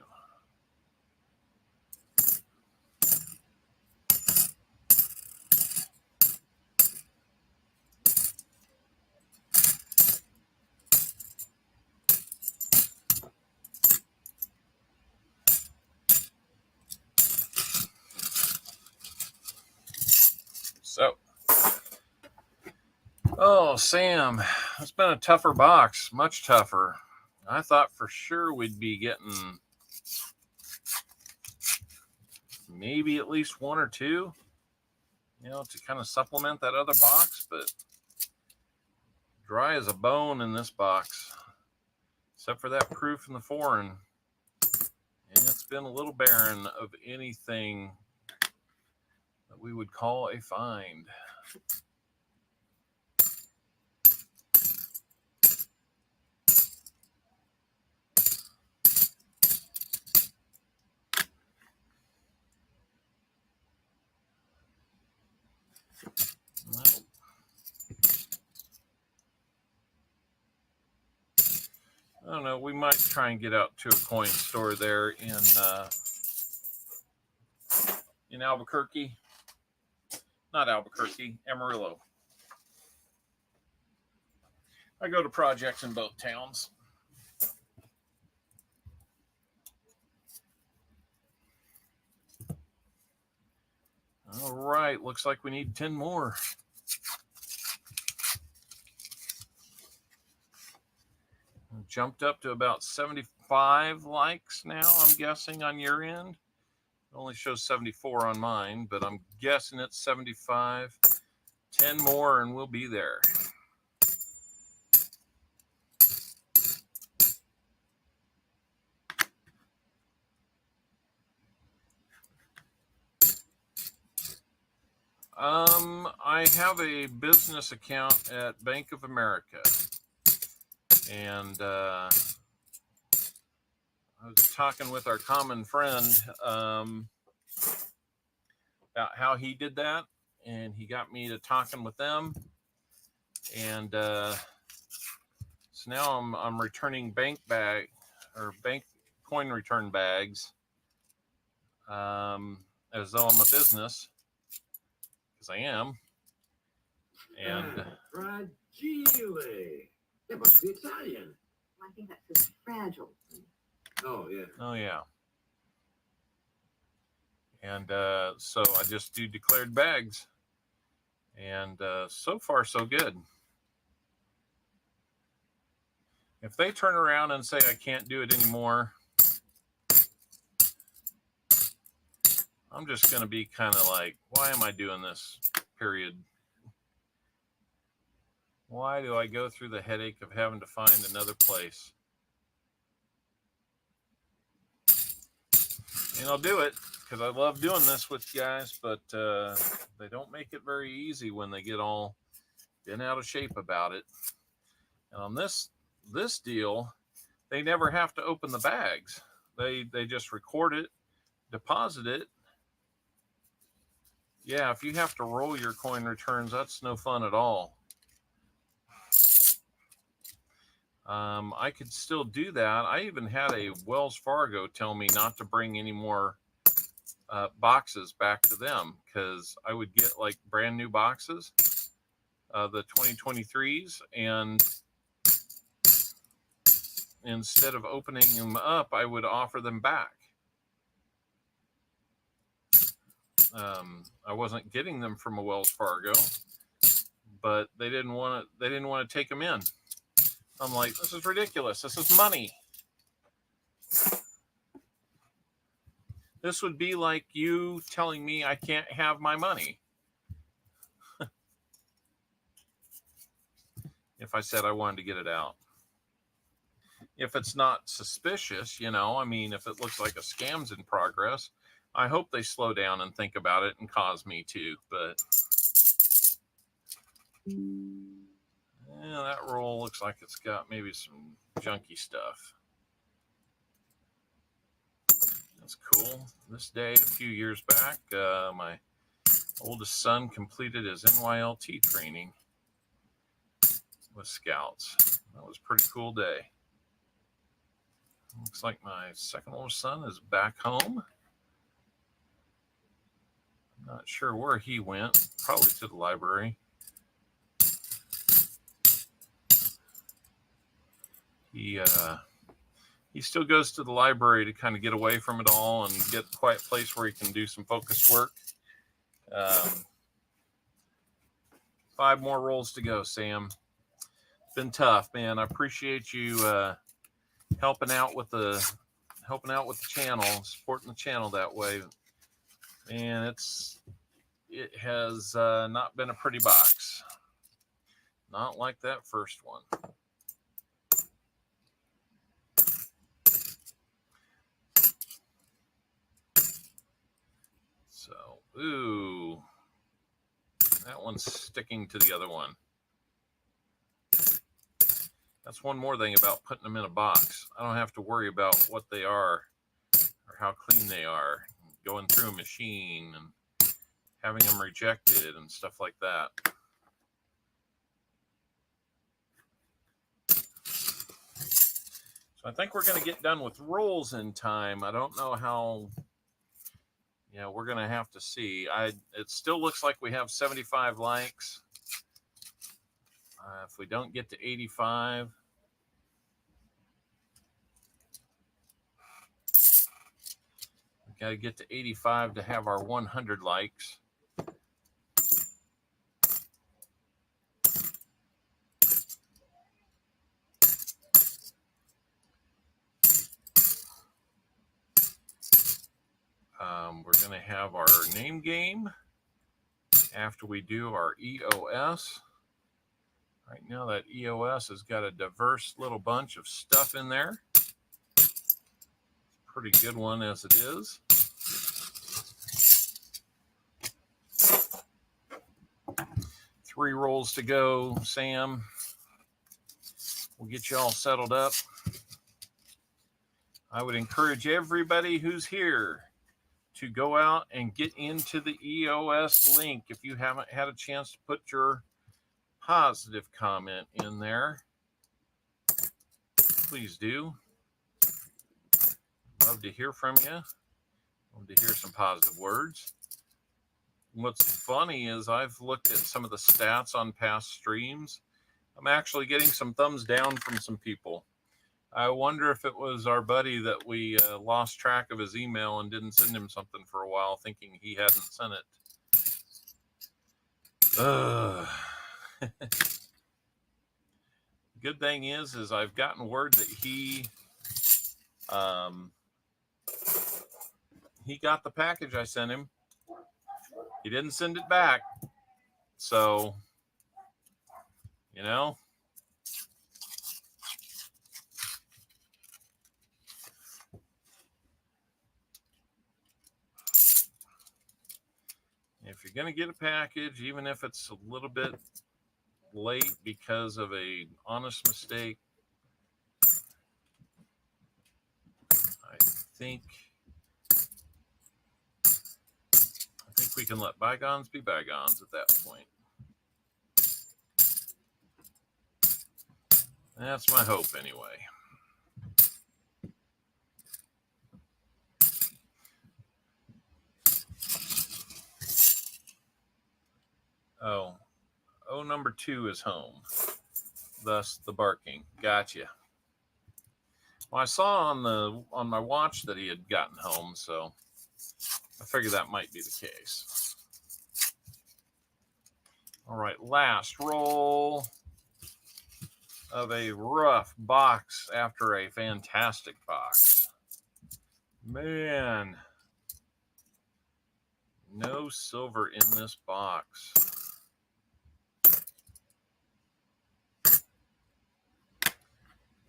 So, oh, Sam, it's been a tougher box, much tougher. I thought for sure we'd be getting maybe at least one or two, to kind of supplement that other box, but Dry as a bone in this box, except for that proof in the foreign. And it's been a little barren of anything that we would call a find. I don't know. We might try and get out to a coin store there in Albuquerque. Not Albuquerque, Amarillo. I go to projects in both towns. All right, looks like we need 10 more. Jumped up to about 75 likes now, I'm guessing, on your end. It only shows 74 on mine, but I'm guessing it's 75. 10 more and we'll be there. I have a business account at Bank of America, and I was talking with our common friend about how he did that, and he got me to talking with them, and so now I'm returning bank coin return bags as though I'm a business, because I am. And fragile. It must be Italian. I think that says fragile. Oh, yeah. oh yeah. And so I just do declared bags, and so far so good. If they turn around and say I can't do it anymore, I'm just going to be kind of like, why am I doing this, period? Why do I go through the headache of having to find another place? And I'll do it because I love doing this with you guys, but they don't make it very easy when they get all bent out of shape about it. And on this deal, they never have to open the bags. They just record it, deposit it. Yeah, if you have to roll your coin returns, that's no fun at all. I could still do that. I even had a Wells Fargo tell me not to bring any more boxes back to them, because I would get like brand new boxes, the 2023s, and instead of opening them up, I would offer them back. I wasn't getting them from a Wells Fargo, but they didn't want to take them in. I'm like, this is ridiculous. This is money. This would be like you telling me I can't have my money if I said I wanted to get it out. If it's not suspicious, I mean, if it looks like a scam's in progress, I hope they slow down and think about it and cause me to, but yeah, that roll looks like it's got maybe some junky stuff. That's cool. This day, a few years back, my oldest son completed his NYLT training with Scouts. That was a pretty cool day. Looks like my second oldest son is back home. I'm not sure where he went. Probably to the library. He still goes to the library to kind of get away from it all and get a quiet place where he can do some focused work. 5 more rolls to go, Sam. It's been tough, man. I appreciate you helping out with the channel, supporting the channel that way. And it has not been a pretty box. Not like that first one. So, ooh, that one's sticking to the other one. That's one more thing about putting them in a box. I don't have to worry about what they are or how clean they are. Going through a machine and having them rejected and stuff like that. So I think we're going to get done with rolls in time. I don't know how, yeah, we're going to have to see. It still looks like we have 75 likes. If we don't get to 85, we got to get to 85 to have our 100 likes. We're going to have our name game after we do our EOS. Right now, that EOS has got a diverse little bunch of stuff in there. Pretty good one as it is. Three rolls to go, Sam. We'll get you all settled up. I would encourage everybody who's here to go out and get into the EOS link if you haven't had a chance to put your positive comment in there. Please do. Love to hear from you. Love to hear some positive words. What's funny is I've looked at some of the stats on past streams. I'm actually getting some thumbs down from some people. I wonder if it was our buddy that we lost track of his email and didn't send him something for a while, thinking he hadn't sent it. Good thing is I've gotten word that he got the package I sent him. He didn't send it back. So, you know. If you're going to get a package, even if it's a little bit late because of a honest mistake, I think we can let bygones be bygones at that point. That's my hope anyway. Oh, number 2 is home. Thus the barking. Gotcha. Well, I saw on my watch that he had gotten home, so I figured that might be the case. All right, last roll of a rough box after a fantastic box. Man, no silver in this box.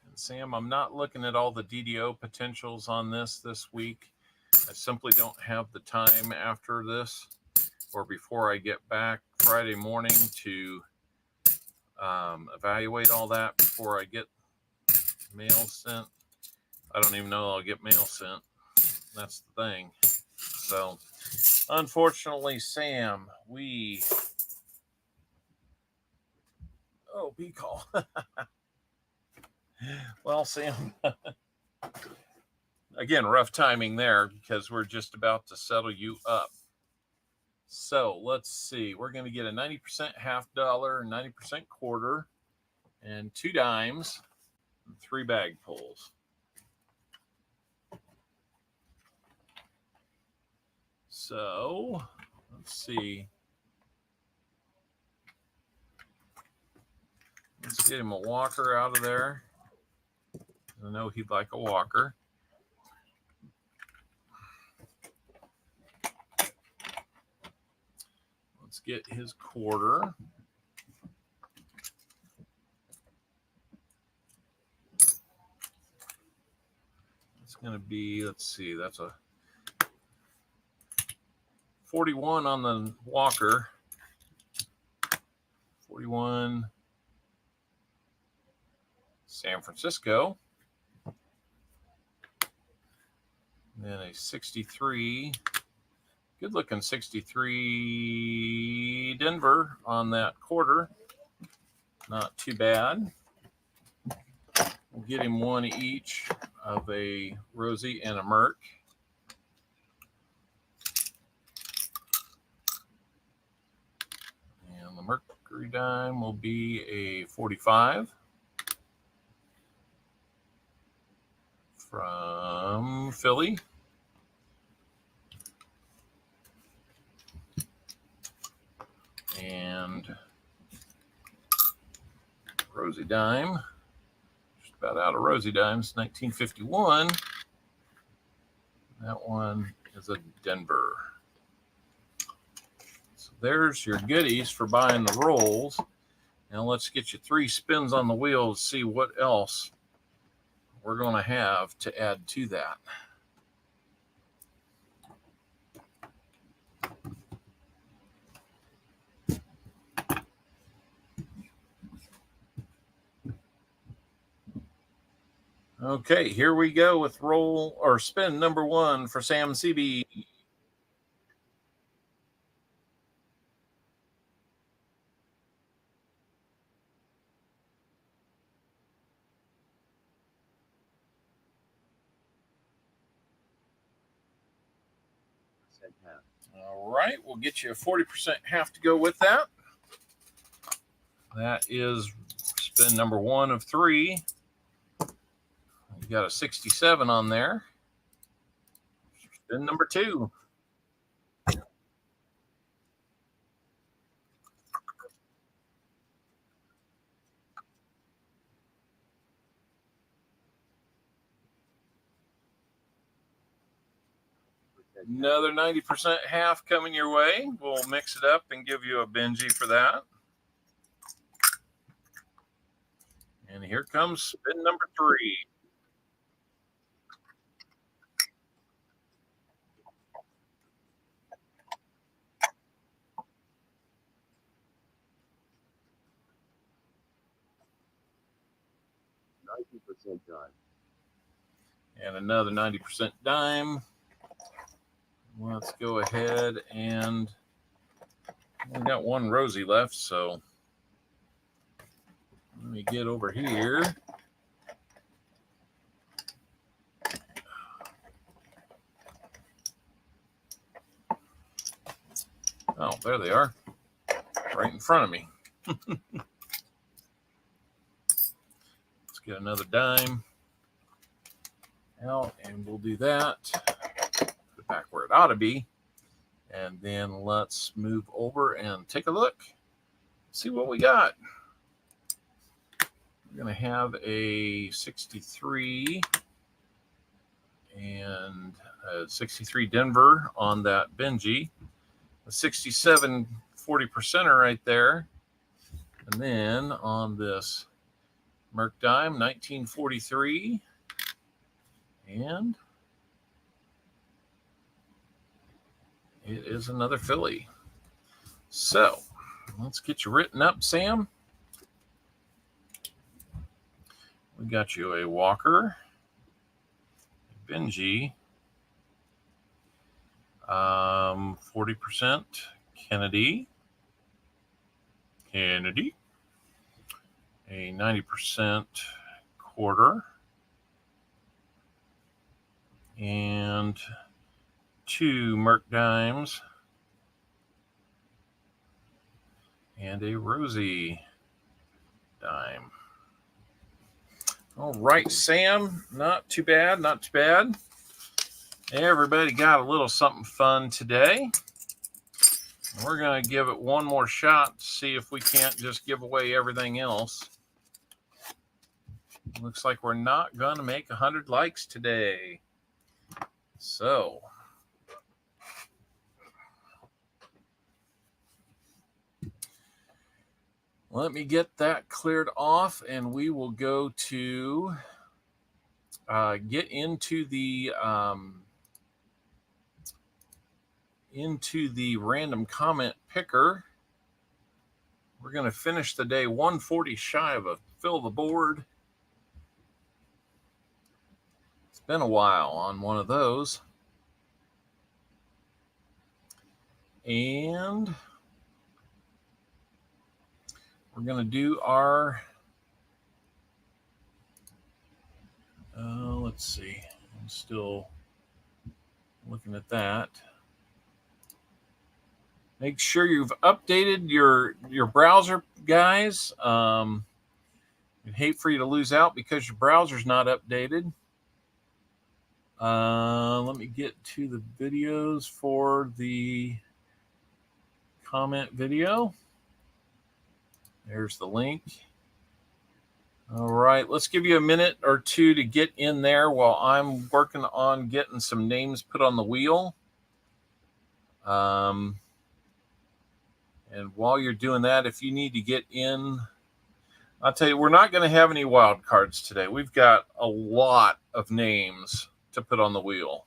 And Sam, I'm not looking at all the DDO potentials on this week. I simply don't have the time after this or before I get back Friday morning to evaluate all that before I get mail sent. I don't even know I'll get mail sent. That's the thing. So, unfortunately, Sam, oh, B call. Well, Sam, again, rough timing there because we're just about to settle you up. So let's see. We're going to get a 90% half dollar, 90% quarter, and 2 dimes, and 3 bag pulls. So let's see. Let's get him a walker out of there. I know he'd like a walker. Let's get his quarter. going to be, let's see, that's a 41 on the Walker. 41 San Francisco. And then a 63, good looking 63 Denver on that quarter. Not too bad. We'll get him one each of a Rosie and a Merc. And the Mercury dime will be a 45 from Philly. And Rosie dime. Just about out of Rosie dimes. 1951. That one is a Denver. So there's your goodies for buying the rolls. Now let's get you 3 spins on the wheel to see what else we're going to have to add to that. Okay, here we go with roll or spin number 1 for Sam CB. Said half. All right, we'll get you a 40% half to go with that. That is spin number 1 of 3. You got a 67 on there. Spin number 2. Another 90% half coming your way. We'll mix it up and give you a Benji for that. And here comes spin number 3. %, dime. And another 90% dime. Let's go ahead and we got 1 Rosie left, so let me get over here. Oh, there they are, right in front of me. Let's get another dime out, and we'll do that. Put it back where it ought to be. And then let's move over and take a look. See what we got. We're going to have a 63 and a 63 Denver on that Benji. A 67 40%er right there. And then on this Merc dime, 1943. And it is another Philly. So let's get you written up, Sam. We got you a Walker, a Benji, 40% Kennedy, a 90% quarter, and 2 Merc dimes, and a Rosie dime. All right, Sam, not too bad, not too bad. Everybody got a little something fun today. We're going to give it one more shot to see if we can't just give away everything else. Looks like we're not going to make 100 likes today. So let me get that cleared off, and we will go to get into the random comment picker. We're going to finish the day 140 shy of a fill the board. It's been a while on one of those. And we're going to do our, let's see, I'm still looking at that. Make sure you've updated your browser, guys. I'd hate for you to lose out because your browser's not updated. Let me get to the videos for the comment video. There's the link. All right, let's give you a minute or two to get in there while I'm working on getting some names put on the wheel. And while you're doing that, if you need to get in, I'll tell you, we're not going to have any wild cards today. We've got a lot of names to put on the wheel.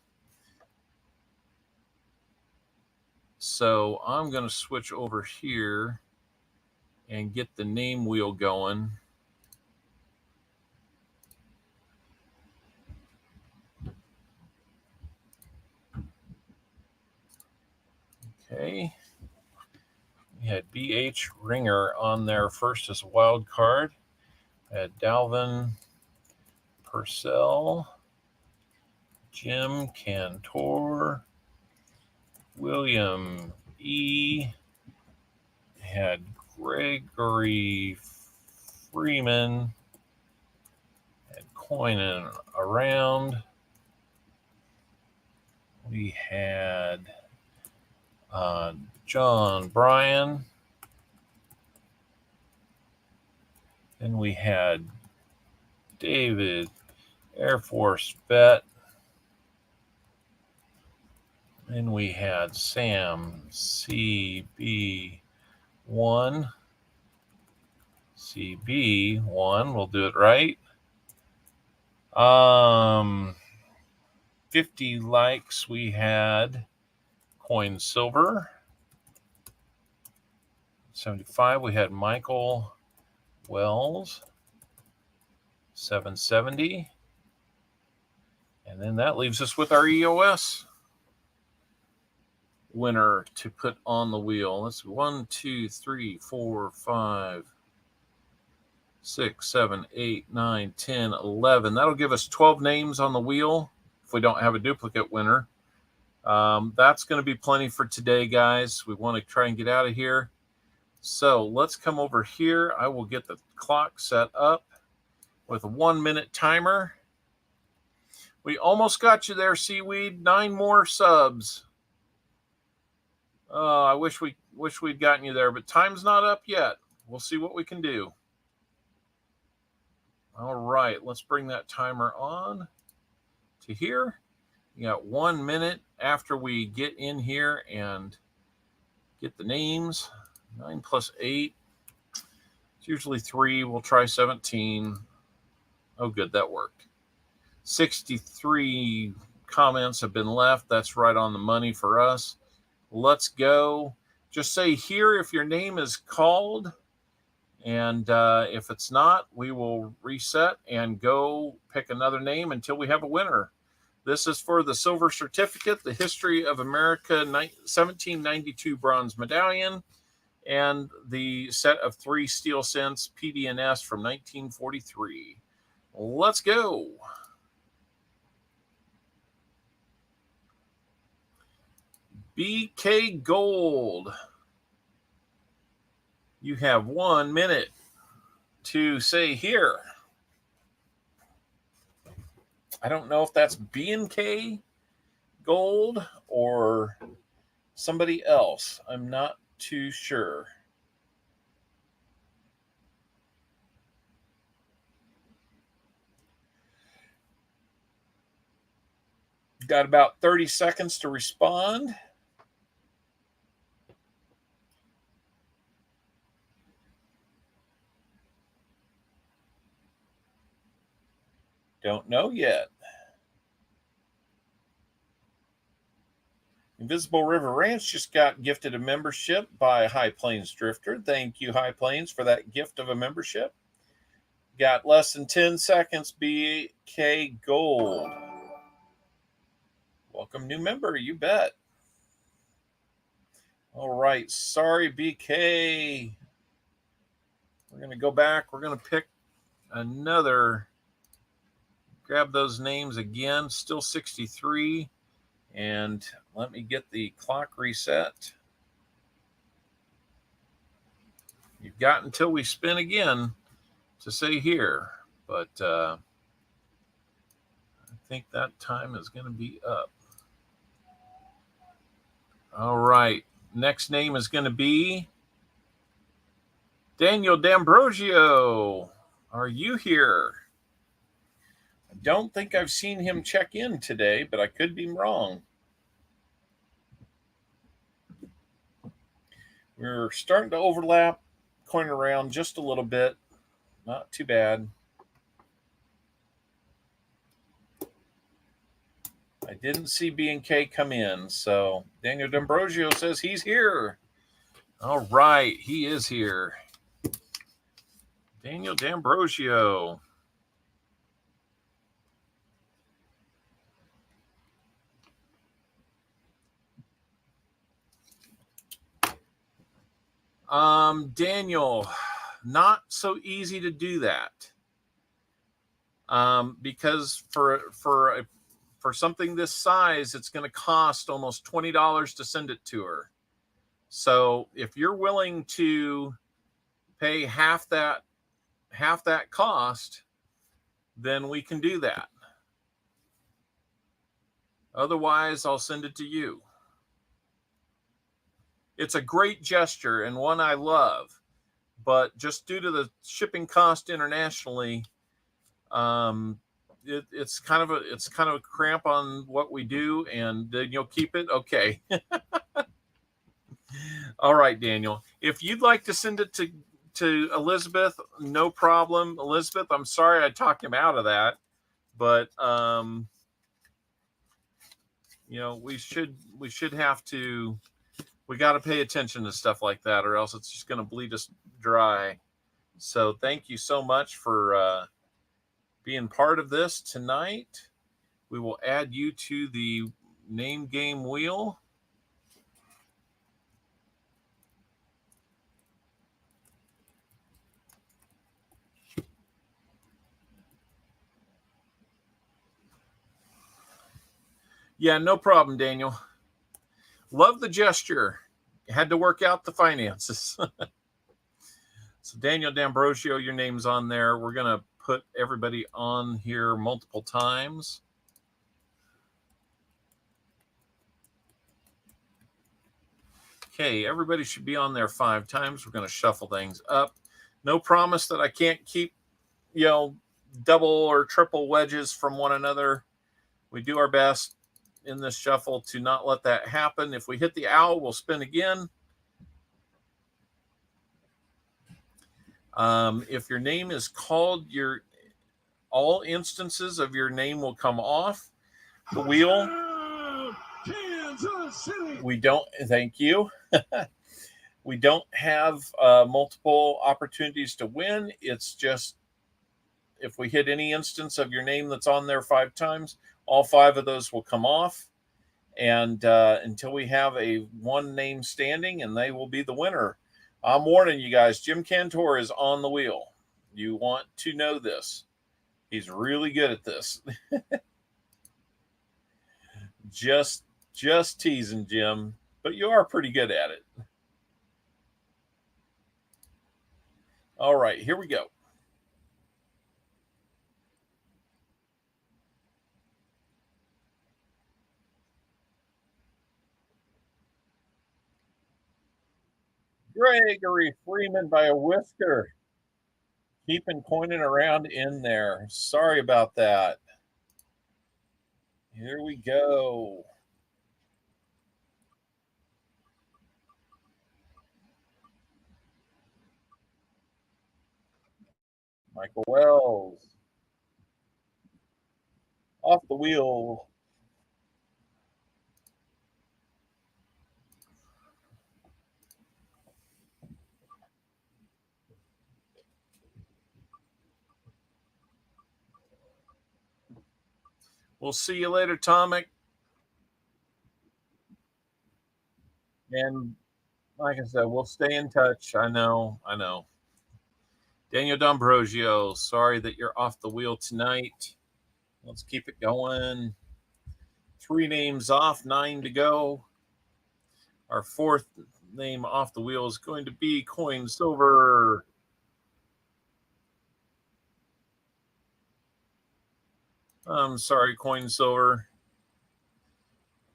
So I'm going to switch over here and get the name wheel going. Okay. We had BH Ringer on there first as a wild card. We had Dalvin Purcell, Jim Cantor, William E. Had Gregory Freeman, had Coining Around. We had John Bryan. Then we had David Air Force Vet. Then we had Sam CB1. CB1, we'll do it right. 50 likes, we had Coin Silver. 75, we had Michael Wells. 770. And then that leaves us with our EOS winner to put on the wheel. Let's 1, 2, 3, 4, 5, 6, 7, 8, 9, 10, 11. That'll give us 12 names on the wheel if we don't have a duplicate winner. That's going to be plenty for today, guys. We want to try and get out of here. So let's come over here. I will get the clock set up with a 1-minute timer. We almost got you there, Seaweed. 9 more subs. I wish we'd gotten you there, but time's not up yet. We'll see what we can do. All right, let's bring that timer on to here. You got 1 minute after we get in here and get the names. 9 plus 8. It's usually 3. We'll try 17. Oh, good, that worked. 63 comments have been left. That's right on the money for us. Let's go. Just say here if your name is called. And if it's not, we will reset and go pick another name until we have a winner. This is for the silver certificate, the History of America 1792 bronze medallion, and the set of 3 steel cents PD&S from 1943. Let's go. BK Gold. You have 1 minute to say here. I don't know if that's B&K Gold or somebody else. I'm not too sure. Got about 30 seconds to respond. Don't know yet. Invisible River Ranch just got gifted a membership by High Plains Drifter. Thank you, High Plains, for that gift of a membership. Got less than 10 seconds, BK Gold. Welcome, new member, you bet. All right, sorry, BK. We're going to go back. We're going to pick another. Grab those names again. Still 63. And let me get the clock reset. You've got until we spin again to say here. But I think that time is going to be up. All right. Next name is going to be Daniel D'Ambrosio. Are you here? I don't think I've seen him check in today, but I could be wrong. We're starting to overlap, coin around just a little bit. Not too bad. I didn't see B&K come in, so Daniel D'Ambrosio says he's here. All right, he is here. Daniel D'Ambrosio. Daniel, not so easy to do that. Because for something this size, it's going to cost almost $20 to send it to her. So if you're willing to pay half that cost, then we can do that. Otherwise, I'll send it to you. It's a great gesture and one I love, but just due to the shipping cost internationally, it's kind of a cramp on what we do, and then you'll keep it. Okay. All right, Daniel. If you'd like to send it to Elizabeth, no problem. Elizabeth, I'm sorry I talked him out of that, but we should have to. We got to pay attention to stuff like that, or else it's just going to bleed us dry. So thank you so much for being part of this tonight. We will add you to the name game wheel. Yeah, no problem, Daniel. Love the gesture. Had to work out the finances. So Daniel D'Ambrosio, your name's on there. We're going to put everybody on here multiple times. Okay, everybody should be on there 5 times. We're going to shuffle things up. No promise that I can't keep, double or triple wedges from one another. We do our best in this shuffle to not let that happen. If we hit the owl, we'll spin again. If your name is called, all instances of your name will come off the wheel. Kansas City. We don't, thank you. We don't have multiple opportunities to win. It's just if we hit any instance of your name that's on there 5 times, all 5 of those will come off. And until we have a one name standing, and they will be the winner. I'm warning you guys, Jim Cantor is on the wheel. You want to know this. He's really good at this. Just teasing, Jim, but you are pretty good at it. All right, here we go. Gregory Freeman by a whisker. Keeping coining around in there. Sorry about that. Here we go. Michael Wells. Off the wheel. We'll see you later, Tomic. And like I said, we'll stay in touch. I know. Daniel D'Ambrosio, sorry that you're off the wheel tonight. Let's keep it going. 3 names off, 9 to go. Our 4th name off the wheel is going to be Coin Silver. I'm sorry, Coin Silver.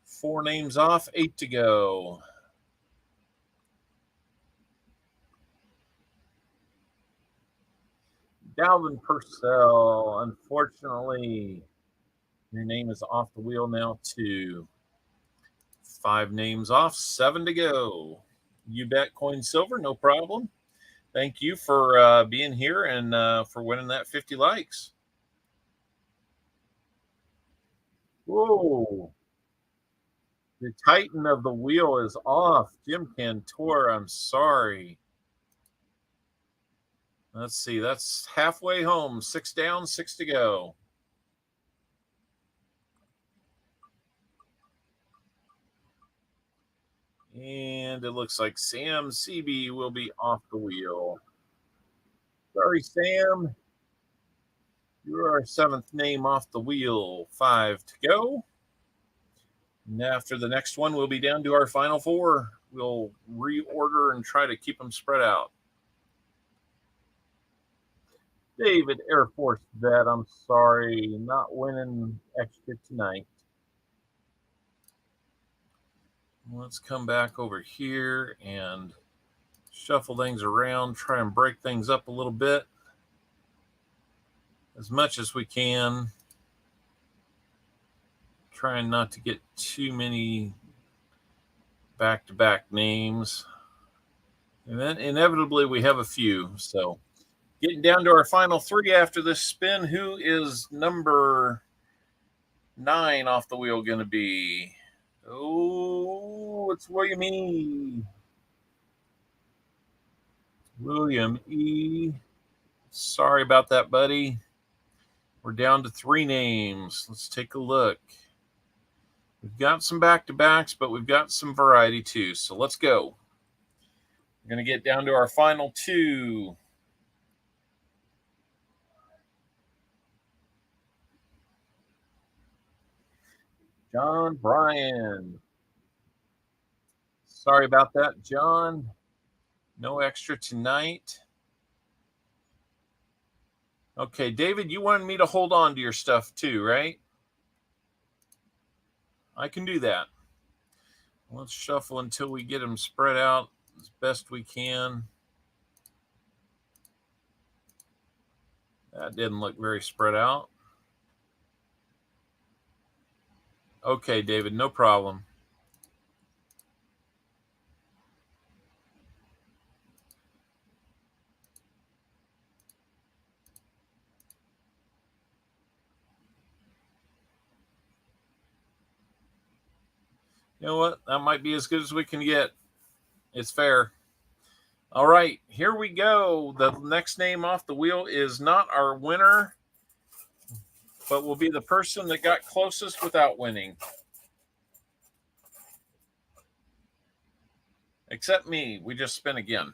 4 names off, 8 to go. Dalvin Purcell, unfortunately, your name is off the wheel now, too. 5 names off, 7 to go. You bet, Coin Silver, no problem. Thank you for being here and for winning that 50 likes. Whoa. The Titan of the wheel is off. Jim Cantor, I'm sorry. Let's see. That's halfway home. 6 down, 6 to go. And it looks like Sam CB will be off the wheel. Sorry, Sam. You're our 7th name off the wheel. 5 to go. And after the next one, we'll be down to our final 4. We'll reorder and try to keep them spread out. David Air Force Vet, I'm sorry, not winning extra tonight. Let's come back over here and shuffle things around, try and break things up a little bit as much as we can. Trying not to get too many back-to-back names. And then inevitably we have a few. So getting down to our final 3 after this spin. Who is number 9 off the wheel going to be? Oh, it's William E. William E. Sorry about that, buddy. We're down to 3 names. Let's take a look. We've got some back-to-backs, but we've got some variety too. So let's go. We're going to get down to our final 2. John Bryan. Sorry about that, John. No extra tonight. Okay, David, you wanted me to hold on to your stuff too, right? I can do that. Let's shuffle until we get them spread out as best we can. That didn't look very spread out. Okay, David, no problem. You know what? That might be as good as we can get. It's fair. All right, here we go. The next name off the wheel is not our winner, but will be the person that got closest without winning. Except me. We just spin again.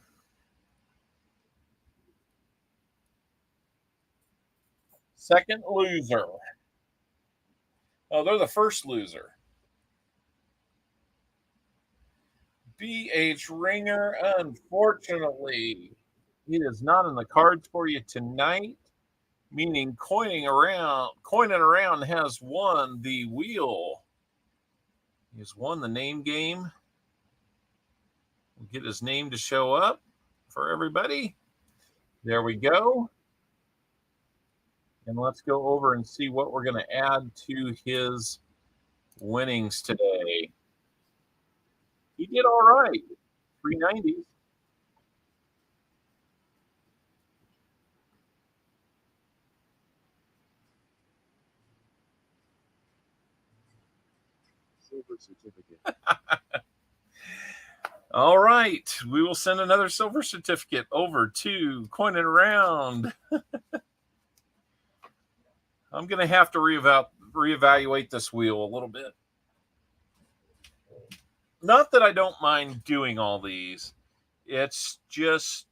Second loser. Oh, they're the first loser. BH Ringer, unfortunately, it is not in the cards for you tonight, meaning coining around has won the wheel. He has won the name game. We'll get his name to show up for everybody. There we go. And let's go over and see what we're going to add to his winnings today. He did all right. 390s. silver certificate. All right. We will send another silver certificate over to Coin It Around. I'm going to have to reevaluate this wheel a little bit. Not that I don't mind doing all these. It's just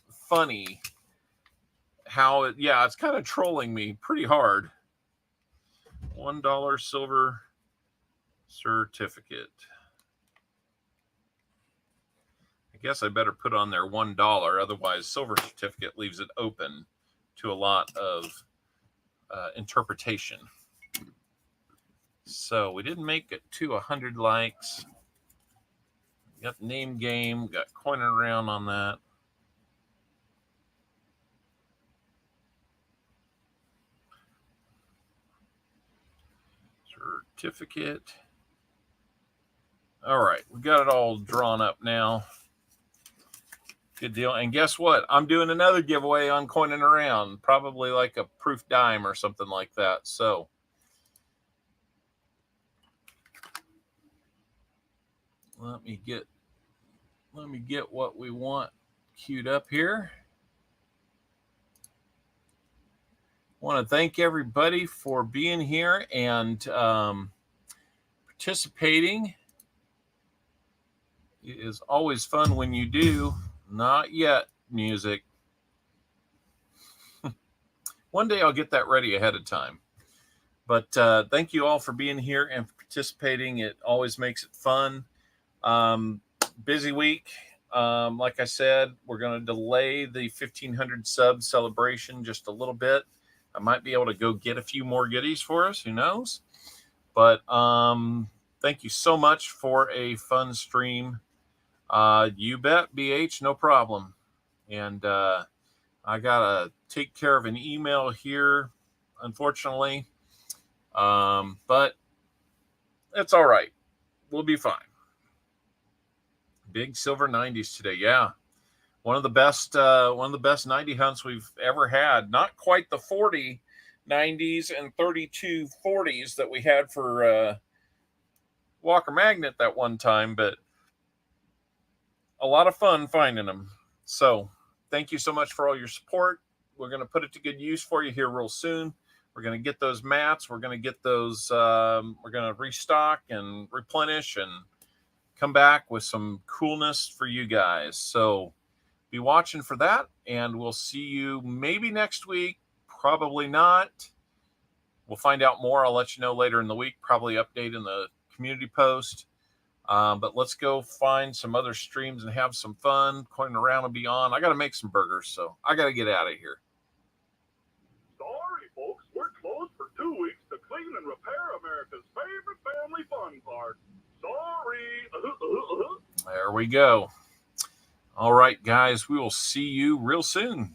funny how it's kind of trolling me pretty hard. $1 silver certificate. I guess I better put on there $1. Otherwise, silver certificate leaves it open to a lot of interpretation. So we didn't make it to 100 likes. Got name game, got Coin It Around on that. Certificate. All right, we got it all drawn up now. Good deal. And guess what? I'm doing another giveaway on Coin It Around, probably like a proof dime or something like that. So let me get what we want queued up here. I want to thank everybody for being here and participating. It is always fun when you do. Not yet, music. One day I'll get that ready ahead of time. But thank you all for being here and participating. It always makes it fun. Busy week. Like I said, we're going to delay the 1,500 sub celebration just a little bit. I might be able to go get a few more goodies for us. Who knows? But thank you so much for a fun stream. You bet, BH, no problem. And I got to take care of an email here, unfortunately. But it's all right. We'll be fine. Big silver 90s today. Yeah. One of the best 90 hunts we've ever had. Not quite the 40 90s and 32 40s that we had for Walker Magnet that one time, but a lot of fun finding them. So thank you so much for all your support. We're going to put it to good use for you here real soon. We're going to get those mats. We're going to get those. We're going to restock and replenish and come back with some coolness for you guys. So be watching for that, and we'll see you maybe next week. Probably not. We'll find out more. I'll let you know later in the week, probably update in the community post. But let's go find some other streams and have some fun. Coin It Around and beyond. I got to make some burgers, so I got to get out of here. Sorry, folks. We're closed for 2 weeks to clean and repair America's favorite family fun park. Sorry. There we go. All right, guys. We will see you real soon.